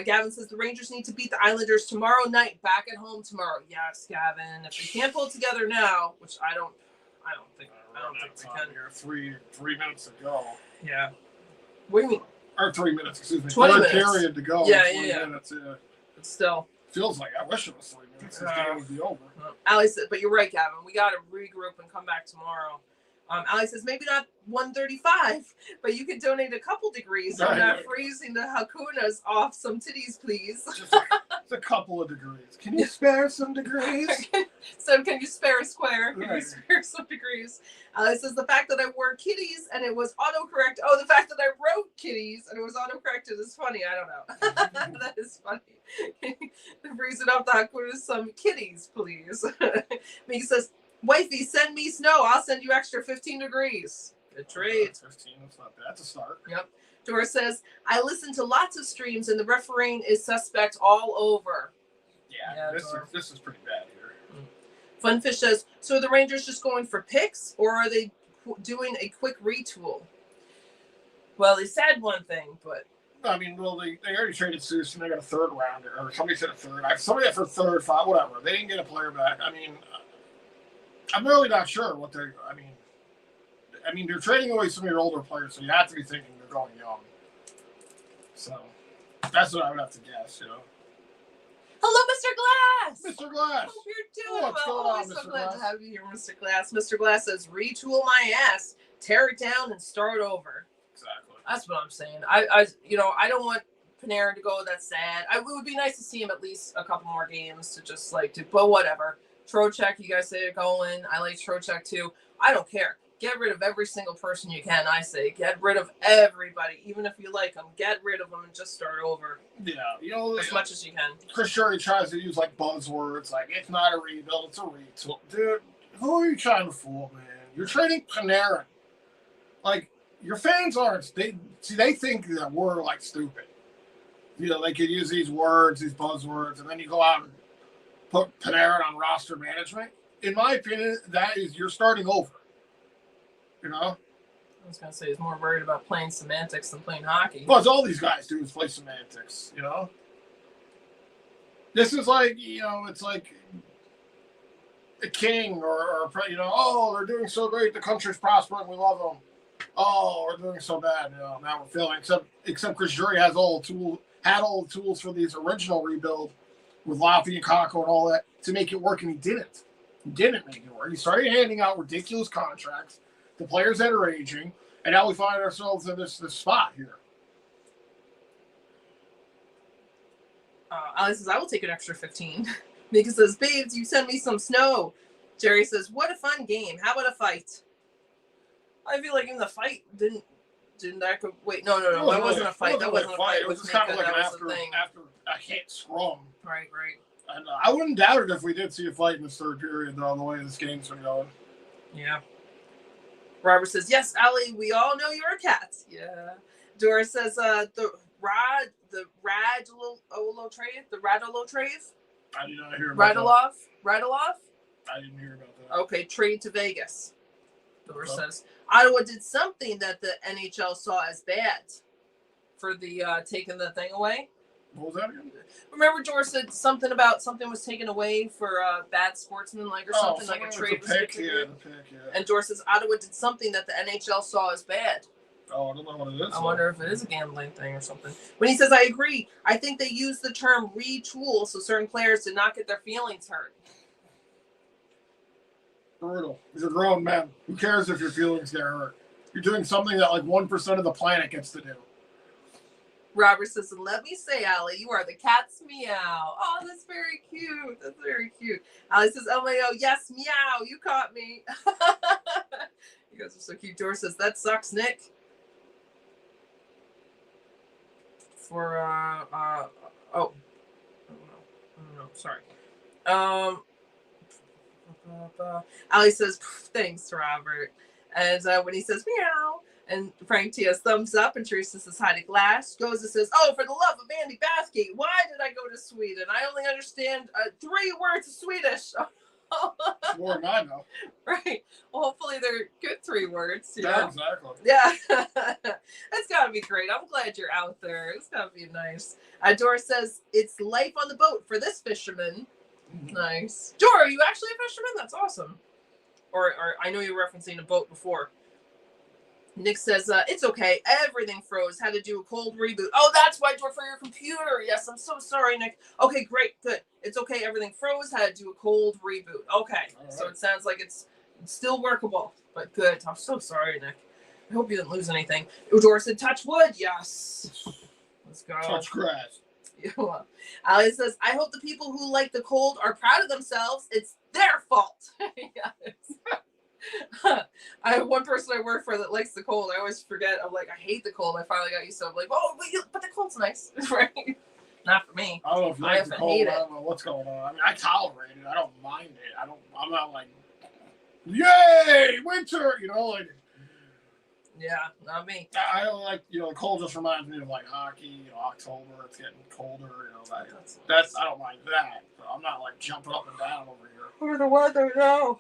Gavin says the Rangers need to beat the Islanders tomorrow night, back at home tomorrow. Yes, Gavin. If they can't pull it together now, which I don't think they can. Here, 3 minutes to go. Yeah. What do you mean? Or 3 minutes, excuse me. 20 Third minutes. period to go. Yeah. Minutes, yeah. But still. Feels like I wish it was 3 minutes. This game would be over. Allie said, but you're right, Gavin. We got to regroup and come back tomorrow. Allie says, maybe not 135, but you can donate a couple degrees. So I'm not freezing the Hakunas off some titties, please. Just a couple of degrees. Can you spare some degrees? So can you spare a square? Can you Right. spare some degrees? Allie says, the fact that I wore kitties and it was autocorrect. Oh, the fact that I wrote kitties and it was autocorrected is funny. I don't know. That is funny. Freezing off the Hakunas some kitties, please. Mika says, wifey, send me snow. I'll send you extra 15 degrees. Good trade. 15, that's not bad. That's a start. Yep. Dora says, I listen to lots of streams and the refereeing is suspect all over. Yeah, this is pretty bad here. Funfish says, so are the Rangers just going for picks or are they doing a quick retool? Well, they said one thing, but... I mean, well, they already traded Seuss and they got a third rounder, or somebody said a third. Somebody got for third, 5, whatever. They didn't get a player back. I mean, I'm really not sure what they're. I mean, you're trading away some of your older players, so you have to be thinking they're going young. So, That's what I would have to guess, Hello, Mr. Glass. Mr. Glass. Hope you're doing What's well. going on, Always so Mr. glad Glass? to have you here, Mr. Glass. Mr. Glass says, retool my ass, tear it down, and start over. Exactly. That's what I'm saying. I don't want Panarin to go. That's sad. It would be nice to see him at least a couple more games to just but whatever. Trocheck, you guys say it going. I like Trocheck too. I don't care. Get rid of every single person you can. I say get rid of everybody, even if you like them. Get rid of them and just start over. Yeah, as much as you can. Chris Drury tries to use buzzwords like it's not a rebuild, it's a retool. Dude, who are you trying to fool, man? You're trading Panarin. Your fans aren't. They think that we're stupid. They could use these words, these buzzwords, and then you go out and put Panarin on roster management. In my opinion, you're starting over. I was going to say he's more worried about playing semantics than playing hockey. But all these guys do is play semantics, This is it's like a king or they're doing so great, the country's prospering, we love them. Oh, we're doing so bad, now we're failing. Except Chris Drury had all the tools for these original rebuild with Laffy and Kakko and all that to make it work, and he didn't. He didn't make it work. He started handing out ridiculous contracts to players that are aging, and now we find ourselves in this spot here. Alex says, I will take an extra 15. Mika says, babes, you send me some snow. Jerry says, what a fun game. How about a fight? I feel like in the fight, didn't that go? Wait, no. That wasn't a fight. That wasn't a fight. It was just kind of like after a hit scrum. Right. And I wouldn't doubt it if we did see a fight in the third period, though, the way this game's been going. Yeah. Robert says, yes, Allie, we all know you're a cat. Yeah. Doris says, the Radulov? I did not hear about Radulov? I didn't hear about that. Okay, trade to Vegas. Doris says, Ottawa did something that the NHL saw as bad for the taking the thing away. What was that again? Remember, George said something about something was taken away for bad sportsmanlike or something, like a trade was taken. And George says Ottawa did something that the NHL saw as bad. Oh, I don't know what it is. I wonder if it is a gambling thing or something. When he says, I agree, I think they used the term retool so certain players did not get their feelings hurt. Brutal. These are grown men. Who cares if your feelings get hurt? You're doing something that 1% of the planet gets to do. Robert says, let me say, Allie, you are the cat's meow. Oh, that's very cute. That's very cute. Allie says, LMAO, yes, meow. You caught me. You guys are so cute. George says, that sucks, Nick. For, I don't know. Sorry. Allie says, thanks, Robert. And when he says, meow, and Frank T has thumbs up, and Teresa says hi to Glass. Goes and says, oh, for the love of Andy Bathgate, why did I go to Sweden? I only understand 3 words of Swedish. More than I know. Right. Well, hopefully they're good 3 words. Yeah, exactly. Yeah. That's got to be great. I'm glad you're out there. It's got to be nice. Doris says, it's life on the boat for this fisherman. Mm-hmm. Nice. Dora, are you actually a fisherman? That's awesome. Or I know you were referencing a boat before. Nick says, it's okay. Everything froze. Had to do a cold reboot. Oh, that's why, Dora, for your computer. Yes, I'm so sorry, Nick. Okay, great. Good. It's okay. Everything froze. Had to do a cold reboot. Okay. Right. So it sounds like it's still workable, but good. I'm so sorry, Nick. I hope you didn't lose anything. Dora said, touch wood. Yes. Let's go. Touch grass. Yeah. Ali says, I hope the people who like the cold are proud of themselves. It's their fault. Yes. I have one person I work for that likes the cold. I always forget. I'm like, I hate the cold. I finally got used to it. I'm like, oh, but the cold's nice. Right? Not for me. I don't know if you like the cold. I don't know what's going on. I mean, I tolerate it. I don't mind it. I'm not like, yay, winter, Yeah, not me. I don't like, the cold just reminds me of hockey, October, it's getting colder, that's I don't mind that. But I'm not jumping up and down over here. For the weather, no.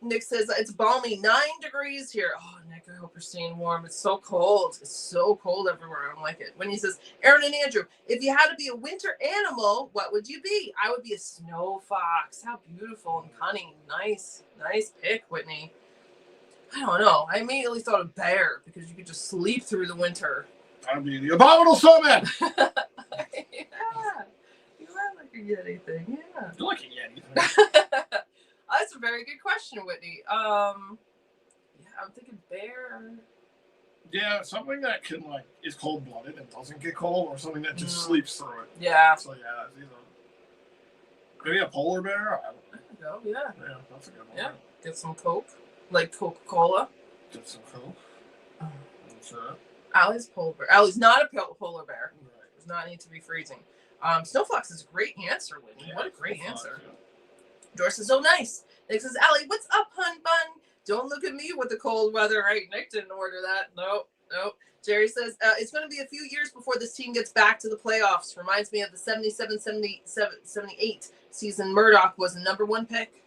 Nick says it's balmy 9 degrees here. Oh, Nick, I hope you're staying warm. It's so cold. It's so cold everywhere. I don't like it. When he says, Aaron and Andrew, if you had to be a winter animal, what would you be? I would be a snow fox. How beautiful and cunning. Nice pick, Whitney. I don't know. I immediately thought of bear because you could just sleep through the winter. That'd be the Abominable Snowman. Yeah. You are like a Yeti thing. Yeah. You're like a Yeti. That's a very good question, Whitney. Yeah, I'm thinking bear. Yeah, something that can is cold blooded and doesn't get cold, or something that just sleeps through it. Yeah. So yeah, it's either maybe a polar bear. I don't know. Yeah. Yeah, that's a good one. Yeah. Get some Coke, like Coca-Cola. Get some Coke. That's it. Allie's polar bear. Allie's not a polar bear. Right. Does not need to be freezing. Snowfox is a great answer, Whitney. Yeah, what a great answer. Yeah. Doris says, "Oh, nice." Nick says, "Allie, what's up, hun bun? Don't look at me with the cold weather." Right? Nick didn't order that. Nope. Jerry says, "It's going to be a few years before this team gets back to the playoffs. Reminds me of the 77, 78 season. Murdoch was the #1 pick."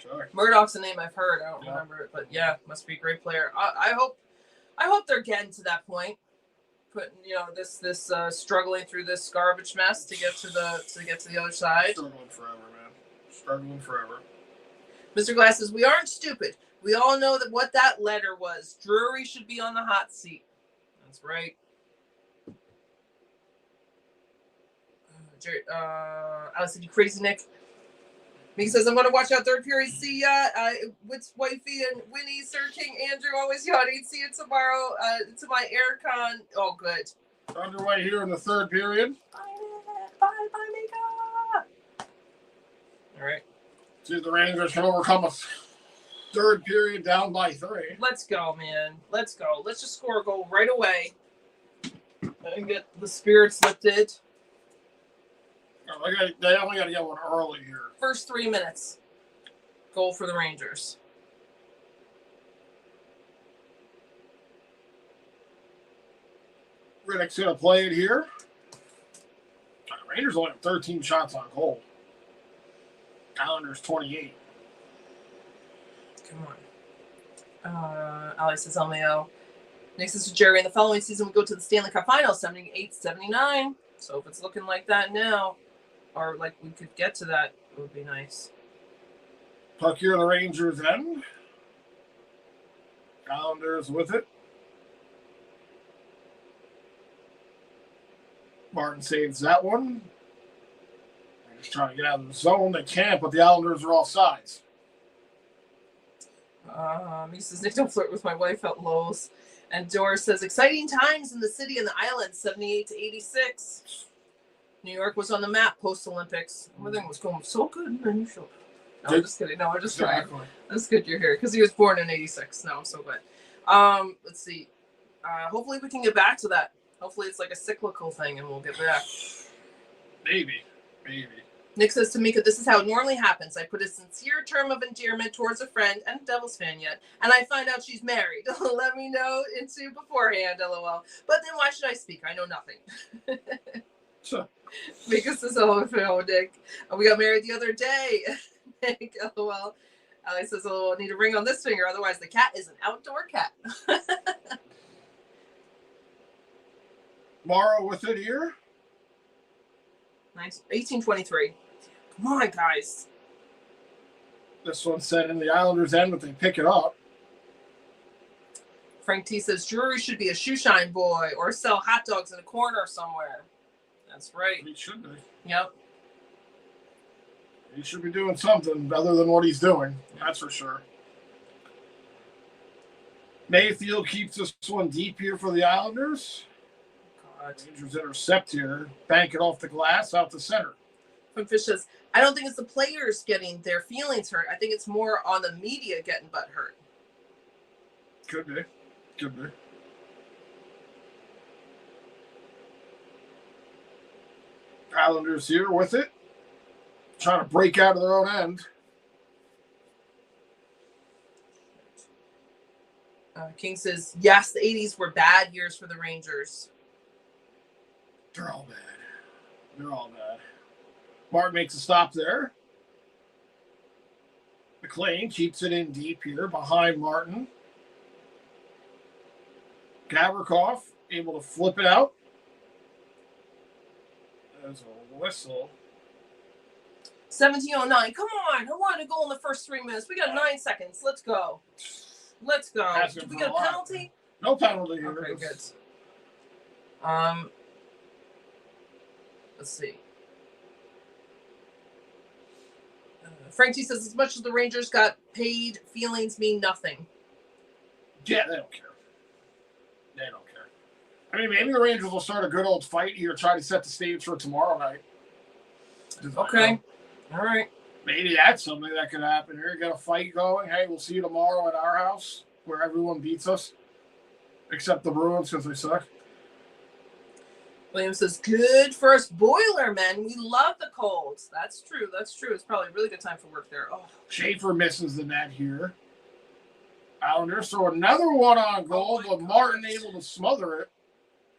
Okay. Murdoch's a name I've heard. I don't remember it, but yeah, must be a great player. I hope they're getting to that point. Putting this struggling through this garbage mess to get to the other side. Struggling forever, man. Struggling forever. Mr. Glass says, "We aren't stupid. We all know what that letter was. Drury should be on the hot seat." That's right. Alice said, "You crazy, Nick." Mickey says, "I'm going to watch out third period. See ya. With Wifey and Winnie, Sir King, Andrew, always yawning. See you tomorrow. To my aircon." Oh, good. Underway here in the third period. Bye, Mika. All right. See if the Rangers can overcome a third period down by 3. Let's go, man. Let's go. Let's just score a goal right away and get the spirits lifted. They only got to get one early here. First 3 minutes. Goal for the Rangers. Riddick's going to play it here. Rangers only have 13 shots on goal. Islanders 28. Come on. Ali says LMAO. Next is Jerry. In the following season, we go to the Stanley Cup Finals, 78-79. So if it's looking like that now, or like we could get to that, it would be nice. Puck here in the Rangers' end. Islanders with it. Martin saves that one. They're just trying to get out of the zone. They can't, but the Islanders are off sides. He says, "Nick, don't flirt with my wife at Lowe's." And Doris says, "Exciting times in the city and the islands, 78-86. New York was on the map post-Olympics. Everything was going so good and then you showed up." No, I'm just kidding. No, I'm just trying. That's good you're here because he was born in 86. No, I'm so glad. Let's see. Hopefully we can get back to that. Hopefully it's like a cyclical thing and we'll get back. Maybe. Nick says to Mika, "This is how it normally happens. I put a sincere term of endearment towards a friend and a Devils fan yet, and I find out she's married. Let me know into beforehand, LOL. But then why should I speak? I know nothing." Sure. Mika says, "Oh, Nick. We got married the other day." Nick, LOL. Ali says, "Oh, I need a ring on this finger, otherwise the cat is an outdoor cat." Morrow with it here. Nice. 18-23. Come on, guys. This one sent in the Islanders' end, but they pick it up. Frank T says, "Drury should be a shoe shine boy or sell hot dogs in a corner somewhere." That's right. He should be. Yep. He should be doing something other than what he's doing. That's for sure. Mayfield keeps this one deep here for the Islanders. Rangers intercept here. Bank it off the glass out the center. From Fish says, "I don't think it's the players getting their feelings hurt. I think it's more on the media getting butt hurt." Could be. Islanders here with it. Trying to break out of their own end. King says, "Yes, the 80s were bad years for the Rangers." They're all bad. Martin makes a stop there. McLean keeps it in deep here behind Martin. Gavrikov able to flip it out. There's a whistle. 17:09. Come on. I wanted to go in the first 3 minutes. We got 9 seconds. Let's go. Did we get a penalty? No penalty here. Okay, good. Let's see. Frank T says, as much as the Rangers got paid, feelings mean nothing. Yeah, they don't care. They don't care. I mean, maybe the Rangers will start a good old fight here, try to set the stage for tomorrow night. Okay. All right. Maybe that's something that could happen here. Get a fight going. Hey, we'll see you tomorrow at our house where everyone beats us. Except the Bruins, because they suck. William says, good first boiler, men. We love the Colts. That's true. That's true. It's probably a really good time for work there. Oh, Schaefer misses the net here. Islanders throw another one on goal, but Martin able to smother it.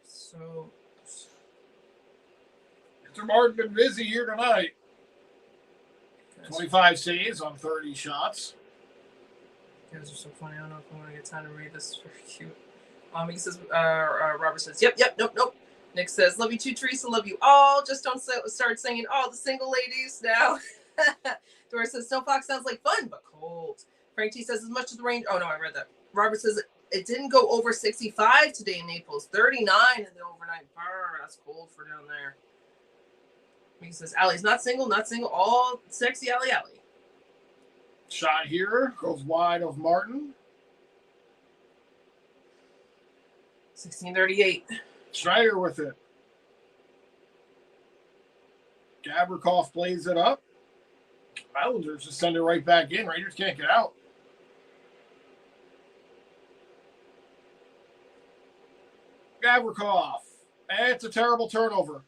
So, Mr. Martin been busy here tonight. 25 saves on 30 shots. You guys are so funny. I don't know if I'm going to get time to read this. It's very cute. He says, Robert says, yep, nope. Nick says, love you too, Teresa. Love you all. Just don't start singing, the single ladies now. Doris says, Snowfox sounds like fun, but cold. Frank T says, as much as the range. Oh, no, I read that. Robert says, it didn't go over 65 today in Naples. 39 in the overnight. Brr, that's cold for down there. He says, Allie's not single. All sexy Allie. Shot here. Goes wide of Martin. 16:38. Schneider with it. Gavrikov plays it up. Islanders just send it right back in. Rangers can't get out. Gavrikov. And it's a terrible turnover.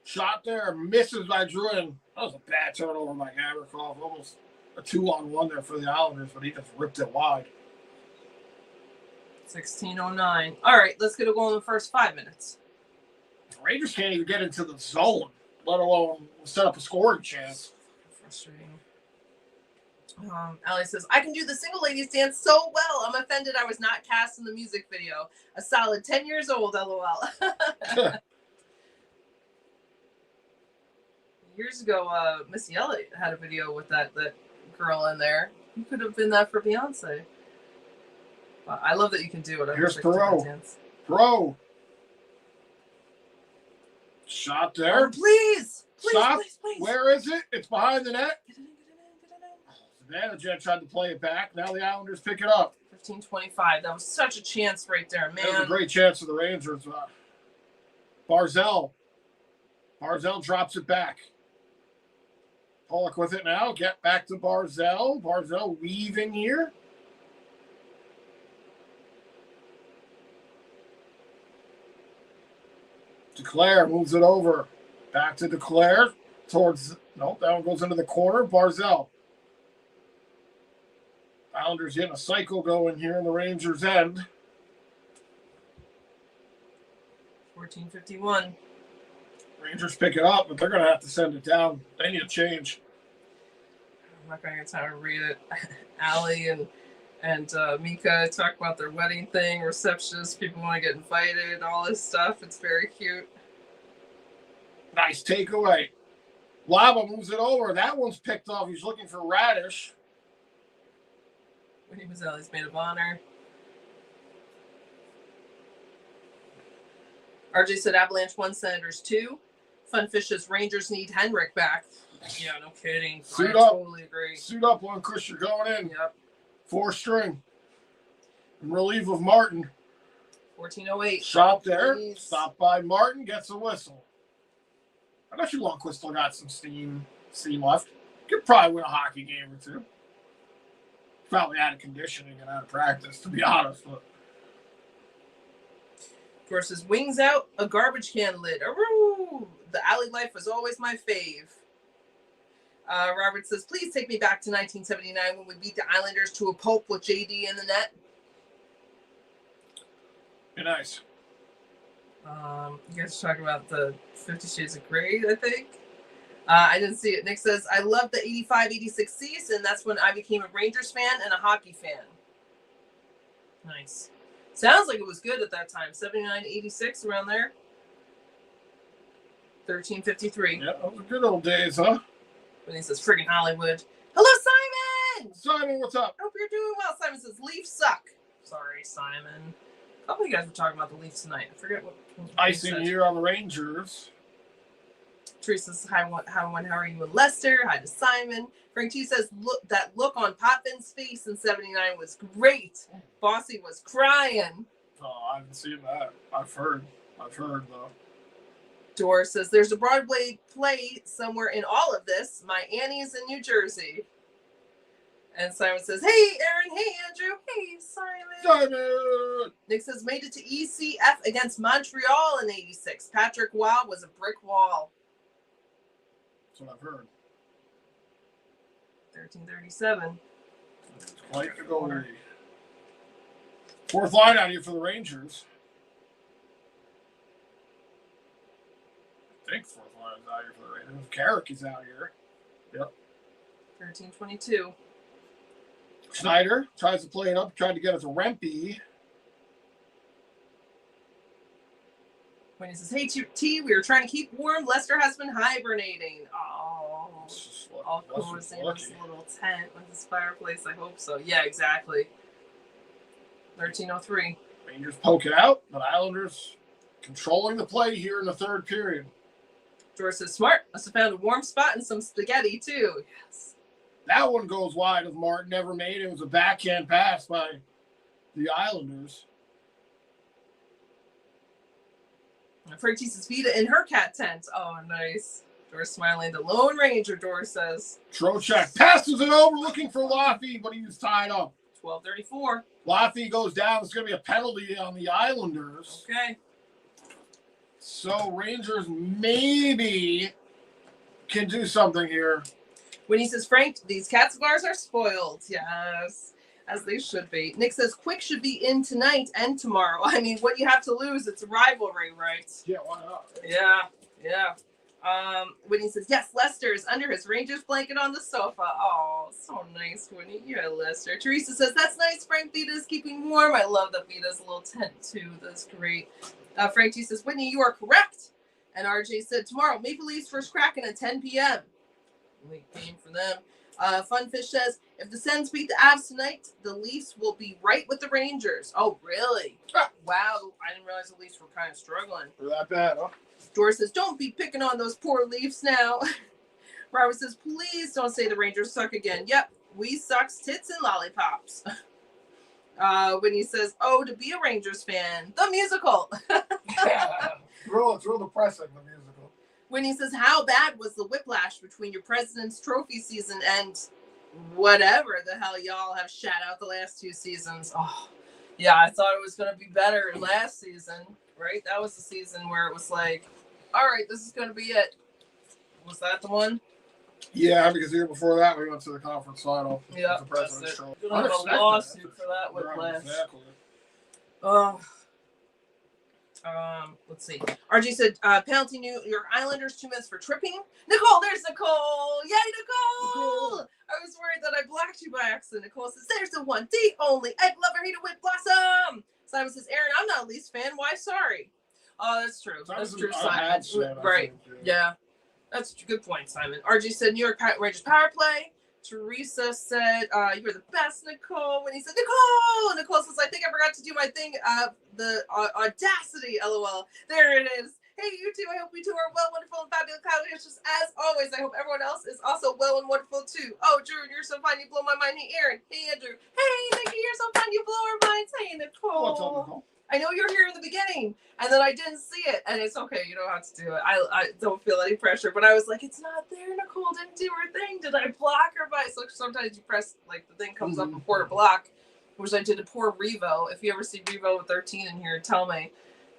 Shot there. Misses by Druin. That was a bad turnover by Gavrikov. Almost a 2-on-1 there for the Islanders, but he just ripped it wide. 16:09. All right, let's get a goal in the first 5 minutes. Rangers can't even get into the zone, let alone set up a scoring chance. Frustrating. Allie says, I can do the single ladies dance so well. I'm offended I was not cast in the music video. A solid 10 years old, LOL. Years ago, Missy Elliott had a video with that girl in there. You could have been that for Beyonce. I love that you can do it. Here's Perot. Shot there. Oh, please. Stop. Where is it? It's behind the net. Get it in. Zibanejad tried to play it back. Now the Islanders pick it up. 15:25. That was such a chance right there, man. That was a great chance for the Rangers. Barzell drops it back. Pollock with it now. Get back to Barzell. Barzell weaving here. Declare moves it over. Back to Declare. That one goes into the corner. Barzell. Islanders getting a cycle going here in the Rangers' end. 14:51. Rangers pick it up, but they're going to have to send it down. They need a change. I'm not going to get time to read it. Allie and Mika talk about their wedding thing, receptionists, people want to get invited, all this stuff. It's very cute. Nice takeaway. Lava moves it over. That one's picked off. He's looking for Radish. Winnie Mazzelli's maid of honor. RJ said Avalanche 1, Senators 2. Funfish's Rangers need Henrik back. Yeah, no kidding. Suit up. Totally agree. Suit up, Lundqvist. You're going in. Yep. 4 string. In relief of Martin. 14:08. Shot there. Stopped by Martin. Gets a whistle. I bet you Lundqvist still got some steam left. Could probably win a hockey game or two. Probably out of conditioning and out of practice, to be honest. But versus wings out, a garbage can lid. Aroo! The alley life was always my fave. Robert says, please take me back to 1979 when we beat the Islanders to a pulp with JD in the net. Be nice. You guys are talking about the 50 Shades of Grey, I think. I didn't see it. Nick says, I love the 85-86 season. That's when I became a Rangers fan and a hockey fan. Nice. Sounds like it was good at that time. 79-86, around there. 13:53. Yeah, those were good old days, huh? When he says, friggin' Hollywood. Hello, Simon! Simon, what's up? Hope you're doing well. Simon says, Leafs suck. Sorry, Simon. A couple of you guys were talking about the Leafs tonight. I forget what. Icing here on the Rangers. Teresa says, hi, how are you in Leicester? Hi to Simon. Frank T says, that look on Potvin face in 79 was great. Bossy was crying. Oh, I haven't seen that. I've heard though. Doris says, there's a Broadway play somewhere in all of this. My Annie's in New Jersey. And Simon says, hey, Aaron. Hey, Andrew. Hey, Simon. Nick says, made it to ECF against Montreal in 86. Patrick Waugh was a brick wall. That's what I've heard. 1337. It's quite the goalie. Fourth line out here for the Rangers. I think fourth line is out here for the Rangers. Carrick is out here. Yep. 1322. Schneider tries to play it up, tried to get it to Rempe. When he says, hey, T, we were trying to keep warm. Leicester has been hibernating. Oh. All cozy in this little tent with this fireplace. I hope so. Yeah, exactly. 1303. Rangers poke it out, but Islanders controlling the play here in the third period. George says, smart. Must have found a warm spot and some spaghetti, too. Yes. That one goes wide of Martin. Never made it. It was a backhand pass by the Islanders. Frank says, Vita in her cat tent. Oh, nice. Doris smiling. The Lone Ranger, Doris says. Trocheck passes it over looking for Laffy, but he was tied up. 12:34. Laffy goes down. It's going to be a penalty on the Islanders. Okay. So Rangers maybe can do something here. When he says, Frank, these cat cigars are spoiled. Yes, as they should be. Nick says, Quick should be in tonight and tomorrow. I mean, what do you have to lose? It's a rivalry, right? Yeah, why not? Yeah. When he says, yes, Lester is under his Rangers blanket on the sofa. Oh, so nice, Winnie. Yeah, Lester. Teresa says, that's nice. Frank Vita is keeping warm. I love that Vita's a little tent, too. That's great. Frank G says, Whitney, you are correct. And RJ said, tomorrow, Maple Leafs first Kraken at 10 p.m. Late game for them. Funfish says, if the Sens beat the Avs tonight, the Leafs will be right with the Rangers. Oh, really? Wow. I didn't realize the Leafs were kind of struggling. They're that bad, huh? George says, don't be picking on those poor Leafs now. Robert says, please don't say the Rangers suck again. Yep, we sucks tits and lollipops. When he says, oh, to be a Rangers fan, the musical. Yeah. It's real depressing, the musical. When he says, how bad was the whiplash between your President's Trophy season and whatever the hell y'all have shat out the last two seasons? Oh, yeah, I thought it was going to be better last season, right? That was the season where it was like, all right, this is going to be it. Was that the one? Yeah, because the year before that, we went to the conference final. Yeah, the President's Trophy. You're going to have a lawsuit for that whiplash. Exactly. Let's see. RJ said, penalty New York Islanders 2 minutes for tripping. Nicole, there's Nicole. Yay, Nicole. I was worried that I blocked you by accident. Nicole says, there's the one, the only egg lover hater with Blossom. Simon says, Aaron, I'm not a Leafs fan. Why? Sorry. Oh, that's true. That's true, Simon. Right. Yeah. That's a good point, Simon. RJ said, New York Rangers power play. Teresa said, you were the best, Nicole. When he said, Nicole says, I think I forgot to do my thing. The audacity, LOL. There it is. Hey, you two. I hope you two are well, wonderful, and fabulous. Just as always, I hope everyone else is also well and wonderful, too. Oh, Drew, you're so fun. You blow my mind. Hey, Aaron. Hey, Andrew. Hey, Nikki, you're so fun. You blow our minds. Hey, Nicole. What's up, Nicole? I know you're here in the beginning, and then I didn't see it, and it's okay. You don't have to do it. I don't feel any pressure, but I was like, it's not there. Nicole didn't do her thing. Did I block her by? So sometimes you press, like, the thing comes up before to block, which I did to poor Revo. If you ever see Revo with 13 in here, tell me.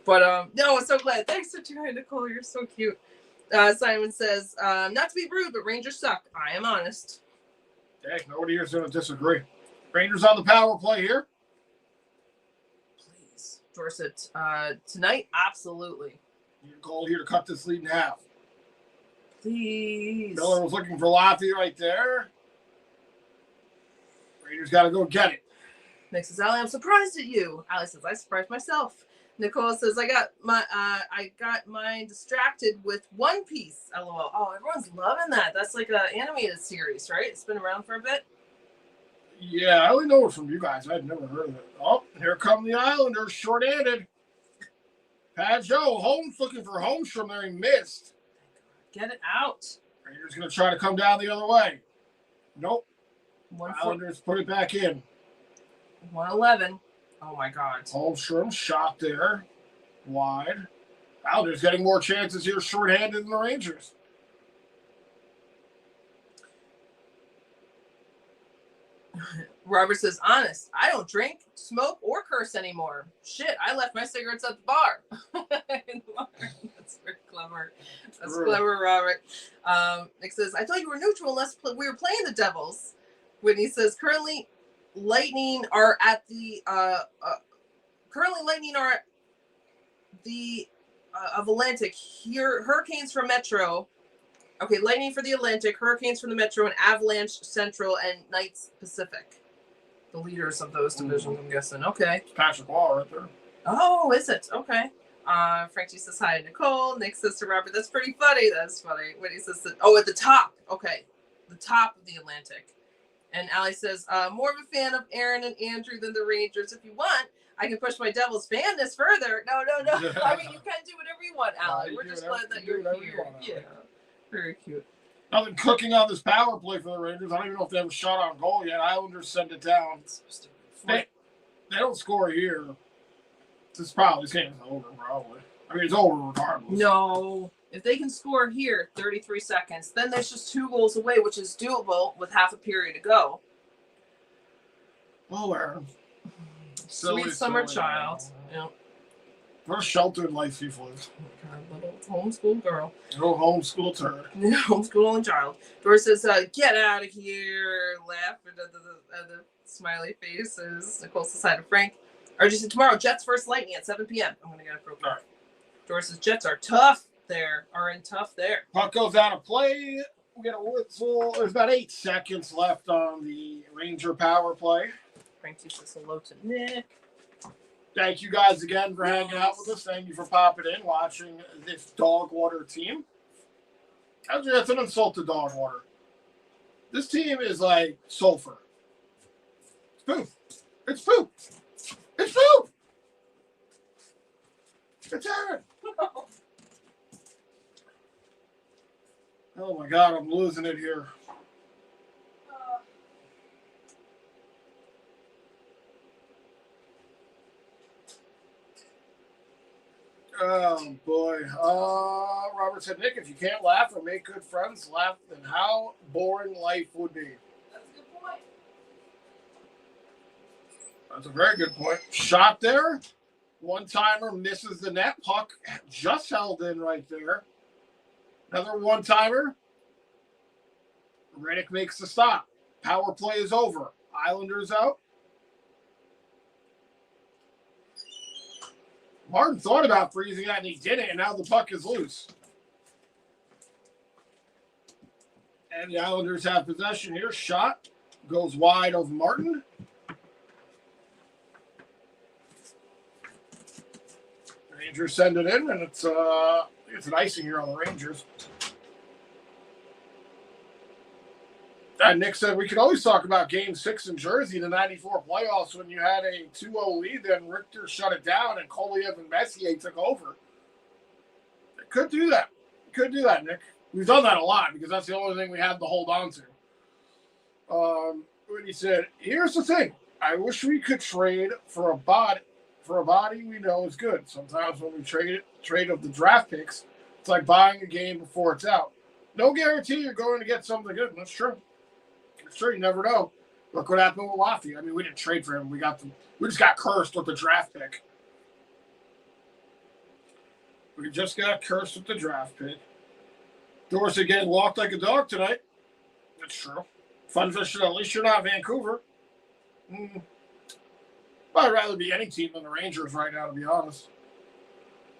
But, no, I'm so glad. Thanks for joining, Nicole. You're so cute. Simon says, not to be rude, but Rangers suck. I am honest. Hey, nobody here's going to disagree. Rangers on the power play here. Dorset, tonight, absolutely. Your goal here to cut this lead in half. Please. Miller was looking for Laffy right there. Rangers got to go get it. Nick says, Allie, I'm surprised at you. Allie says, I surprised myself. Nicole says, I got mine distracted with One Piece. LOL. Oh, everyone's loving that. That's like an animated series, right? It's been around for a bit. Yeah, I only know it from you guys. I've never heard of it. Oh, here come the Islanders, short-handed. Joe Holmes looking for Holmstrom there. He missed. Get it out. Rangers going to try to come down the other way. Nope. 1-4. Islanders put it back in. 111. Oh my God. Holmstrom shot there. Wide. Islanders getting more chances here short-handed than the Rangers. Robert says, honest, I don't drink, smoke, or curse anymore. Shit, I left my cigarettes at the bar. That's very clever. That's clever, Robert. Nick says, I thought you were neutral unless we were playing the Devils. Whitney says, currently Lightning are of Atlantic. Here, Hurricanes from Metro. Okay, Lightning for the Atlantic, Hurricanes from the Metro, and Avalanche Central, and Knights Pacific. The leaders of those divisions, I'm guessing. Okay. It's Patrick Wall right there. Oh, is it? Okay. Frankie says hi to Nicole. Nick says to Robert, that's pretty funny. That's funny. When he says that, at the top. Okay. The top of the Atlantic. And Allie says, more of a fan of Aaron and Andrew than the Rangers. If you want, I can push my Devils fanness further. No. I mean, you can do whatever you want, Allie. We're just glad that you're here. Yeah. Very cute. Nothing cooking on this power play for the Rangers. I don't even know if they have a shot on goal yet. Islanders send it down. They don't score here. This game is over, probably. I mean, it's over regardless. No. If they can score here, 33 seconds, then there's just 2 goals away, which is doable with half a period to go. Oh, Aaron. Sweet summer child. Yeah. What a sheltered life you've lived. Little homeschool girl. Little homeschool turd. Homeschooling child. Doris says, get out of here. Laughing at the smiley faces. Nicole says hi to Frank. Or just tomorrow, Jets versus Lightning at 7 p.m. I'm going to get it broken. All right. Doris says, Jets are tough there. Puck goes out of play. We get a whistle. There's about 8 seconds left on the Ranger power play. Frankie says hello to Nick. Thank you guys again for hanging out with us. Thank you for popping in, watching this dog water team. Actually, that's an insult to dog water. This team is like sulfur. It's poop. It's poop. It's poop. It's Aaron. Oh my God, I'm losing it here. Oh boy. Robert said, Nick, if you can't laugh or make good friends laugh, then how boring life would be. That's a good point. That's a very good point. Shot there. One-timer misses the net. Puck just held in right there. Another one-timer. Riddick makes the stop. Power play is over. Islanders out. Martin thought about freezing that, and he didn't, and now the puck is loose. And the Islanders have possession here. Shot goes wide of Martin. Rangers send it in, and it's an icing here on the Rangers. Nick said we could always talk about Game 6 in Jersey, the 94 playoffs, when you had a 2-0 lead, then Richter shut it down, and Koliev and Messier took over. It could do that. Nick. We've done that a lot because that's the only thing we have to hold on to. When he said, here's the thing. I wish we could trade for a body we know is good. Sometimes when we trade of the draft picks, it's like buying a game before it's out. No guarantee you're going to get something good. That's true. Sure, you never know. Look what happened with Laffy. I mean, we didn't trade for him. We just got cursed with the draft pick. We just got cursed with the draft pick. Doris again walked like a dog tonight. That's true. Fun fishing. At least you're not Vancouver. I'd rather be any team than the Rangers right now, to be honest.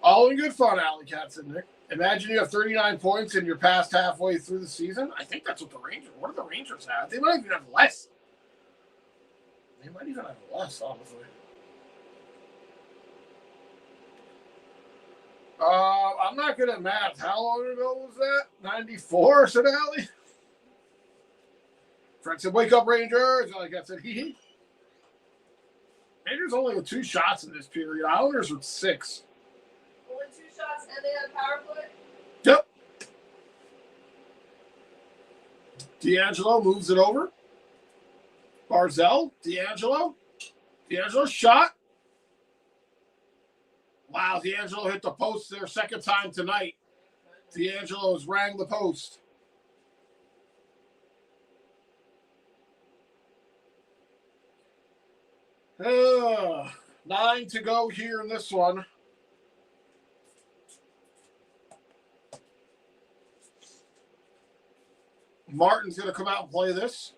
All in good fun, Alley Cat said Nick. Imagine you have 39 points and you're past halfway through the season. I think that's what the Rangers. What do the Rangers have? They might even have less. Honestly. I'm not good at math. How long ago was that? 94, said Allie. Fred said, wake up, Rangers. Like I said, hee. Rangers only with 2 shots in this period. Islanders with 6. Only 2 shots and they had power play? Yep. D'Angelo moves it over. Barzell, D'Angelo shot. Wow, D'Angelo hit the post their second time tonight. D'Angelo's rang the post. Uh, 9 to go here in this one. Martin's going to come out and play this.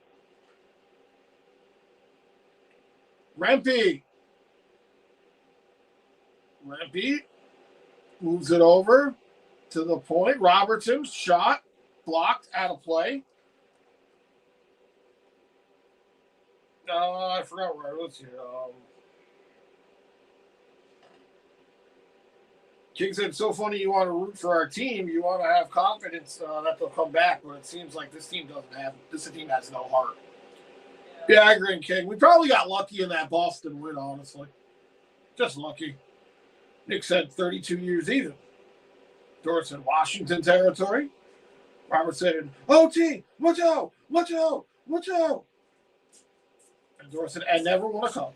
Rempe moves it over to the point. Robertson shot, blocked, out of play. I forgot where I was here. King said, it's so funny you want to root for our team. You want to have confidence that they'll come back, but it seems like this team has no heart. Yeah, I agree, King. We probably got lucky in that Boston win, honestly. Just lucky. Nick said 32 years even. George said Washington territory. Robert said, OT, watch out. And George said, I never won a cup.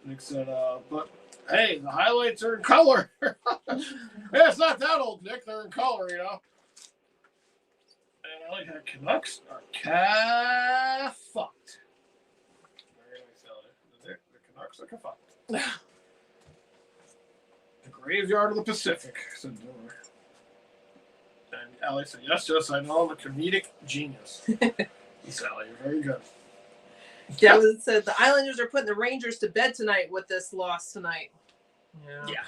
Nick said, but hey, the highlights are in color. Yeah, it's not that old, Nick. They're in color, you know. And I like how Canucks are fucked. Very nice, Elliot. The Canucks are fucked. The graveyard of the Pacific, said Dora. And Ellie said, yes, I know. I'm a comedic genius. Yes, Ellie, you're very good. Devin said the Islanders are putting the Rangers to bed tonight with this loss tonight. Yeah.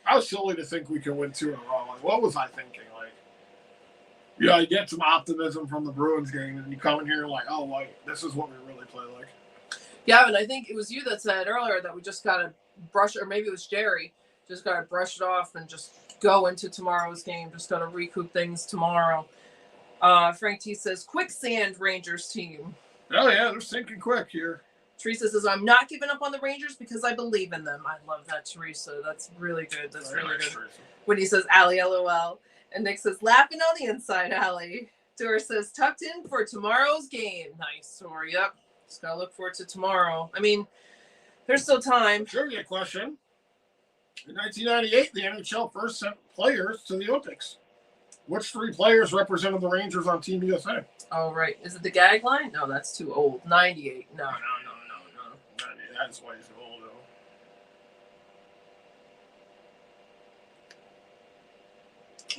I was silly to think we could win 2 in a row. Like, what was I thinking? Like, you get some optimism from the Bruins game, and you come in here like, oh, like, this is what we really play like. Yeah, and I think it was you that said earlier that we just got to brush, or maybe it was Jerry, just got to brush it off and just go into tomorrow's game. Just got to recoup things tomorrow. Frank T says, quicksand Rangers team. Oh, yeah, they're sinking quick here. Teresa says, I'm not giving up on the Rangers because I believe in them. I love that, Teresa. That's really good. That's very really good. Teresa. When he says, Allie, LOL. And Nick says, laughing on the inside, Allie. Doris says, tucked in for tomorrow's game. Nice, Dora. Yep. Just got to look forward to tomorrow. I mean, there's still time. Trivia question. In 1998, the NHL first sent players to the Olympics. Which 3 players represented the Rangers on Team USA? Oh, right. Is it the gag line? No, that's too old. 98. No. That's why he's old, though.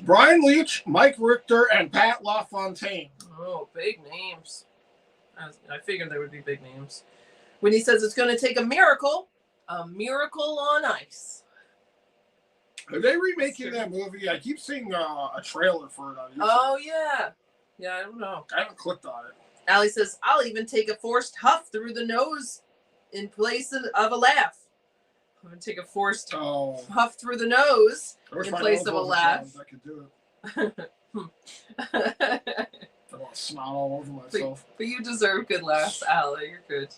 Brian Leach, Mike Richter, and Pat LaFontaine. Oh, big names. I figured there would be big names. When he says it's going to take a miracle on ice. Are they remaking that movie? I keep seeing a trailer for it on YouTube. Oh, yeah. Yeah, I don't know. I haven't clicked on it. Allie says, I'll even take a forced huff through the nose in place of a laugh. I'm going to take a forced huff through the nose in place of a laugh. I could do it. I want to snot all over myself. But you deserve good laughs, Allie. You're good.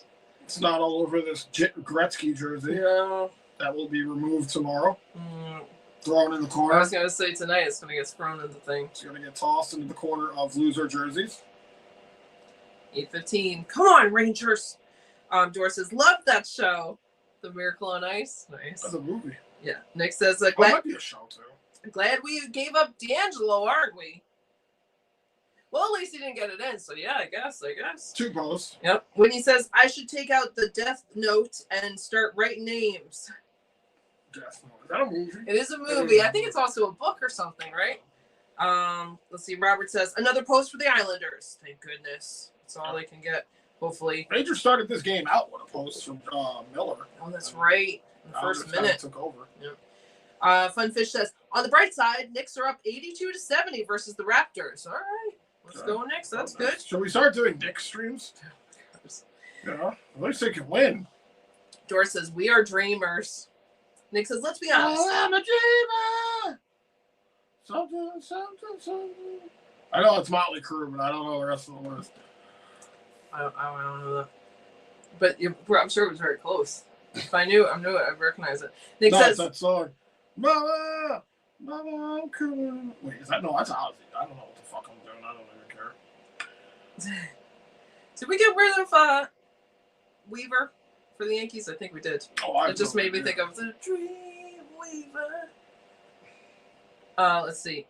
Snot all over this Gretzky jersey. Yeah. That will be removed tomorrow. Thrown in the corner. I was going to say tonight it's going to get thrown in the thing. It's going to get tossed into the corner of loser jerseys. 8:15. Come on, Rangers. Doris says, love that show. The Miracle on Ice. Nice. That's a movie. Yeah. Nick says, That might be a show, too. Glad we gave up D'Angelo, aren't we? Well, at least he didn't get it in, so yeah, I guess. 2 posts. Yep. When he says, I should take out the Death Note and start writing names. Death Note. Is that a movie? It is a movie. I think it's also a book or something, right? Let's see. Robert says, another post for the Islanders. Thank goodness. That's all they can get, hopefully. Rangers started this game out with a post from Miller. Oh, that's right. In the first minute. Took over. Yep. Funfish says, on the bright side, Knicks are up 82-70 versus the Raptors. All right. Let's go Knicks. That's good. Should we start doing Knicks streams? Yeah. At least they can win. Doris says, we are dreamers. Nick says, let's be honest. I'm a dreamer. Something. I know it's Motley Crue, but I don't know the rest of the list. I don't know that. But I'm sure it was very close. If I knew it, I'd recognize it. Nick says that song. Mama, I'm coming. Wait, is that? No, that's Ozzy. I don't know what the fuck I'm doing. I don't even care. Did we get rid of Weaver for the Yankees? I think we did. Oh, it just made me think of the Dream Weaver. Let's see.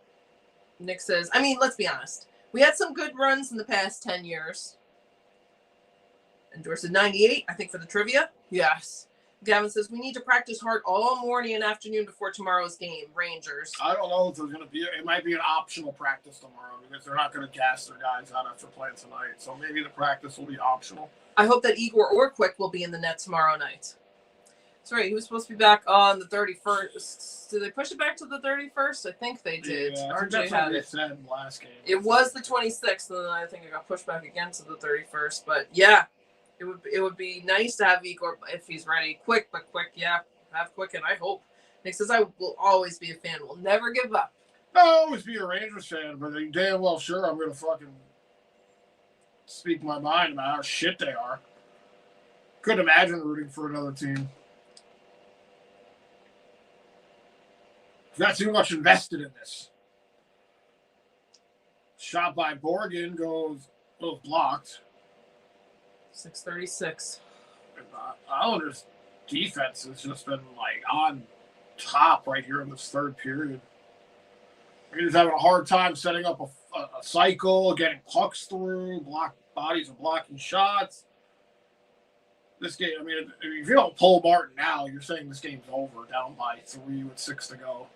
Nick says, I mean, let's be honest. We had some good runs in the past 10 years. Endorsed in 98, I think, for the trivia. Yes. Gavin says, we need to practice hard all morning and afternoon before tomorrow's game. Rangers. I don't know if there's going to be, it might be an optional practice tomorrow because they're not going to gas their guys out after playing tonight. So maybe the practice will be optional. I hope that Igor Orquick will be in the net tomorrow night. That's right. He was supposed to be back on the 31st. Did they push it back to the 31st? I think they did. Yeah, RJ had it. Said last game. It was the 26th, and then I think it got pushed back again to the 31st. But yeah, it would be nice to have Igor if he's ready. Quick. Yeah, have Quick, and I hope. Nick says, I will always be a fan. We'll never give up. I'll always be a Rangers fan, but I'm damn well sure I'm going to fucking speak my mind about how shit they are. Couldn't imagine rooting for another team. Not too much invested in this. Shot by Borgen goes blocked. 6:36. Islanders' defense has just been like on top right here in this third period. He's having a hard time setting up a cycle, getting pucks through, bodies are blocking shots. This game, I mean, if you don't pull Martin now, you're saying this game's over, down by 3 with 6 to go.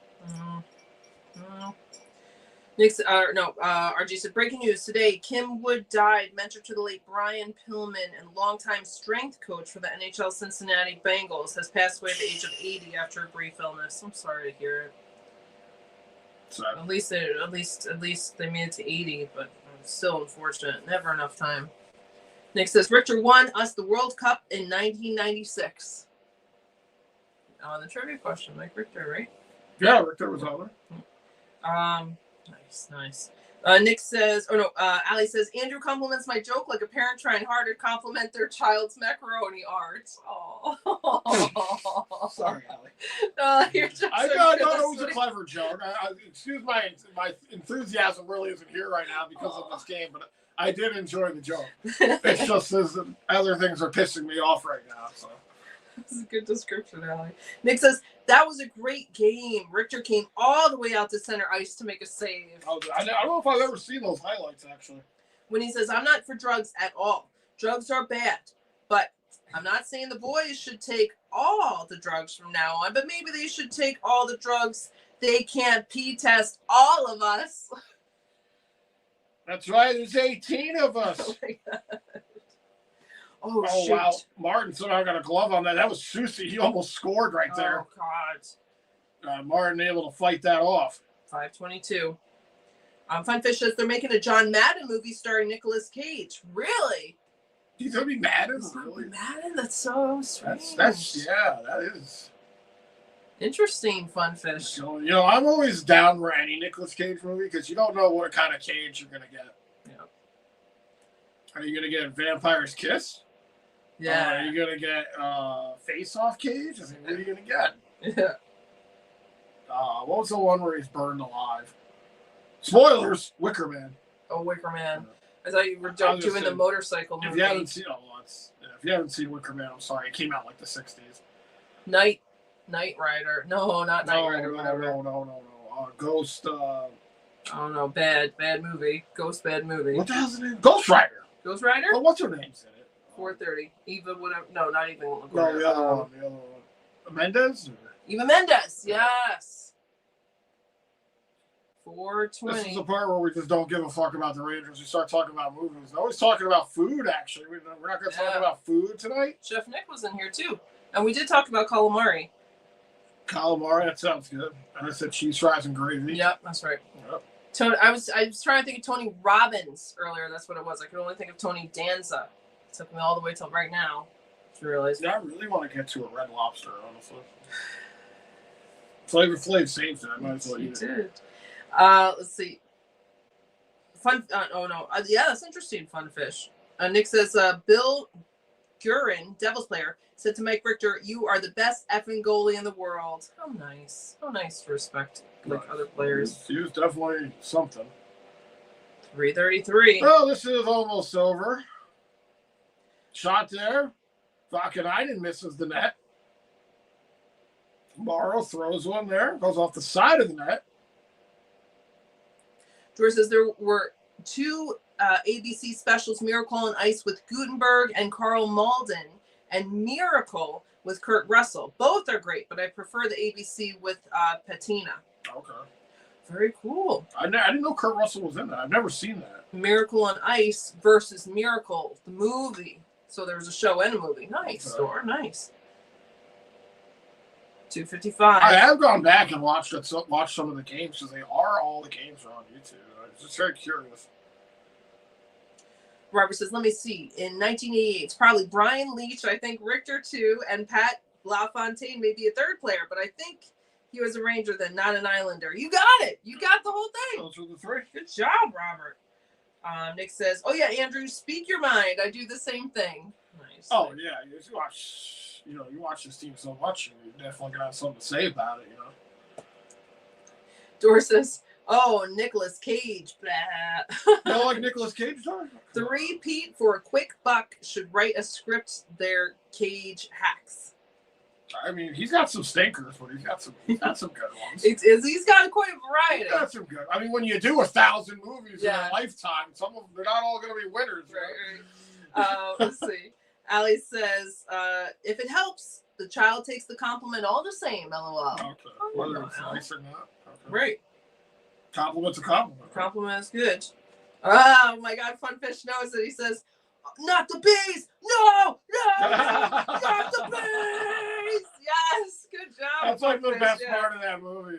Nick's, RG said, breaking news today, Kim Wood died, mentor to the late Brian Pillman and longtime strength coach for the NHL Cincinnati Bengals, has passed away at the age of 80 after a brief illness. I'm sorry to hear it. Sad. At least they made it to 80, but still unfortunate. Never enough time. Nick says, Richter won us the World Cup in 1996. On the trivia question, Mike Richter, right? Yeah, Richter was on there. Nice. Nick says, Ali says, Andrew compliments my joke like a parent trying hard to compliment their child's macaroni art. Oh. Sorry, Ali. You're just I thought it was a clever joke. Excuse my enthusiasm really isn't here right now because of this game, but I did enjoy the joke. It's just as other things are pissing me off right now. So. This is a good description, Ali. Nick says, that was a great game. Richter came all the way out to center ice to make a save. I don't know if I've ever seen those highlights, actually. When he says, I'm not for drugs at all. Drugs are bad. But I'm not saying the boys should take all the drugs from now on, but maybe they should take all the drugs. They can't P-test all of us. That's right. There's 18 of us. Oh, my God. Oh shoot. Wow. Martin somehow got a glove on that. That was Soucy. He almost scored right there. Oh, God. Martin able to fight that off. 5:22. Fun Fish says they're making a John Madden movie starring Nicolas Cage. Really? He's going to be Madden? Really? Madden? That's so strange. That is. Interesting, Fun Fish. So, I'm always down for any Nicolas Cage movie because you don't know what kind of Cage you're going to get. Yeah. Are you going to get Vampire's Kiss? Yeah. Are you going to get Face-Off Cage? I mean, what are you going to get? Yeah. What was the one where he's burned alive? Spoilers, Wicker Man. Oh, Wicker Man. I thought you were doing the motorcycle movie. If you haven't seen Wicker Man, I'm sorry. It came out like the 60s. Knight Rider. No, not Knight Rider. Whatever. No. Ghost. I don't know. Bad movie. Ghost bad movie. What the hell's the name? Ghost Rider. Ghost Rider? Oh, what's her name in it? 4:30. Eva, whatever. No, not even. No, the other one. Mendes? Eva Mendes. Yes. 4:20. This is the part where we just don't give a fuck about the Rangers. We start talking about movies. We're always talking about food, actually. We're not going to talk about food tonight. Chef Nick was in here, too. And we did talk about calamari. Calamari, that sounds good. And I said cheese fries and gravy. Yep, that's right. Yep. Tony, I was trying to think of Tony Robbins earlier. That's what it was. I could only think of Tony Danza. It took me all the way till right now to realize. Yeah, I really want to get to a Red Lobster, honestly. Flavor Flav saved it. I might as well eat it. Let's see. Yeah, that's interesting. Fun fish. Nick says, Bill Guerin, Devils player, said to Mike Richter, "You are the best effing goalie in the world." How nice. How nice to respect other players. He was definitely something. 3:33. Oh, this is almost over. Shot there. Vakanainen misses the net. Morrow throws one there. Goes off the side of the net. George says there were two ABC specials, Miracle on Ice with Gutenberg and Carl Malden, and Miracle with Kurt Russell. Both are great, but I prefer the ABC with Patina. Okay. Very cool. I didn't know Kurt Russell was in that. I've never seen that. Miracle on Ice versus Miracle, the movie. So there was a show and a movie. Nice, Okay. Store. Nice. 2:55. I have gone back and watched some of the games because all the games are on YouTube. I'm just very curious. Robert says, let me see. In 1988, it's probably Brian Leach, I think Richter too, and Pat LaFontaine may be a third player, but I think he was a Ranger then, not an Islander. You got it. You got the whole thing. Those were the three. Good job, Robert. Nick says, oh yeah, Andrew, speak your mind. I do the same thing. Nice. Oh yeah, you watch this team so much, and you're definitely gonna have something to say about it. Dor says, oh, Nicolas Cage. Blah. You don't like Nicolas Cage, Dor? Three-peat for a quick buck should write a script. Their Cage hacks. I mean, he's got some stinkers, but he's got some good ones. He's got quite a variety. He's got some good. I mean, when you do 1,000 movies in Yeah. a lifetime, some of them, they're not all going to be winners. Right. Let's see. Allie says, if it helps, the child takes the compliment all the same, LOL. Okay. Whether it's nice or not. Okay. Right. Compliment's a compliment. Compliment is good. Oh my God, Funfish knows it. He says, not the bees! No! Not the bees! Yes! Good job. That's like the Funfish, best yeah. part of that movie.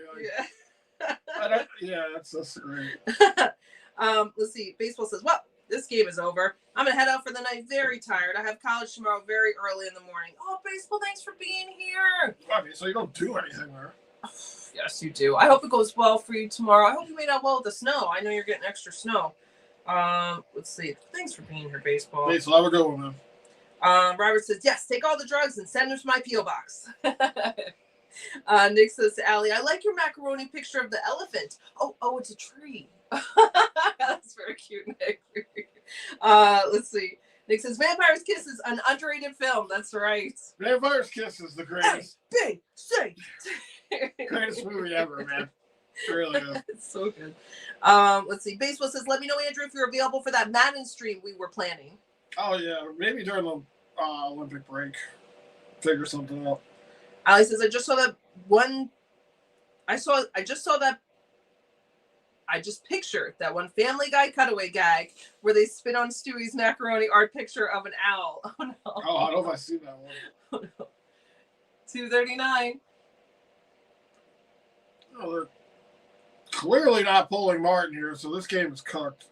That's just great. Let's see. Baseball says, well, this game is over. I'm going to head out for the night very tired. I have college tomorrow very early in the morning. Oh, Baseball, thanks for being here. I mean, so you don't do anything there. Yes, you do. I hope it goes well for you tomorrow. I hope you made out well with the snow. I know you're getting extra snow. Let's see. Thanks for being here, Baseball. Baseball, have a good one, man. Robert says, yes, take all the drugs and send them to my P.O. box. Nick says to Allie, I like your macaroni picture of the elephant. Oh, it's a tree. That's very cute, Nick. Let's see. Nick says, Vampire's Kiss is an underrated film. That's right. Vampire's Kiss is the greatest. A-B-C. Greatest movie ever, man. It really is. It's so good. Let's see. Baseball says, let me know, Andrew, if you're available for that Madden stream we were planning. Oh, yeah. Maybe during the Olympic break. Figure something out. Ali says, I just saw that one. I just pictured that one Family Guy cutaway gag where they spit on Stewie's macaroni art picture of an owl. Oh, no. Oh, I don't know if I see that one. Oh, no. 2:39. Oh, they're clearly not pulling Martin here, so this game is cooked.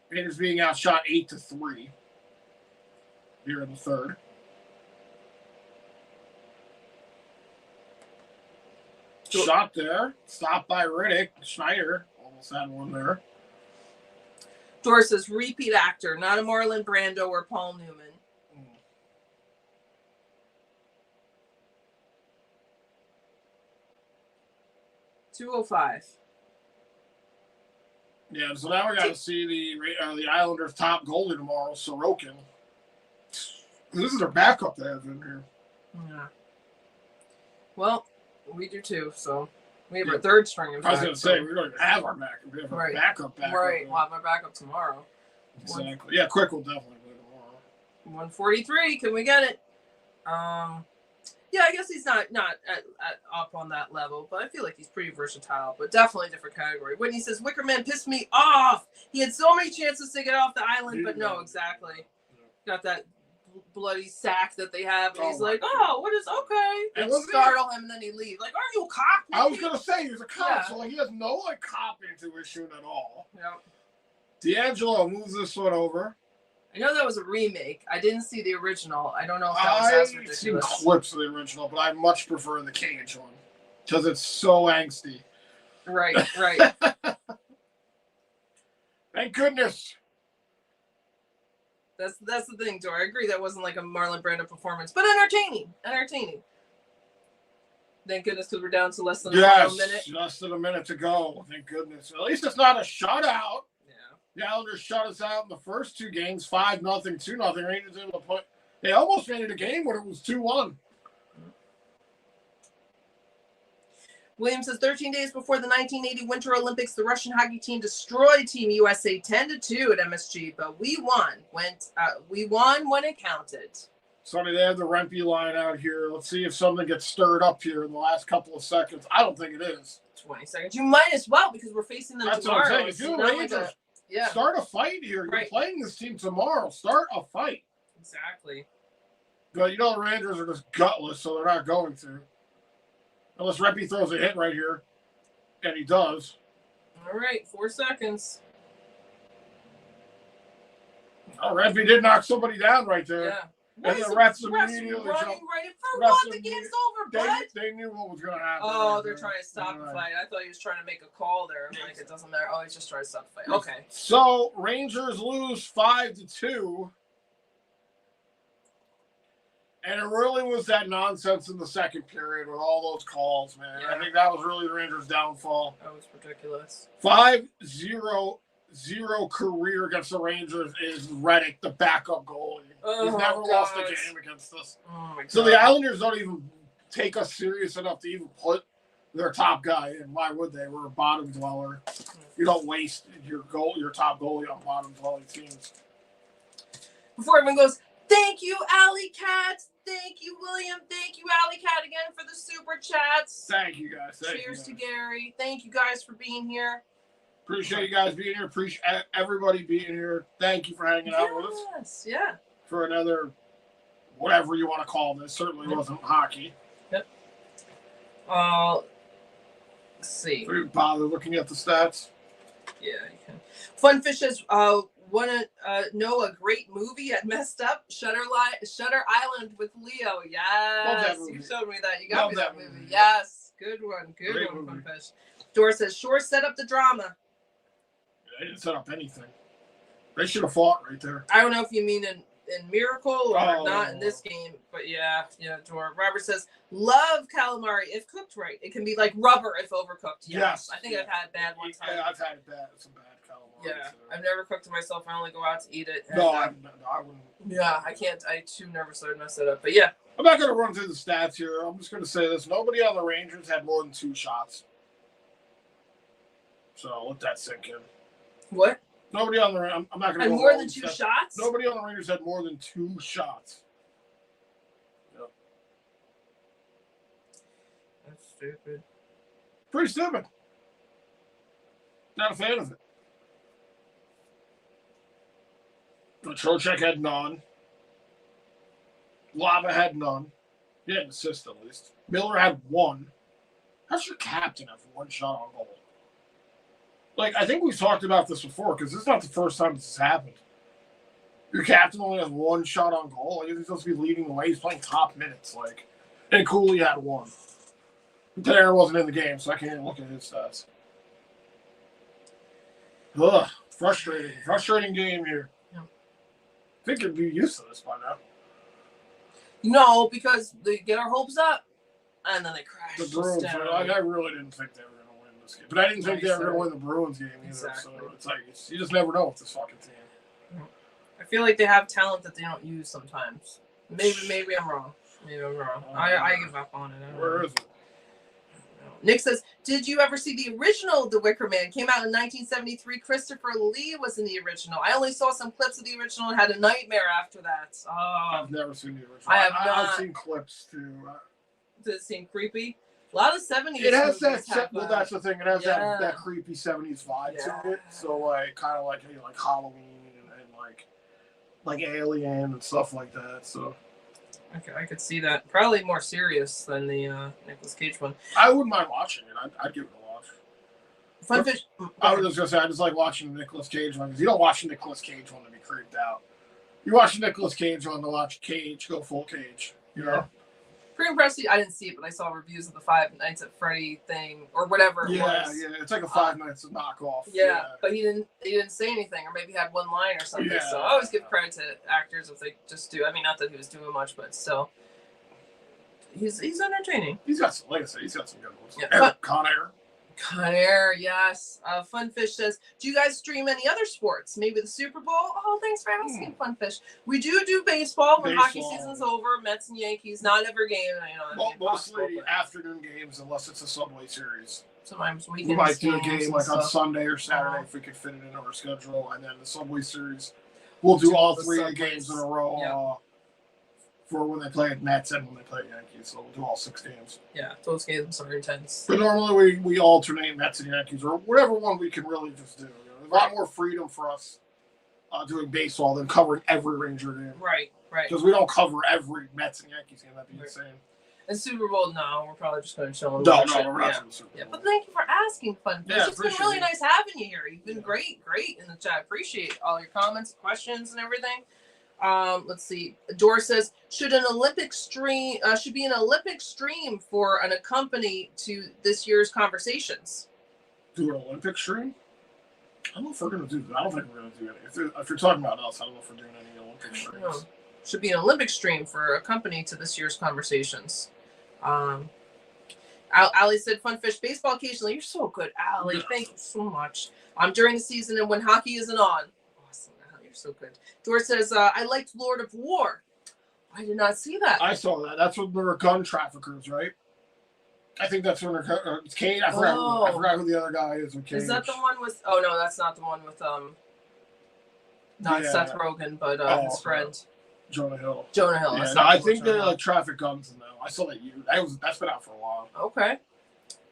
Raiders being outshot 8-3 here in the third. Shot there. Stopped by Riddick. Schneider almost had one there. Doris says, repeat actor, not a Marlon Brando or Paul Newman. .205. Yeah, so now we got to see the Islanders' top goalie tomorrow, Sorokin. This is their backup they have in here. Yeah. Well, we do too, so we have our third string. In I was fact, going to say, we don't even have our backup. We have our backup. Right, we'll have our backup tomorrow. Exactly. Yeah, Quick will definitely play tomorrow. 143. Can we get it? Yeah, I guess he's not up on that level, but I feel like he's pretty versatile, but definitely a different category. Whitney says, Wickerman pissed me off. He had so many chances to get off the island, but no, exactly. Got that bloody sack that they have, and he's like, oh, what is okay? And startle him, and then he leaves. Like, aren't you a cop? I was going to say, he's a cop, Yeah. so he has no cop intuition at all. Yep. D'Angelo moves this one over. I know that was a remake. I didn't see the original. I don't know if that was as ridiculous. I've seen clips of the original, but I much prefer the Cage one because it's so angsty. Right. Thank goodness. That's the thing, Dor. I agree that wasn't like a Marlon Brando performance, but entertaining. Thank goodness, because we're down to less than a minute. Less than a minute to go. Thank goodness. At least it's not a shutout. Yeah. The Islanders shut us out in the first two games, 5-0, 2-0. Rangers able to put. They almost made it a game when it was 2-1. Williams says 13 days before the 1980 Winter Olympics, the Russian hockey team destroyed Team USA 10-2 at MSG, but we won. We won when it counted. Sonny, they have the Rempe line out here. Let's see if something gets stirred up here in the last couple of seconds. I don't think it is. 20 seconds. You might as well, because we're facing them That's tomorrow. What I'm saying. If you're Rangers, start a fight here. You're playing this team tomorrow. Start a fight. Exactly. But you know the Rangers are just gutless, so they're not going to. Unless Rempe throws a hit right here. And he does. All right, 4 seconds. Oh, Rempe did knock somebody down right there. Yeah. And the refs immediately running right in for refs what? The game's over, bud. They knew what was going to happen. Oh, they're trying to stop the fight. I thought he was trying to make a call there. I'm like, it doesn't matter. Oh, he's just trying to stop the fight. Okay. So, Rangers lose 5-2. And it really was that nonsense in the second period with all those calls, man. Yeah. I think that was really the Rangers' downfall. That was ridiculous. 5-0 career against the Rangers is Reddick, the backup goalie. He's never lost a game against us. Oh my God. So the Islanders don't even take us serious enough to even put their top guy in. Why would they? We're a bottom dweller. You don't waste your top goalie on bottom dwelling teams. Before everyone goes, thank you, Alley Cats. Thank you, William. Thank you, Alley Cat, again for the super chats. Thank you, guys. Cheers to Gary. Thank you guys for being here. Appreciate you guys being here. Appreciate everybody being here. Thank you for hanging out with us. Yes, yeah. For another, whatever you want to call this. Certainly wasn't hockey. Yep. Let's see. Do you bother looking at the stats? Yeah, you can. Funfish says, want to know a great movie at Messed Up? Shutter Island with Leo. Yes, you showed me that. You got me that movie. Yes, good one. Good one, Funfish. Dora says, sure set up the drama. They didn't set up anything. They should have fought right there. I don't know if you mean in Miracle or not in this game, but yeah, Dora. Robert says, love calamari if cooked right. It can be like rubber if overcooked. Yes. I think I've had bad one time. Yeah, I've had some bad calamari. Yeah, I've never cooked it myself. I only go out to eat it. And, I wouldn't. Yeah, I can't. I'm too nervous I would mess it up. But yeah. I'm not going to run through the stats here. I'm just going to say this. Nobody on the Rangers had more than 2 shots. So let that sink in. What? Nobody on the I'm not going to. Had more than 2 shots? Nobody on the Rangers had more than 2 shots. Yep. That's stupid. Pretty stupid. Not a fan of it. Trocheck had none. Lava had none. He had an assist at least. Miller had 1. How's your captain have 1 shot on goal? Like, I think we've talked about this before because this is not the first time this has happened. Your captain only has 1 shot on goal. Like, he's supposed to be leading the way. He's playing top minutes. Like, and Cooley had 1. Panarin wasn't in the game, so I can't even look at his stats. Ugh, frustrating. Frustrating game here. Yeah. I think you'd be used to this by now. No, because they get our hopes up, and then they crash. The Bruins, I really didn't think they were going to win this game. But I didn't think they were going to win the Bruins game either. Exactly. So it's like, you just never know with this fucking team. I feel like they have talent that they don't use sometimes. Maybe I'm wrong. I give up on it. Where is it? Nick says, did you ever see the original The Wicker Man? Came out in 1973. Christopher Lee was in the original. I only saw some clips of the original and had a nightmare after that. I've never seen the original. I have not. I've seen clips too. Does it seem creepy? A lot of 70s. It has that. Well, that's the thing. It has that creepy 70s vibe to it. So like, kind of like Halloween and like Alien and stuff like that. So. I could see that. Probably more serious than the Nicolas Cage one. I wouldn't mind watching it. I'd give it a watch. Funfish. I was just going to say, I just like watching the Nicolas Cage one because you don't watch the Nicolas Cage one to be creeped out. You watch the Nicolas Cage one to watch Cage go full Cage. You know? Pretty impressive. I didn't see it, but I saw reviews of the Five Nights at Freddy thing or whatever it was. Yeah, it's like a 5 Nights of knockoff. Yeah, but he didn't say anything, or maybe had one line or something. Yeah. So I always give credit to actors if they just do. I mean, not that he was doing much, but still, he's entertaining. He's got some, like I said, he's got some good ones. Yeah. Con Air. Con Air, yes. Funfish says, do you guys stream any other sports? Maybe the Super Bowl? Oh, thanks for asking, Funfish. We do baseball when hockey season's over. Mets and Yankees, not every game. Mostly afternoon games, unless it's a Subway Series. Sometimes weekends. We might do a game like on stuff. Sunday or Saturday if we can fit it in our schedule. And then the Subway Series, we'll do all three games in a row for when they play at Mets and when they play at Yankees. So we'll do all 6 games. Yeah, those games are intense. But normally we alternate Mets and Yankees or whatever one we can really just do. There's a lot more freedom for us doing baseball than covering every Ranger game. Right. Because we don't cover every Mets and Yankees game. That'd be insane. And Super Bowl, no, we're probably just going to chill and No, watch it. we're not doing the Super Bowl. Yeah, but thank you for asking, Funfish. Yeah, it's been really nice having you here. You've been great in the chat. Appreciate all your comments, questions, and everything. Let's see. Dora says, should be an Olympic stream for an accompany to this year's conversations? Do an Olympic stream? I don't know if we're going to do that. I don't think we're going to do it. If you're talking about us, I don't know if we're doing any Olympic streams. Should be an Olympic stream for a company to this year's conversations. Allie said, Funfish, baseball occasionally. You're so good, Allie. Yeah. Thank you so much. During the season and when hockey isn't on. Awesome, Allie. You're so good. George says, I liked Lord of War. I did not see that. I saw that. That's when there were gun traffickers, right? I think that's when it's Cage. I forgot who the other guy is with Cage. Is that the one with? Oh no, that's not the one with not Seth Rogen, but his friend. Jonah Hill. Yeah, I think they're like traffic guns now. I saw that's been out for a while. Okay.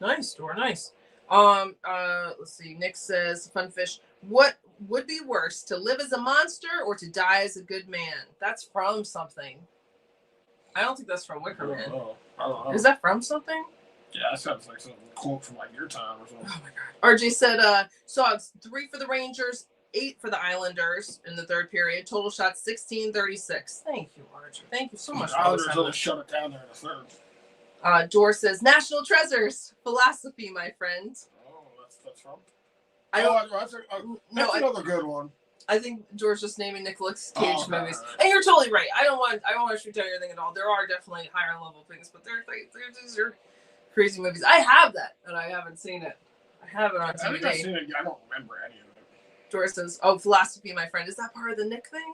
Nice, Dora, nice. Let's see. Nick says, Funfish, what would be worse, to live as a monster or to die as a good man? That's from something. I don't think that's from Wicker Man. I don't know. Is that from something? Yeah, that sounds like some quote from like your time or something. Oh my god. RJ said, so it's 3 for the Rangers, 8 for the Islanders in the third period. Total shots 16-36. Thank you, RJ. Thank you so much. The Islanders will shut it down there in the third. Dor says, National Treasures, philosophy, my friend. Oh, that's from? That's another good one. I think George just naming Nicolas Cage movies. Right. And you're totally right. I don't want to tell you anything at all. There are definitely higher level things, but these are crazy movies. I have that, and I haven't seen it. I have it on DVD. I think I've seen it. I don't remember any of it. George says, oh, philosophy, my friend. Is that part of the Nick thing?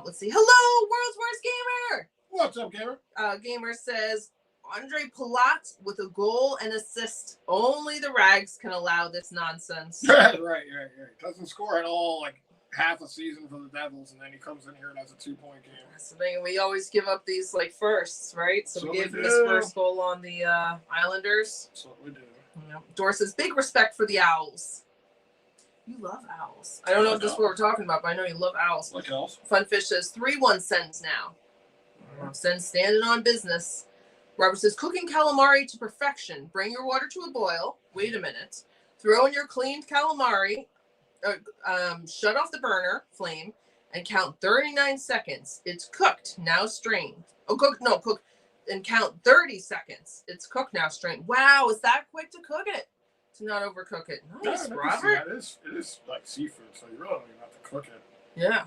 Let's see. Hello, World's Worst Gamer. What's up, Gamer? Gamer says, Andre Palat with a goal and assist. Only the Rags can allow this nonsense. right. Doesn't score at all, like half a season for the Devils, and then he comes in here and has a 2-point game. That's the thing. We always give up these like firsts, right? So we gave him his first goal on the Islanders. That's what we do. Yeah. Dor says, big respect for the Owls. You love owls. I don't know if this is what we're talking about, but I know you love owls. Like owls. Funfish says 3-1 Sens now. Sens standing on business. Robert says, cooking calamari to perfection. Bring your water to a boil. Wait a minute. Throw in your cleaned calamari. Shut off the burner flame and count 39 seconds. It's cooked. Now strain. Cook, and count 30 seconds. It's cooked. Now strain. Wow, is that quick to cook it? To not overcook it. Nice, Robert. It is like seafood, so you really don't even have to cook it. Yeah.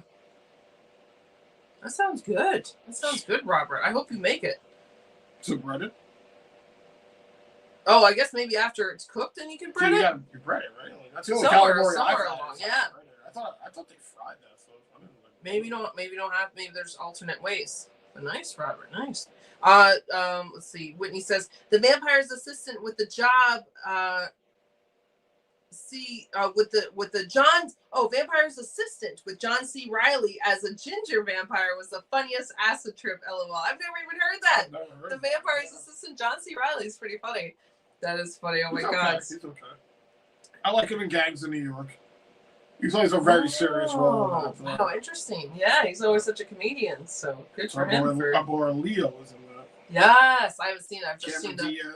That sounds good. Robert. I hope you make it. So breaded? Oh, I guess maybe after it's cooked, then you can bread it. Yeah, you bread it, right? Like, that's the only calamari somewhere along. Yeah. I thought they fried that. So I didn't like maybe don't have. Maybe there's alternate ways. But nice, Robert. Nice. Let's see. Whitney says the vampire's assistant with the job. Vampire's assistant with John C. Reilly as a ginger vampire was the funniest acid trip, LOL. I've never even heard that. The vampire's assistant, John C. Reilly, is pretty funny. That is funny. Oh my god. He's okay. I like him in Gangs of New York. He plays a very serious role. Wow, interesting. Yeah, he's always such a comedian, so good for him. Our boy Leo is in that. Yes, I haven't seen it. I've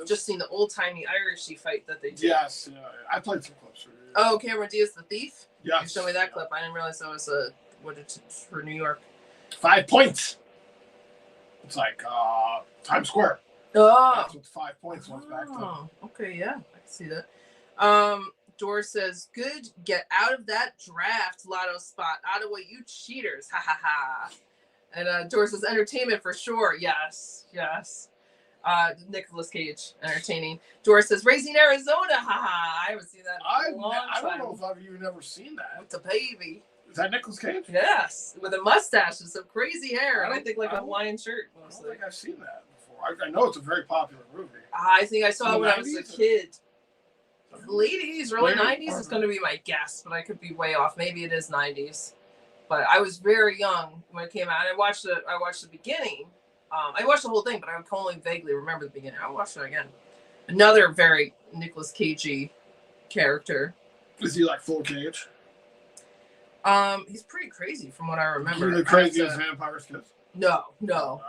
just seen the old timey Irishy fight that they did. Yes, I played some clips for you. Oh, Cameron Diaz, the thief. Yes. You showed me that clip. I didn't realize that was for New York. 5 points. It's like Times Square. Oh. That's what 5 points was back then. Oh, okay, yeah, I can see that. Doris says, "Good, get out of that draft lotto spot. Ottawa, you cheaters, ha ha ha." And Doris says, "Entertainment for sure, yes, yes." Nicolas Cage, entertaining. Doris says, "Raising Arizona, ha ha." I haven't seen that in a long time. I don't know if I've even ever seen that. With the baby. Is that Nicolas Cage? Yes, with a mustache and some crazy hair, and I think like a Hawaiian shirt mostly. I don't think I've seen that before. I know it's a very popular movie. I think I saw it when I was a kid. Late 80s, early Later? 90s is going to be my guess, but I could be way off. Maybe it is 90s. But I was very young when it came out. I watched the beginning. I watched the whole thing, but I can only vaguely remember the beginning. I'll watch it again. Another very Nicolas Cagey character. Is he like full Cage? He's pretty crazy from what I remember. He's the craziest vampire's kiss. No.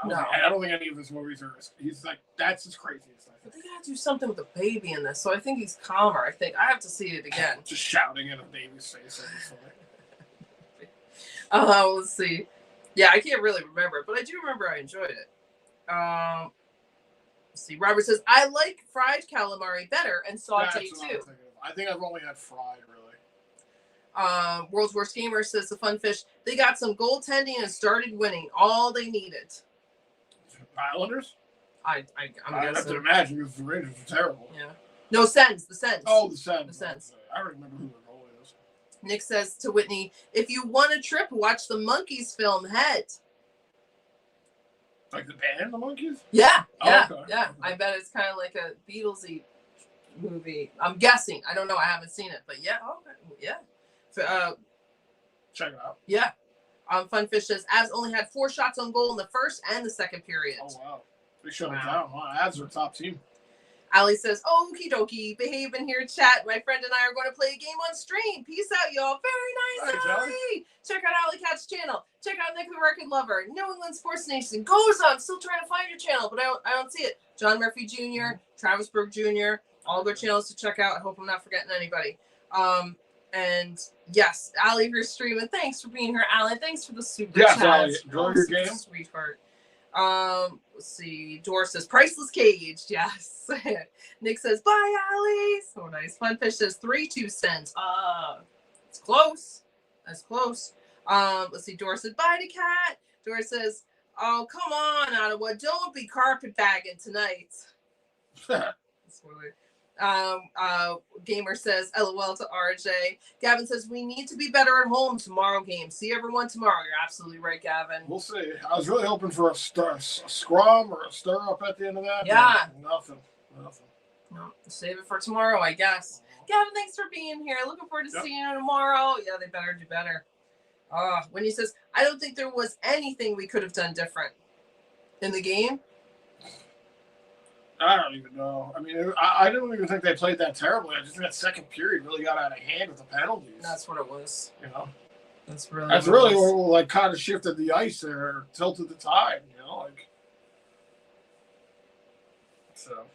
I don't think any of his movies are. He's like, that's his craziest. But they gotta do something with the baby in this, so I think he's calmer. I have to see it again. Just shouting in a baby's face. Let's see. Yeah, I can't really remember it, but I do remember I enjoyed it. Let's see. Robert says, "I like fried calamari better and saute too." I think I've only had fried, really. World's Worst Gamer says, "The Fun Fish, they got some goaltending and started winning. All they needed." Islanders? I'm I have to imagine because the Rangers are terrible. Yeah. No, Sens. The Sens. Oh, the Sens. The Sens. I don't remember who their goalie is. Nick says to Whitney, "If you want a trip, watch the Monkees film Head." Like the band, the Monkees? Yeah. Okay. Okay. I bet it's kind of like a Beatlesy movie. I'm guessing. I don't know. I haven't seen it, but yeah. Okay. Yeah. Check it out. Yeah. Funfish says, "Avs only had 4 shots on goal in the first and the second period." Oh, wow. They shut it down. Wow, Avs are a top team. Ali says, "Okie dokie, behave in here, chat. My friend and I are going to play a game on stream. Peace out, y'all." Very nice, Hi, Ali. Check out Ali Cat's channel. Check out Nick the Record Lover. New England Sports Nation goes on. Still trying to find your channel, but I don't see it. John Murphy Jr., Travis Berg Jr., all good channels to check out. I hope I'm not forgetting anybody. And yes, Ali, if you're streaming, thanks for being here, Ali. Thanks for the super yes, chat. Ali, enjoy your game. Sweetheart. Let's see. Doris says, "Priceless Cage." Yes. Nick says, "Bye, Ali." So nice. Funfish says, 3 cents. It's close. That's close. Let's see. Doris says, "Bye to Cat." Doris says, "Oh, come on, Ottawa. Don't be carpetbagging tonight." That's weird. Gamer says, "LOL" to RJ. Gavin says, "We need to be better at home tomorrow game. See everyone tomorrow." You're absolutely right, Gavin. We'll see. I was really hoping for a scrum or a stir up at the end of that. Yeah. Nothing. No, save it for tomorrow, I guess. Gavin, thanks for being here. Looking forward to seeing you tomorrow. Yeah, they better do better. When he says, "I don't think there was anything we could have done different in the game." I don't even know. I mean, I don't even think they played that terribly. I just think that second period really got out of hand with the penalties. That's what it was. You know, that's really what like kind of shifted the ice there, tilted the tide. You know, like so.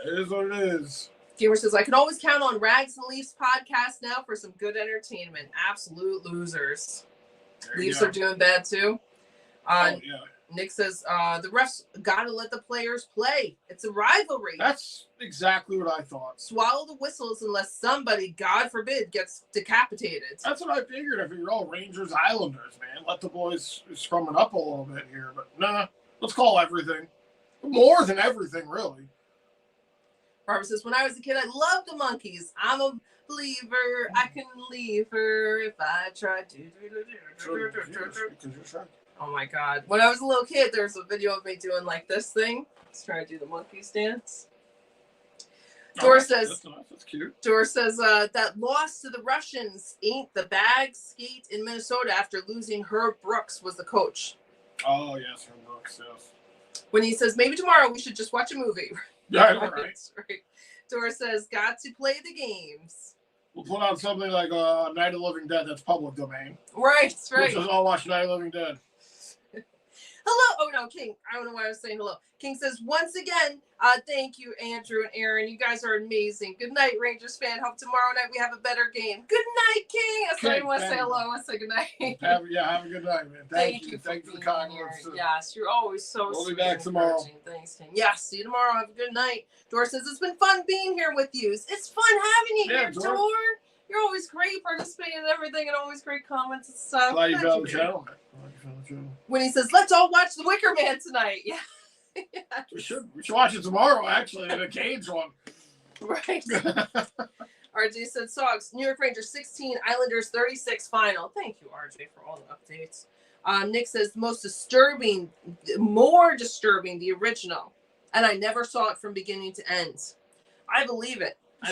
It is what it is. Gamer says, "I can always count on Rags and Leafs podcast now for some good entertainment." Absolute losers. Leafs are doing bad too. Yeah. Nick says, "The refs gotta let the players play. It's a rivalry." That's exactly what I thought. Swallow the whistles unless somebody, God forbid, gets decapitated. That's what I figured. I figured, Rangers, Islanders, man. Let the boys scrum it up a little bit here. But nah, let's call everything. More than everything, really. Barbara says, "When I was a kid, I loved the Monkees. I'm a believer. I can leave her if I try to." Oh my God. When I was a little kid, there was a video of me doing like this thing. Let's try to do the Monkees dance. Doris says, that's cute. Doris says, that loss to the Russians ain't the bag skate in Minnesota after losing Herb Brooks was the coach. Oh, yes, Herb Brooks, yes. When he says, "Maybe tomorrow we should just watch a movie." Yeah, I know, right? Doris says, "Got to play the games." We'll put on something like Night of the Living Dead that's public domain. Right. We'll just all watch Night of the Living Dead. Hello. Oh no, King. I don't know why I was saying hello. King says once again, thank you, Andrew and Aaron. You guys are amazing. Good night, Rangers fan. Hope tomorrow night we have a better game. Good night, King. I didn't want to say hello. I want to say good night. Have a good night, man. Thank you. Thank you for the kind words. Yes, you're always so We'll sweet. be back tomorrow. Thanks, King. Yes, see you tomorrow. Have a good night. Dor says it's been fun being here with you. It's fun having you here, Dor. You're always great participating in everything and always great comments and stuff. Glad you found the channel. When he says, let's all watch The Wicker Man tonight. Yeah. Yes. We should watch it tomorrow, actually, in a cage one. Right. RJ said, Sogs, New York Rangers 16, Islanders 36 final. Thank you, RJ, for all the updates. Nick says, more disturbing, the original. And I never saw it from beginning to end. I believe it. We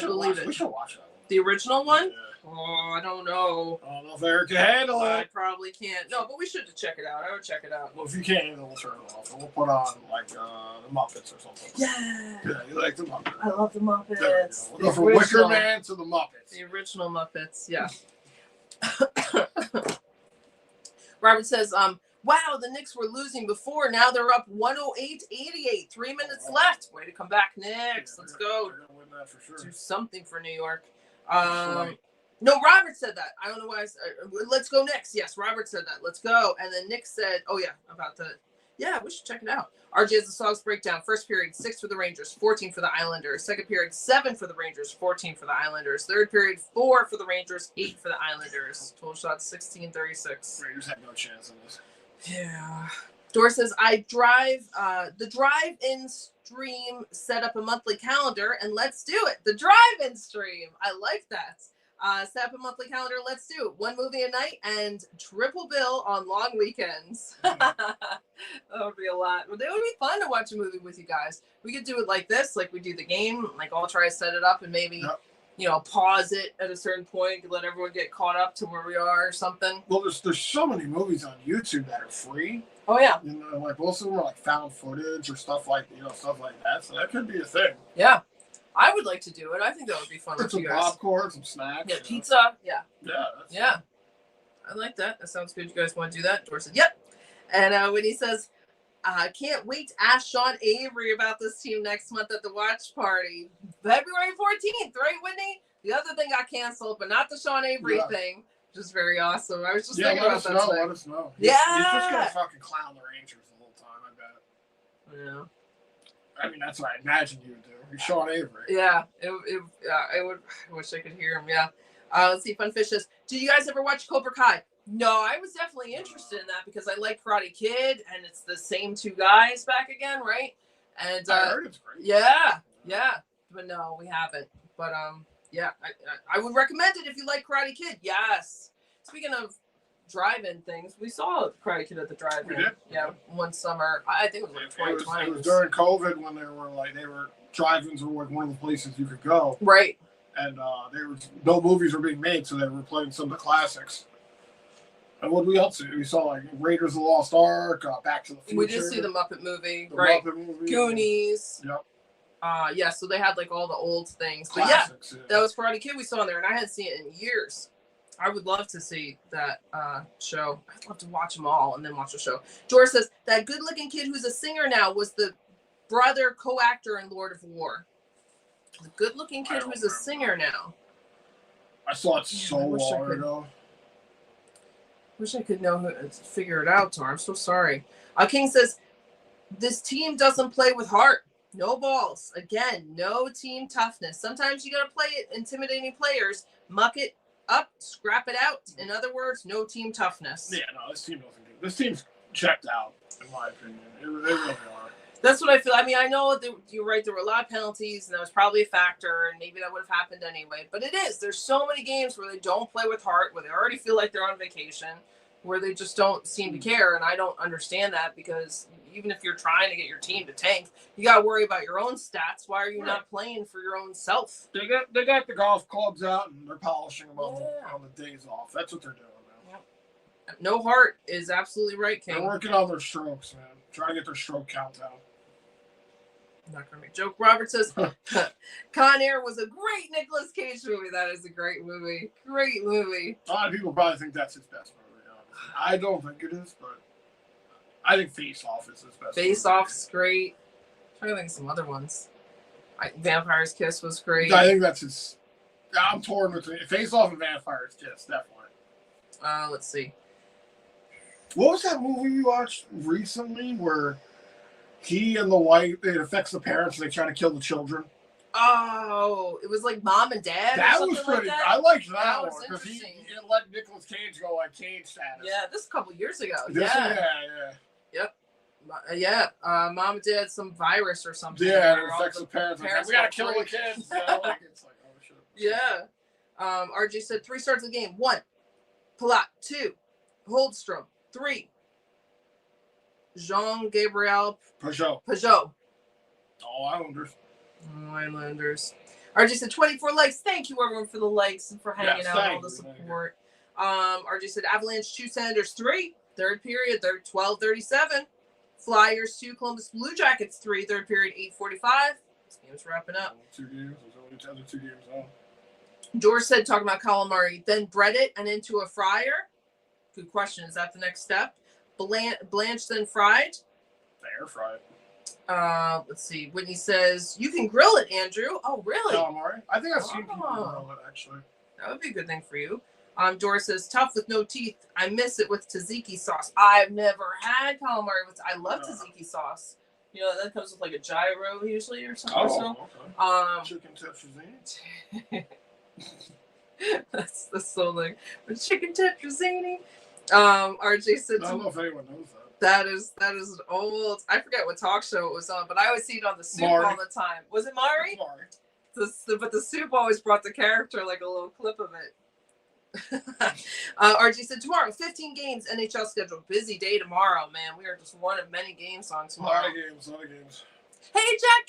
should watch that one. The original one? Yeah. Oh, I don't know. I don't know if Eric can handle I it. probably can't. No, but we should check it out. I would check it out. Well, if you can't handle it, we'll turn it off. And we'll put on, like, the Muppets or something. Yeah. Yeah, you like the Muppets. I love the Muppets. There we go. We'll go from Wicker Man to the Muppets. The original Muppets, yeah. Robert says, wow, the Knicks were losing before. Now they're up 108-88. 3 minutes left. Way to come back, Knicks. Let's go. They're gonna win that for sure. Do something for New York. No, Robert said that. I don't know why. Let's go Knicks. Yes, Robert said that. Let's go. And then Nick said, oh, yeah, about the. Yeah, we should check it out. RJ has the Sogs breakdown. First period, 6 for the Rangers, 14 for the Islanders. Second period, 7 for the Rangers, 14 for the Islanders. Third period, 4 for the Rangers, 8 for the Islanders. Total shots, 16-36. Rangers have no chance in this. Yeah. Dor says, the drive-in stream set up a monthly calendar, and let's do it. The drive-in stream. I like that. Set up a monthly calendar. Let's do it. 1 movie a night and triple bill on long weekends. That would be a lot. But it would be fun to watch a movie with you guys. We could do it like this, like we do the game. Like I'll try to set it up and maybe, pause it at a certain point, let everyone get caught up to where we are or something. Well, there's so many movies on YouTube that are free. Oh yeah. Like most of them are like found footage or stuff like that. So that could be a thing. Yeah. I would like to do it. I think that would be fun with some you guys. Popcorn, some snacks. Yeah, pizza. Yeah. Yeah. I like that. That sounds good. You guys want to do that? Dor said, yep. And when he says, can't wait to ask Sean Avery about this team next month at the watch party. February 14th, right, Whitney? The other thing got canceled, but not the Sean Avery thing, which is very awesome. I was just thinking about that today. Let us know. Yeah. He's just going to fucking clown the Rangers the whole time, I bet. Yeah. I mean, that's what I imagine you would do. He's Sean Avery. Yeah, it would. I wish I could hear him. Yeah. Let's see. Fun Fish says, did you guys ever watch Cobra Kai? No, I was definitely interested in that because I like Karate Kid, and it's the same 2 guys back again, right? And I heard it's great. Yeah. But no, we haven't. But yeah, I would recommend it if you like Karate Kid. Yes. Speaking of drive-in things, we saw Karate Kid at the drive-in. We did. Yeah, one summer. I think it was like 2020. It was during COVID when drive-ins were like one of the places you could go. Right. And no movies were being made, so they were playing some of the classics. And what we else see? We saw like Raiders of the Lost Ark, Back to the Future. We did see the Muppet movie, right? Muppet movie. Goonies. Yep. Yeah, so they had like all the old things. Classics, but yeah, that was Karate Kid we saw in there, and I hadn't seen it in years. I would love to see that show. I'd love to watch them all and then watch the show. George says, that good-looking kid who's a singer now was the brother co-actor in Lord of War. The good-looking kid who's a singer now. I saw it so long ago. Wish I could figure it out, Tor. I'm so sorry. King says, this team doesn't play with heart. No balls. Again, no team toughness. Sometimes you got to play it, intimidating players, muck it up, scrap it out. In other words, no team toughness. Yeah, no, this team doesn't do. This team's checked out, in my opinion. They really are. That's what I feel. I mean, I know that you're right. There were a lot of penalties, and that was probably a factor, and maybe that would have happened anyway. But it is. There's so many games where they don't play with heart, where they already feel like they're on vacation, where they just don't seem to care. And I don't understand that, because even if you're trying to get your team to tank, you got to worry about your own stats. Why are you not playing for your own self? They got the golf clubs out, and they're polishing them on the days off. That's what they're doing now. Yep. No heart is absolutely right, King. They're working on their strokes, man. Trying to get their stroke count down. I'm not gonna make a joke. Robert says, Con Air was a great Nicolas Cage movie. That is a great movie. Great movie. A lot of people probably think that's his best movie. Honestly. I don't think it is, but I think Face Off is his best. Face Off's great. I'm trying to think of some other ones. Vampire's Kiss was great. I think that's his. I'm torn between Face Off and Vampire's Kiss, definitely. Let's see. What was that movie we watched recently where he and the wife, it affects the parents and they try to kill the children? Oh, it was like Mom and Dad. That or something was pretty. Like that. I liked that That one was because he interesting. let Nicolas Cage go like Cage status. Yeah, this is a couple years ago. Yeah. Yeah. Mom and Dad, some virus or something. Yeah, where it all affects the the parents. parents We gotta got kill the freaked. kids. You know, like, it's like, oh shit. Yeah. RJ said 3 starts of the game. 1, Palat. 2, Holdstrom. 3, Jean-Gabriel Pajot. Oh, Islanders. Islanders. RJ said 24 likes. Thank you everyone for the likes and for hanging out and all the support. RJ said Avalanche 2, Senators 3. Third period, 12:37. Flyers 2, Columbus Blue Jackets 3. Third period, 8:45. This game's wrapping up. 2 games. There's only 2 games on. George said talking about calamari, then bread it and into a fryer. Good question. Is that the next step? Blanched then fried. The air fried. Let's see. Whitney says you can grill it, Andrew. Oh, really? Calamari. I think I've seen people grill it actually. That would be a good thing for you. Doris says tough with no teeth. I miss it with tzatziki sauce. I've never had calamari with. I love tzatziki sauce. You know that comes with like a gyro usually or something. Okay. Chicken tetrazzini. That's the soul thing. But chicken tetrazzini. RJ said I don't know if anyone knows that. that is old. I forget what talk show it was on, but I always see it on the soup Maury. all the time. Was it Mari? Maury. But the soup always brought the character like a little clip of it. RG said tomorrow 15 games NHL schedule. Busy day tomorrow, man. We are just one of many games on tomorrow. A lot of games. Hey Jack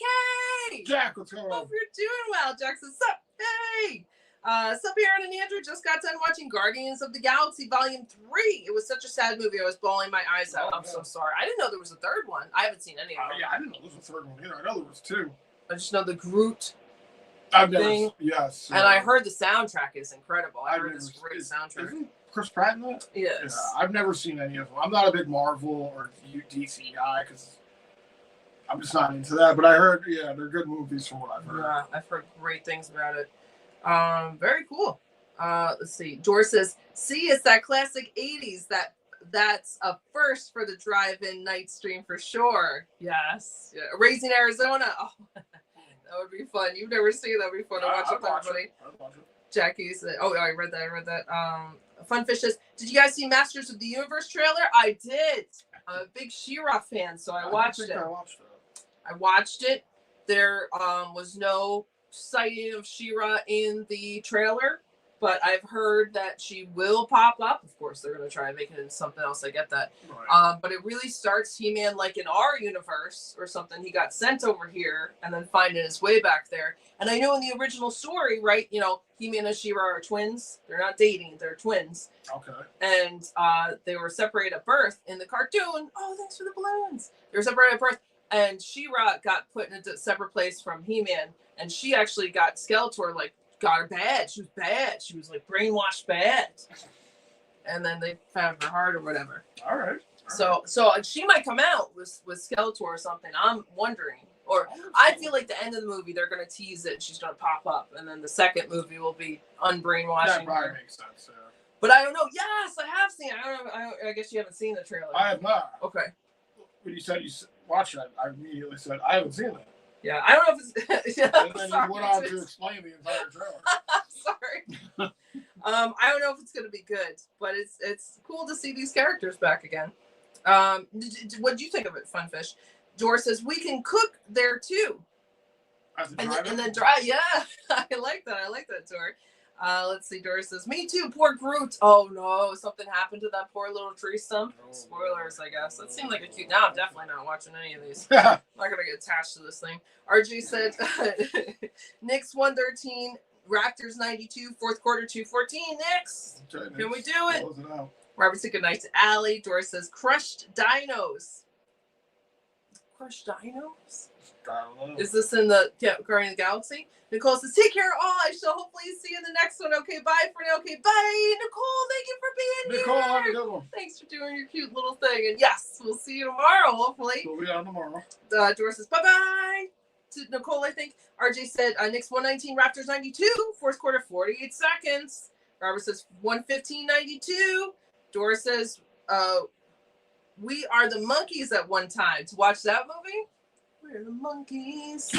K! Jack, what's going on? Hope you're doing well. Jack says sup. Hey! Sup Aaron and Andrew, just got done watching Guardians of the Galaxy Volume 3. It was such a sad movie. I was bawling my eyes out. I'm so sorry. I didn't know there was a third one. I haven't seen any of them. Yeah, I didn't know there was a third one either. I know there was 2. I just know the Groot I've never thing. Yes. And I heard the soundtrack is incredible. I heard never this great is- soundtrack. Isn't Chris Pratt in that? Yes. Yeah, I've never seen any of them. I'm not a big Marvel or DC guy because I'm just not into that. But I heard, they're good movies from what I've heard. Yeah, I've heard great things about it. Very cool. Let's see. Doris says, "See, it's that classic '80s. That's a first for the drive-in night stream for sure." Yes. Yeah. Raising Arizona. Oh, that would be fun. You've never seen that before to watch with everybody. I'd watch it. Jackie said, "Oh, I read that. Funfish says, did you guys see Masters of the Universe trailer? I did. I'm a big She-Ra fan, so I watched it. I watched it. There was no sighting of She-Ra in the trailer, but I've heard that she will pop up. Of course, they're going to try and make it into something else. I get that. Right. But it really starts He-Man like in our universe or something. He got sent over here and then finding his way back there. And I know in the original story, right, He-Man and She-Ra are twins. They're not dating. They're twins. Okay. And they were separated at birth in the cartoon. Oh, thanks for the balloons. They were separated at birth. And She-Ra got put in a separate place from He-Man. And she actually got Skeletor, got her bad. She was bad. She was brainwashed bad. And then they found her heart or whatever. All right. So she might come out with Skeletor or something. I'm wondering. Or I feel like the end of the movie, they're going to tease it. She's going to pop up. And then the second movie will be unbrainwashing That probably her. makes sense. Yeah. But I don't know. Yes, I have seen it. I don't know. I guess you haven't seen the trailer. I have not. Okay. When you said you watched it, I immediately said, I haven't seen it. Yeah, I don't know if it's... yeah, And then sorry, you went on to explain the entire trailer. sorry. I don't know if it's going to be good, but it's cool to see these characters back again. What do you think of it, Funfish? Doris says, we can cook there too. And then dry. Yeah, I like that, Dor. Let's see. Doris says, me too. Poor Groot. Oh no, something happened to that poor little tree stump. Spoilers, I guess. That seemed like a cute. Now I'm definitely not watching any of these. I'm not gonna get attached to this thing. RG said, Knicks 113, Raptors 92, fourth quarter 214. Knicks, can we do it? Robert said good night to Allie. Doris says, crushed dinos. Crushed dinos? I don't know. Is this in the Guardian of the Galaxy? Nicole says, take care all. I shall hopefully see you in the next one. Okay, bye for now. Okay, bye. Nicole, thank you for being Nicole, here. have a good one. Thanks for doing your cute little thing. And yes, we'll see you tomorrow, hopefully. We'll be on tomorrow. Doris says, bye-bye to Nicole, I think. RJ said, Knicks 119, Raptors 92. Fourth quarter, 48 seconds. Robert says, 115-92. Doris says, we are the monkeys at one time. To watch that movie? We're the monkeys.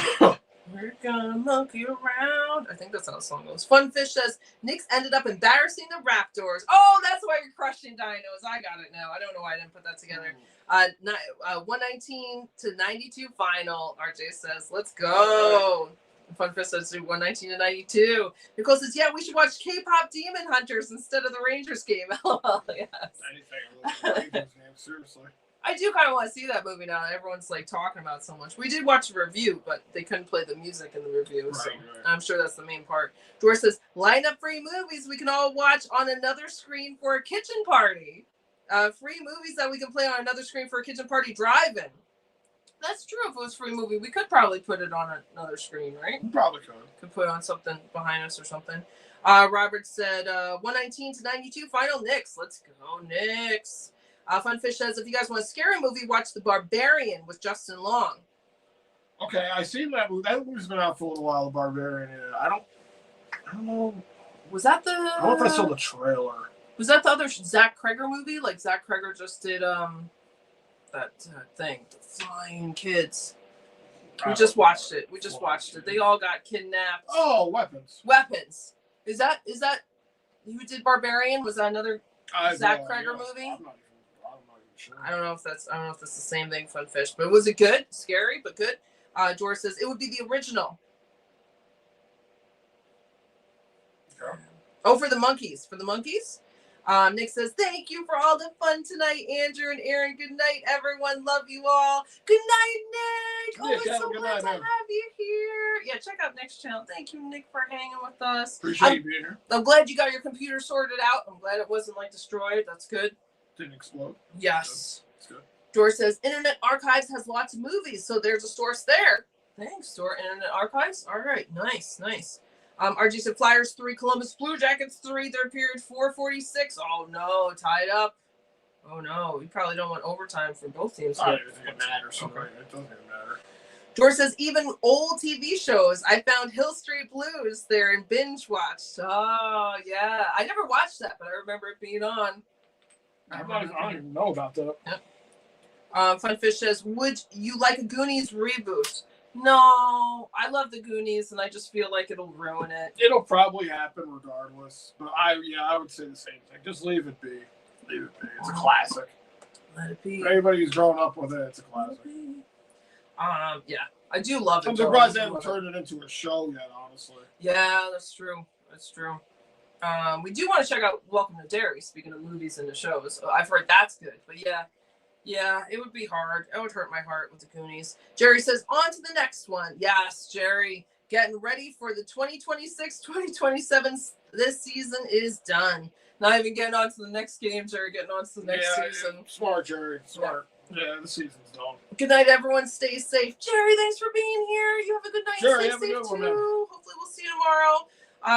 We're gonna monkey around. I think that's how the song goes. Funfish says, Knicks ended up embarrassing the Raptors. Oh, that's why you're crushing dinos. I got it now. I don't know why I didn't put that together. 119-92 final, RJ says. Let's go. Funfish says 119-92. Nicole says, yeah, we should watch K-pop Demon Hunters instead of the Rangers game. LOL, yes. Anything. Seriously. I do kind of want to see that movie now. Everyone's like talking about it so much. We did watch a review, but they couldn't play the music in the review. So Right. I'm sure that's the main part. George says, line up free movies we can all watch on another screen for a kitchen party. Free movies that we can play on another screen for a kitchen party drive-in. That's true. If it was a free movie, we could probably put it on another screen, right? We probably could. Could put on something behind us or something. Robert said 119-92 final Knicks. Let's go Knicks. Funfish says, if you guys want a scary movie, watch The Barbarian with Justin Long. Okay, I seen that movie. That movie's been out for a little while, The Barbarian. I don't know. Was that the... I don't know if I saw the trailer. Was that the other Zach Kreger movie? Like Zach Kreger just did that thing, The Flying Kids. We just watched it. They all got kidnapped. Oh, Weapons. Is that who did Barbarian? Was that another Zach Kreger movie? I'm not even sure. I don't know if that's the same thing, Funfish. But was it good? Scary, but good. George says it would be the original. Okay. Oh, for the monkeys. Nick says, thank you for all the fun tonight, Andrew and Aaron. Good night, everyone. Love you all. Good night, Nick. Oh, it's so glad to have you here. Yeah, check out Nick's channel. Thank you, Nick, for hanging with us. Appreciate you being here. I'm glad you got your computer sorted out. I'm glad it wasn't like destroyed. That's good. Didn't explode. Yes. That's good. George says, Internet Archives has lots of movies, so there's a source there. Thanks, store Internet Archives. All right, nice. RG said Flyers 3, Columbus Blue Jackets 3, third period 4:46. Oh no, tied up. Oh no, we probably don't want overtime for both teams. I don't even think it matters. Okay. It doesn't even matter. George says even old TV shows. I found Hill Street Blues there and binge watched. Oh yeah, I never watched that, but I remember it being on. I don't even know about that. Yep. Funfish says, would you like a Goonies reboot? No, I love the Goonies, and I just feel like it'll ruin it. It'll probably happen regardless. But I would say the same thing. Just leave it be. It's a classic. Let it be. For anybody who's grown up with it, it's a classic. Yeah, I do love it. I'm surprised they haven't turned it into a show yet, honestly. Yeah, that's true. We do want to check out Welcome to Derry, speaking of movies and the shows. I've heard that's good, but yeah, it would be hard. It would hurt my heart with the Goonies. Jerry says, on to the next one. Yes, Jerry, getting ready for the 2026-2027. This season is done. Not even getting on to the next game, Jerry, getting on to the next season. Yeah, smart, Jerry. Smart. Yeah, the season's done. Good night, everyone. Stay safe. Jerry, thanks for being here. You have a good night. Jerry, Stay have safe a good one, too. man. Hopefully we'll see you tomorrow.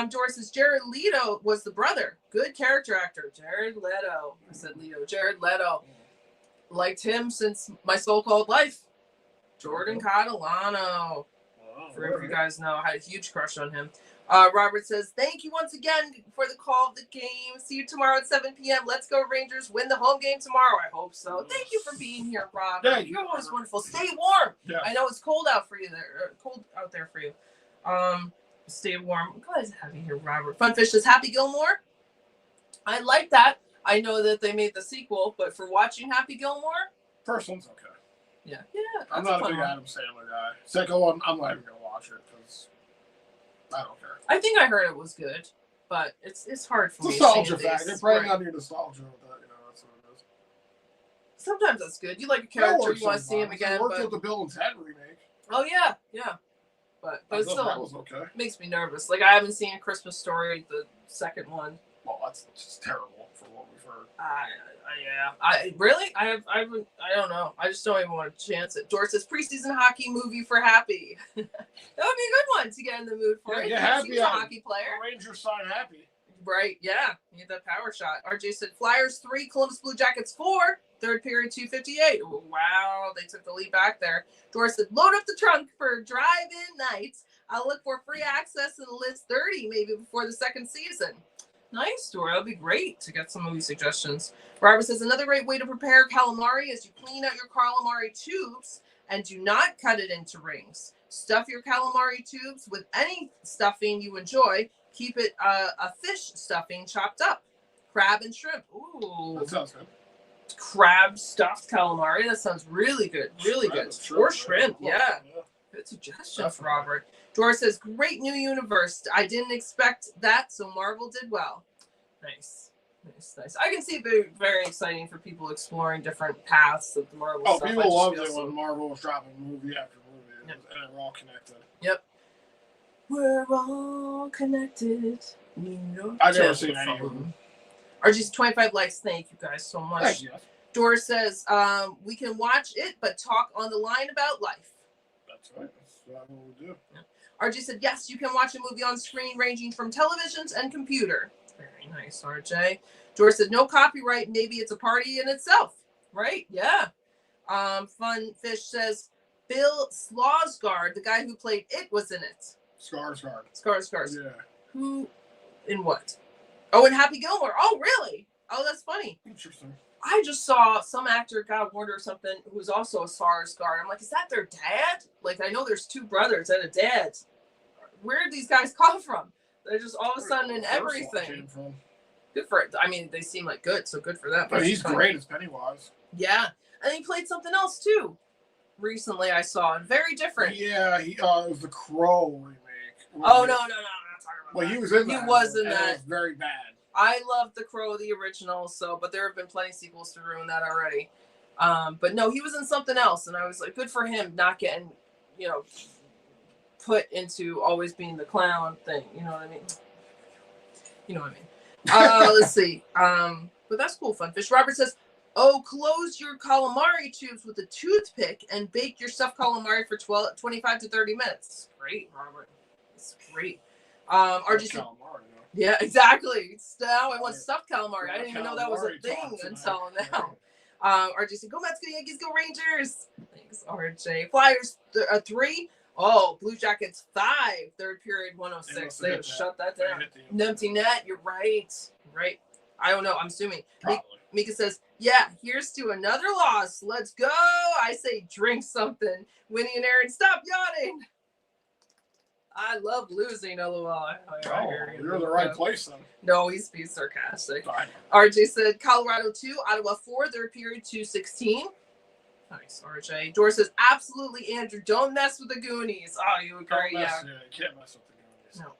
Doris says Jared Leto was the brother. Good character actor. Jared Leto. I said Leto. Jared Leto. Liked him since My So-Called Life. Jordan Catalano. For you guys know, I had a huge crush on him. Robert says, thank you once again for the call of the game. See you tomorrow at 7 p.m. Let's go Rangers. Win the home game tomorrow. I hope so. Thank you for being here, Robert. Yeah, You're always wonderful. Stay warm. Yeah. I know it's cold out there for you. Stay warm. I'm glad to have you here, Robert. Funfish says, Happy Gilmore. I like that. I know that they made the sequel, but for watching Happy Gilmore, first one's okay. yeah. I'm not a big Adam Sandler guy. Second one, I'm not even gonna watch it because I don't care. I think I heard it was good, but it's hard for me. Nostalgia factor. They're playing on your nostalgia with that. That's what it is. Sometimes that's good. You like a character, you want to see him again. I worked with the Bill and Ted remake. Oh yeah. But it still that was okay. Makes me nervous. Like I haven't seen Christmas Story, the second one. Well, that's just terrible for what we've for. Yeah. I don't know. I just don't even want to chance it. George says preseason hockey movie for Happy. That would be a good one to get in the mood for. Yeah, Happy. He's a hockey player. Rangers sign Happy. Right. Yeah. You need that power shot. RJ said Flyers 3, Columbus Blue Jackets 4. Third period 2:58. Wow, they took the lead back there. George said load up the trunk for drive-in nights. I'll look for free access in the list 30 maybe before the second season. Nice, Dora. That'll be great to get some movie suggestions. Robert says another great way to prepare calamari is you clean out your calamari tubes and do not cut it into rings. Stuff your calamari tubes with any stuffing you enjoy. Keep it a fish stuffing chopped up. Crab and shrimp. Ooh. That sounds good. Crab stuffed calamari. That sounds really good. Really good. Or shrimp. Yeah. Good suggestions, Robert. George says, great new universe. I didn't expect that, so Marvel did well. Nice. I can see it very, very exciting for people exploring different paths of the Marvel stuff. People loved it when Marvel was dropping movie after movie, and we're all connected. Yep. We're all connected. I've never seen any of them. RG's 25 likes. Thank you guys so much. Thank you. George says, we can watch it, but talk on the line about life. That's right. That's what we'll do. Yeah. RJ said, yes, you can watch a movie on screen ranging from televisions and computer. Very nice, RJ. George said, no copyright. Maybe it's a party in itself. Right? Yeah. Fun Fish says, Bill Skarsgård, the guy who played It, was in it. Skarsgård. Yeah. Who? In what? Oh, in Happy Gilmore. Oh, really? Oh, that's funny. Interesting. I just saw some actor got awarded or something who's also a Skarsgård. I'm like, is that their dad? Like, I know there's two brothers and a dad. Where did these guys come from? They're just all of a sudden in everything. Good for it. I mean, they seem like good, so good for them. But he's great as Pennywise. Yeah, and he played something else too. Recently, I saw and very different. Yeah, it was the Crow remake. Oh no, I'm not talking about. Well, he was in that. He was in that. It was very bad. I love The Crow, the original, but there have been plenty of sequels to ruin that already. But no, he was in something else, and I was like, good for him not getting, put into always being the clown thing. You know what I mean? Let's see. But that's cool, Fun Fish. Robert says, close your calamari tubes with a toothpick and bake your stuffed calamari for 25 to 30 minutes. Great, Robert. It's great. RG said, yeah, exactly. Now I want stuffed calamari. I didn't even know that was a thing until now. RJ said, go Mets, go Yankees, go Rangers. Thanks, RJ. Flyers 3. Oh, Blue Jackets 5. Third period 106. They have shut that down. Empty net. You're right. Right. I don't know. I'm assuming. Mika says, yeah, here's to another loss. Let's go. I say drink something. Winnie and Aaron, stop yawning. I love losing, LOL. You're in the right place then. No, he's being sarcastic. Fine. RJ said Colorado 2, Ottawa 4, third period 2:16. Nice, RJ. George says, absolutely, Andrew. Don't mess with the Goonies. Oh, you agree? Yeah. You can't mess with the Goonies. No.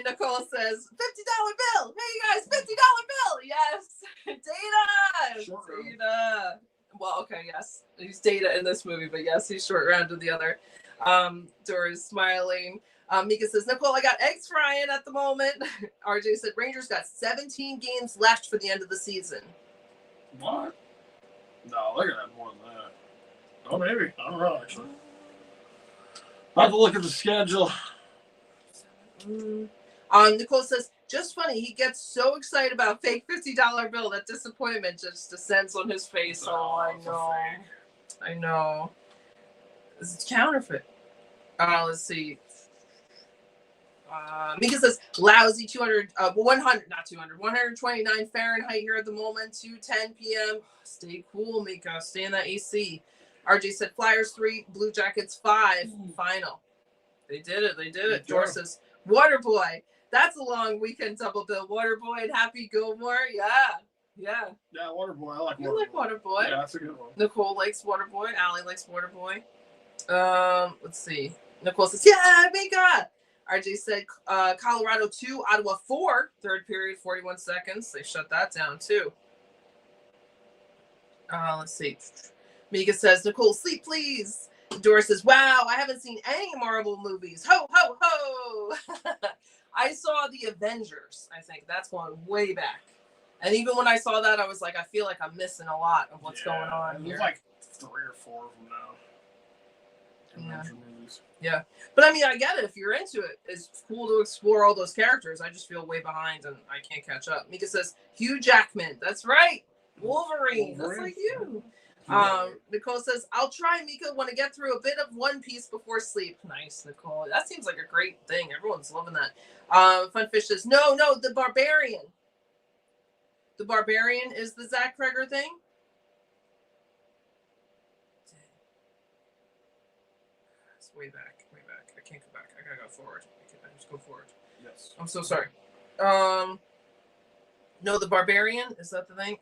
Nicole says, $50 bill. Hey, you guys, $50 bill. Yes. Data. Well, okay, yes. He's Data in this movie, but yes, he's short rounded the other. Dora's smiling. Mika says, Nicole, I got eggs frying at the moment. RJ said, Rangers got 17 games left for the end of the season. What? No, they're going to have more than that. Oh, maybe. I don't know, actually. I'll have to look at the schedule. Nicole says, just funny, he gets so excited about a fake $50 bill that disappointment just descends on his face. I know. This is counterfeit. Let's see. Mika says, lousy 129 Fahrenheit here at the moment, 2:10 p.m. Stay cool, Mika. Stay in that AC. RJ said, Flyers 3, Blue Jackets 5. Final. They did it. George says, Waterboy. That's a long weekend double bill. Waterboy and Happy Gilmore. Yeah. Yeah, Waterboy. I like Waterboy. You like Waterboy. Yeah, that's a good one. Nicole likes Waterboy. Allie likes Waterboy. Let's see. Nicole says, yeah, Mika. RJ said Colorado 2, Ottawa 4. Third period, 41 seconds. They shut that down, too. Let's see. Mika says, Nicole, sleep, please. Doris says, wow, I haven't seen any Marvel movies. Ho, ho, ho. I saw the Avengers. I think that's going way back. And even when I saw that, I was like, I feel like I'm missing a lot of what's going on here. There's like 3 or 4 of them now. Yeah. Movies. Yeah. But I mean, I get it. If you're into it, it's cool to explore all those characters. I just feel way behind and I can't catch up. Mika says, Hugh Jackman. That's right. Wolverine. That's like you. Nicole says, I'll try, Mika, when I get through a bit of One Piece before sleep. Nice, Nicole. That seems like a great thing. Everyone's loving that. Funfish says, no, the Barbarian. The Barbarian is the Zach Kreger thing? It's way back. I can't go back. I gotta go forward. I just go forward. Yes. I'm so sorry. No, the Barbarian? Is that the thing?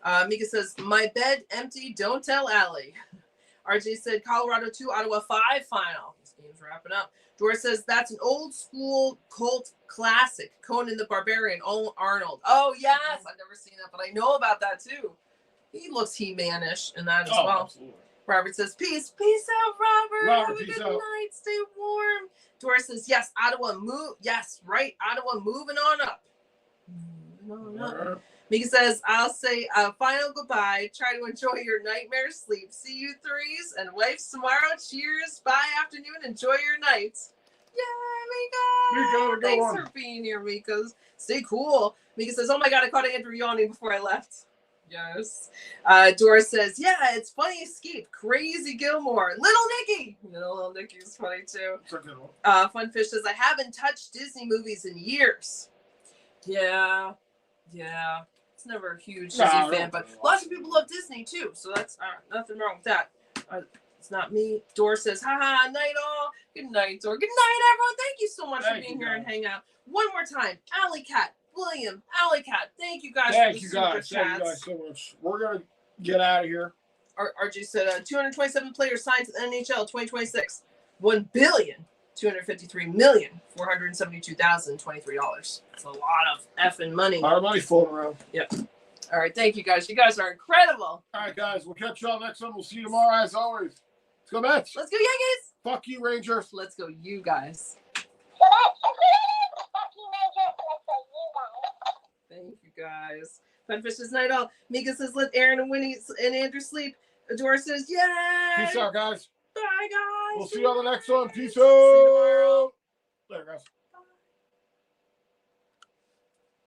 Okay. Mika says, my bed empty, don't tell Allie. RJ said, Colorado 2, Ottawa 5 final. This game's wrapping up. Doris says, that's an old school cult classic. Conan the Barbarian, Arnold. Oh, yes. I've never seen that, but I know about that too. He looks He-Man-ish in that as well. Absolutely. Robert says, peace out, Robert. Have a peace good out. night. Stay warm. Doris says, yes, Ottawa, move. Yes, right. Ottawa, moving on up. Mika says, I'll say a final goodbye. Try to enjoy your nightmare sleep. See you threes and wifes tomorrow. Cheers. Bye, afternoon. Enjoy your night. Yay, Mika. Thanks for being here, Mika. Stay cool. Mika says, oh my God, I caught Andrew yawning before I left. Yes. Doris says, yeah, it's funny escape. Crazy Gilmore. Little Nicky. Little Nicky's funny too. Funfish says, I haven't touched Disney movies in years. Yeah. It's never a huge Disney fan, but lots of people love Disney too, so that's nothing wrong with that. It's not me. Doris says, haha, night all. Good night, Dor. Good night, everyone. Thank you so much for being here and hang out. One more time, Alley Cat, William, Alley Cat. Thank you guys for the super chats. Thank you guys so much. We're going to get out of here. RJ said 227 players signed to the NHL 2026. $1,253,472,023. That's a lot of effing money. A lot of money floating around. Yep. All right, thank you guys. You guys are incredible. All right, guys, we'll catch y'all next time. We'll see you tomorrow, as always. Let's go, Mets. Let's go, Yankees. Fuck you, Rangers. Let's go, you guys. Thank you, guys. Funfish says night all. Mika says let Aaron and Winnie and Andrew sleep. Adora says yay. Peace out, guys. Bye, guys. We'll see you on the next one. Peace See you tomorrow. out.